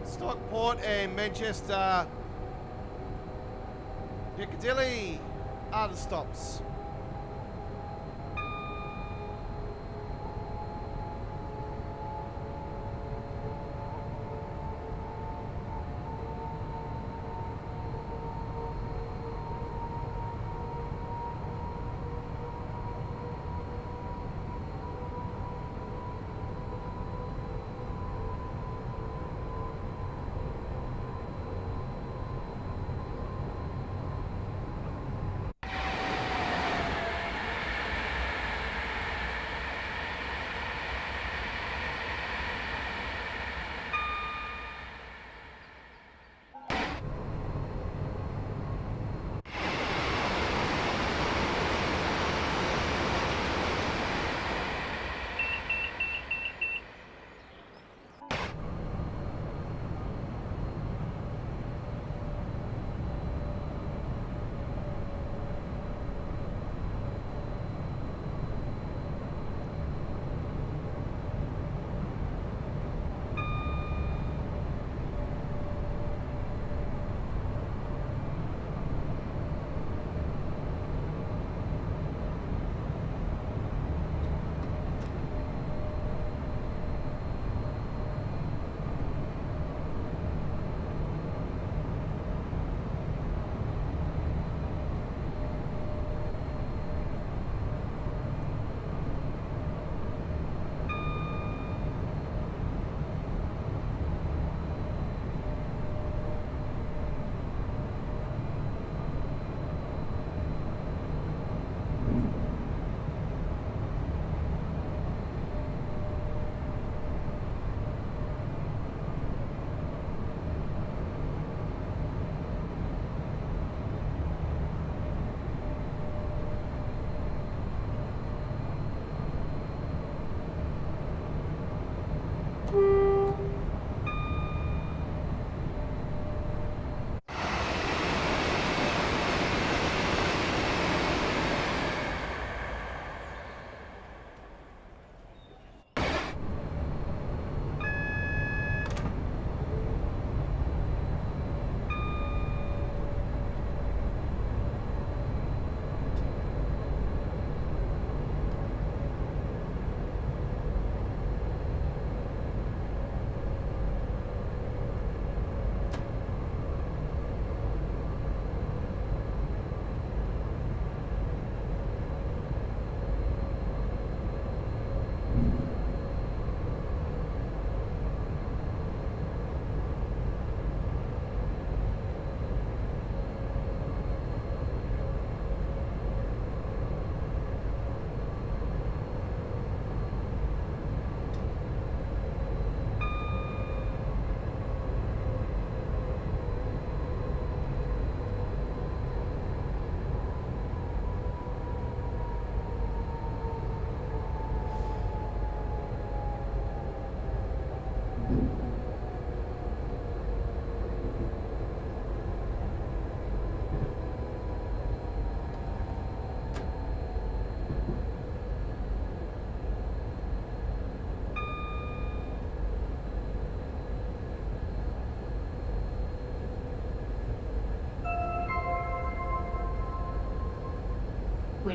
Stockport and Manchester Piccadilly are the stops.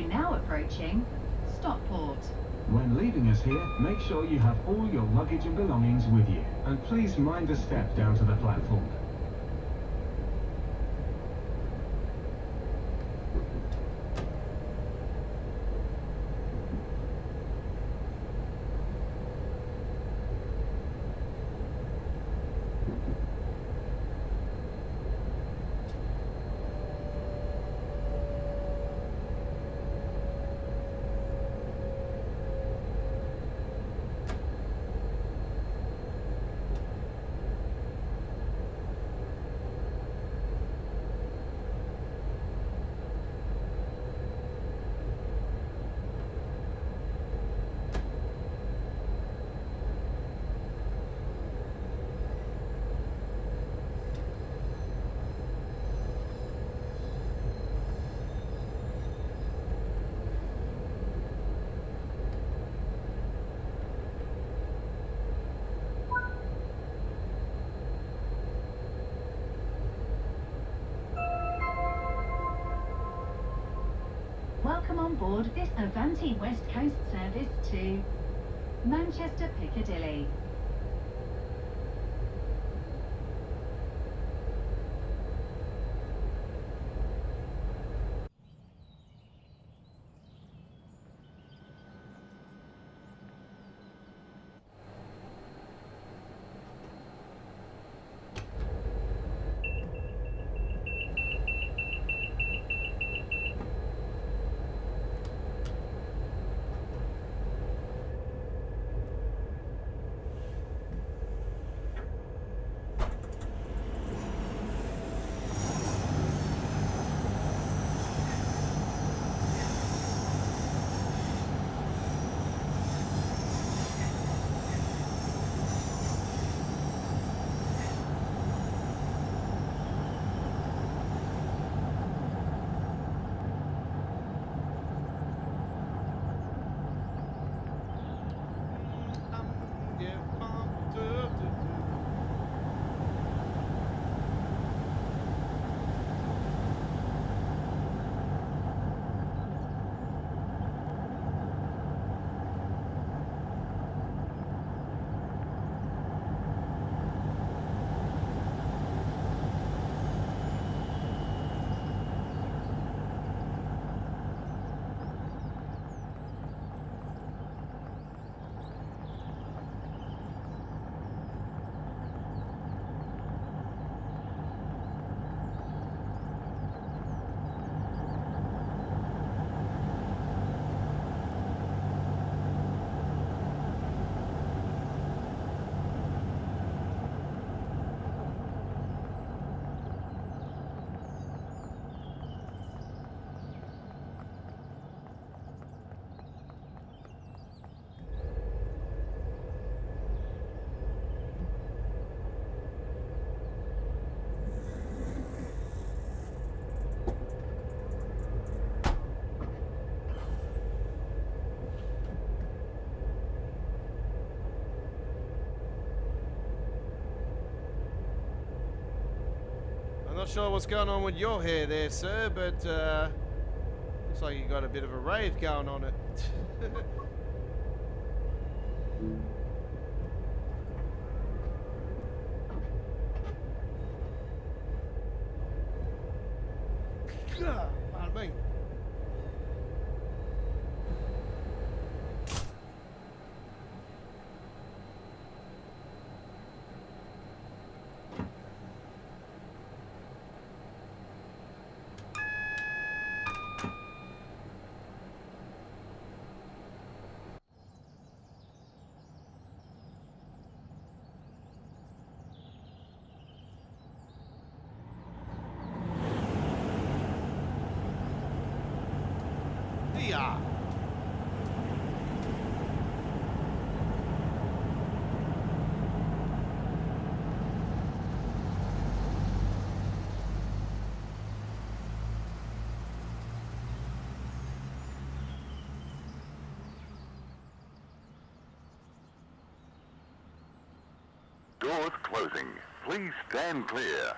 We're now approaching Stockport. When leaving us here, make sure you have all your luggage and belongings with you. And please mind the step down to the platform. Welcome on board this Avanti West Coast service to Manchester Piccadilly. I'm not sure what's going on with your hair there, sir, but looks like you got a bit of a rave going on it. Pardon me. Yeah. Doors closing. Please stand clear.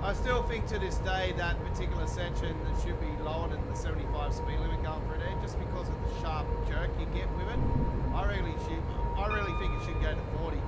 I still think to this day that particular section should be lower than the 75 speed limit going through there, just because of the sharp jerk you get with it. I really think it should go to 40.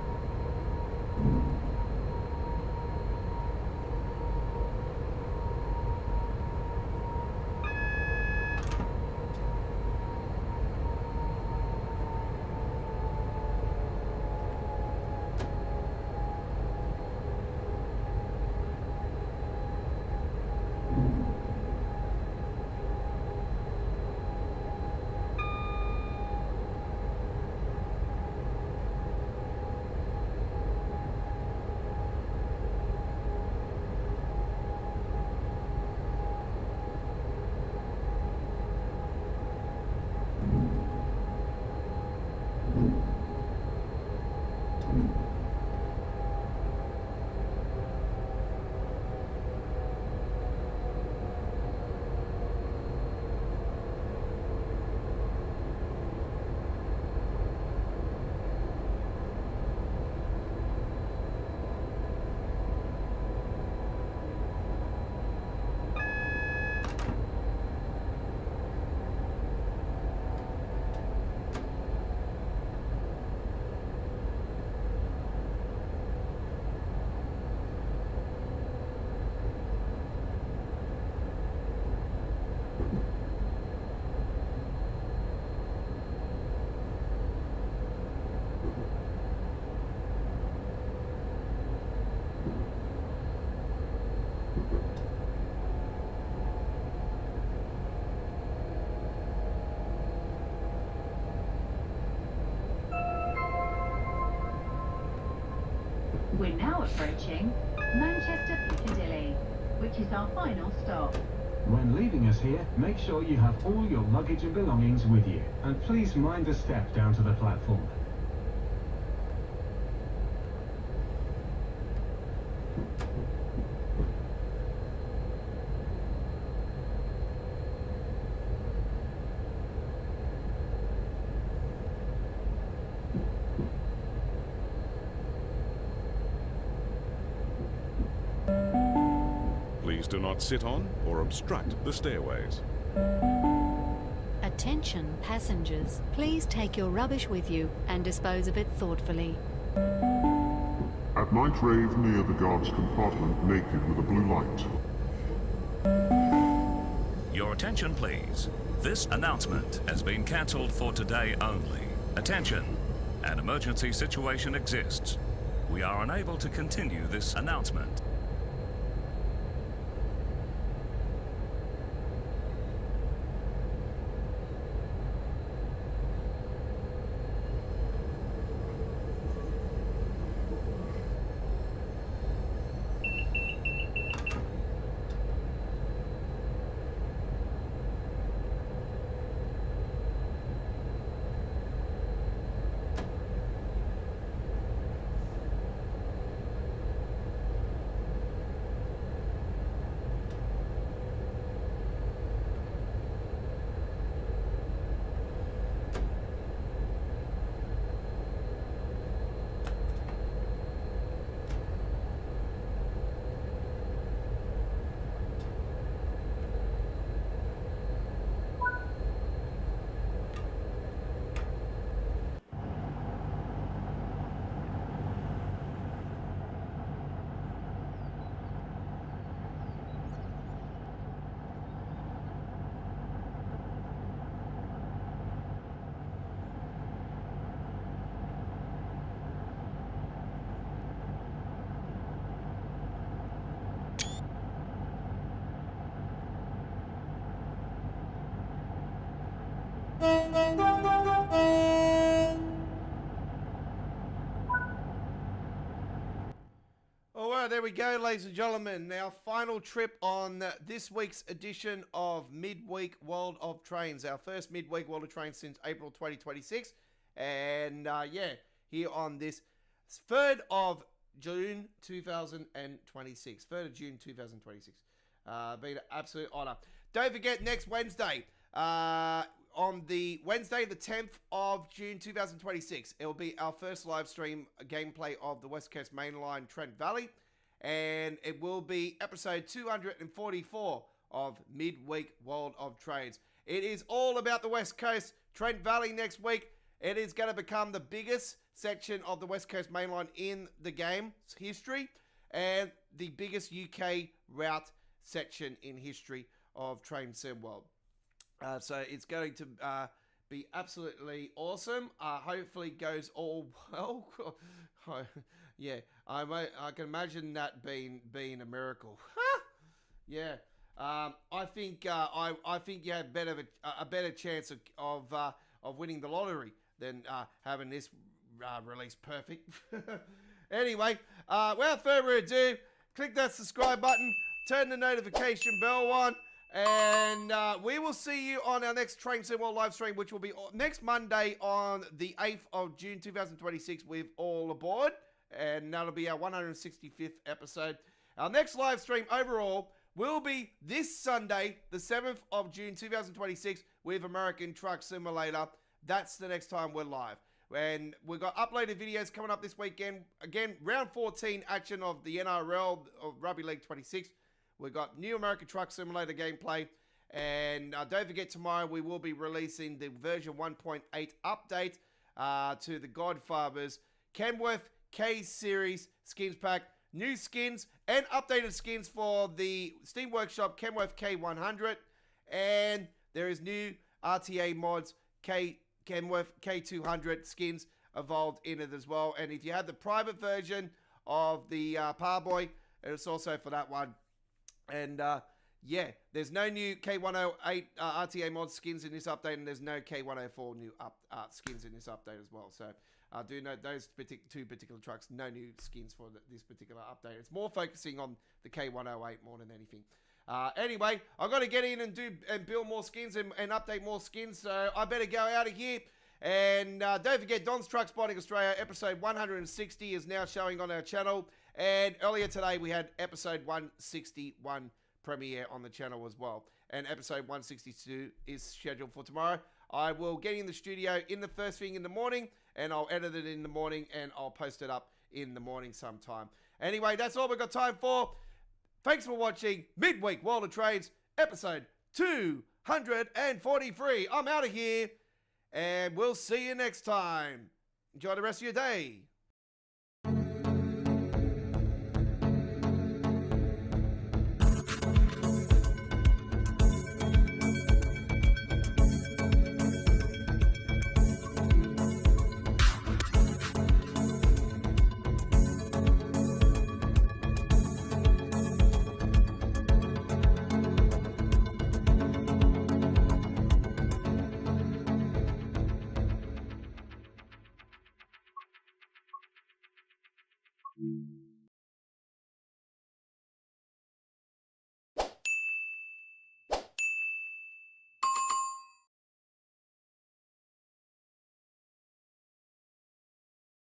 We're now approaching Manchester Piccadilly, which is our final stop. When leaving us here, make sure you have all your luggage and belongings with you, and please mind the step down to the platform. Please do not sit on or obstruct the stairways. Attention passengers, please take your rubbish with you and dispose of it thoughtfully. At night rave near the guard's compartment naked with a blue light. Your attention please. This announcement has been cancelled for today only. Attention, an emergency situation exists. We are unable to continue this announcement. All right, there we go, ladies and gentlemen. Our final trip on this week's edition of Midweek World of Trains. Our first Midweek World of Trains since April 2026. And yeah, here on this 3rd of June 2026. 3rd of June 2026. Been an absolute honour. Don't forget, next Wednesday, on the Wednesday, the 10th of June 2026, it will be our first live stream gameplay of the West Coast Main Line Trent Valley. and it will be episode 244 of Midweek World of Trades. It is all about the West Coast, Trent Valley next week. It is going to become the biggest section of the West Coast mainline in the game's history, and the biggest UK route section in history of Train Sim World. So it's going to be absolutely awesome. Hopefully goes all well. Yeah, I can imagine that being a miracle. Yeah, I think you have a better chance of winning the lottery than having this release perfect. Anyway, without further ado, click that subscribe button, turn the notification bell on, and we will see you on our next Train Sim World live stream, which will be next Monday on the 8th of June 2026 with All Aboard, and that'll be our 165th episode. Our next live stream overall will be this Sunday, the 7th of June 2026 with American Truck Simulator. That's the next time we're live. And we've got uploaded videos coming up this weekend. Again, round 14 action of the NRL of Rugby League 26. We've got new American Truck Simulator gameplay. And don't forget, tomorrow we will be releasing the version 1.8 update to the Godfathers Kenworth K-Series skins pack. New skins and updated skins for the Steam Workshop Kenworth K100. And there is new RTA mods Kenworth K200 skins evolved in it as well. And if you have the private version of the Parboy, it's also for that one. And yeah, there's no new K108 RTA mod skins in this update, and there's no K104 new skins in this update as well. So I do note those two particular trucks, no new skins for this particular update. It's more focusing on the K108 more than anything. Anyway, I've got to get in and build more skins and update more skins, so I better go out of here. And don't forget, Don's Truck Spotting Australia, episode 160 is now showing on our channel. And earlier today, we had episode 161 premiere on the channel as well. And episode 162 is scheduled for tomorrow. I will get in the studio in the first thing in the morning, and I'll edit it in the morning, and I'll post it up in the morning sometime. Anyway, that's all we've got time for. Thanks for watching Midweek World of Trades, episode 243. I'm out of here, and we'll see you next time. Enjoy the rest of your day.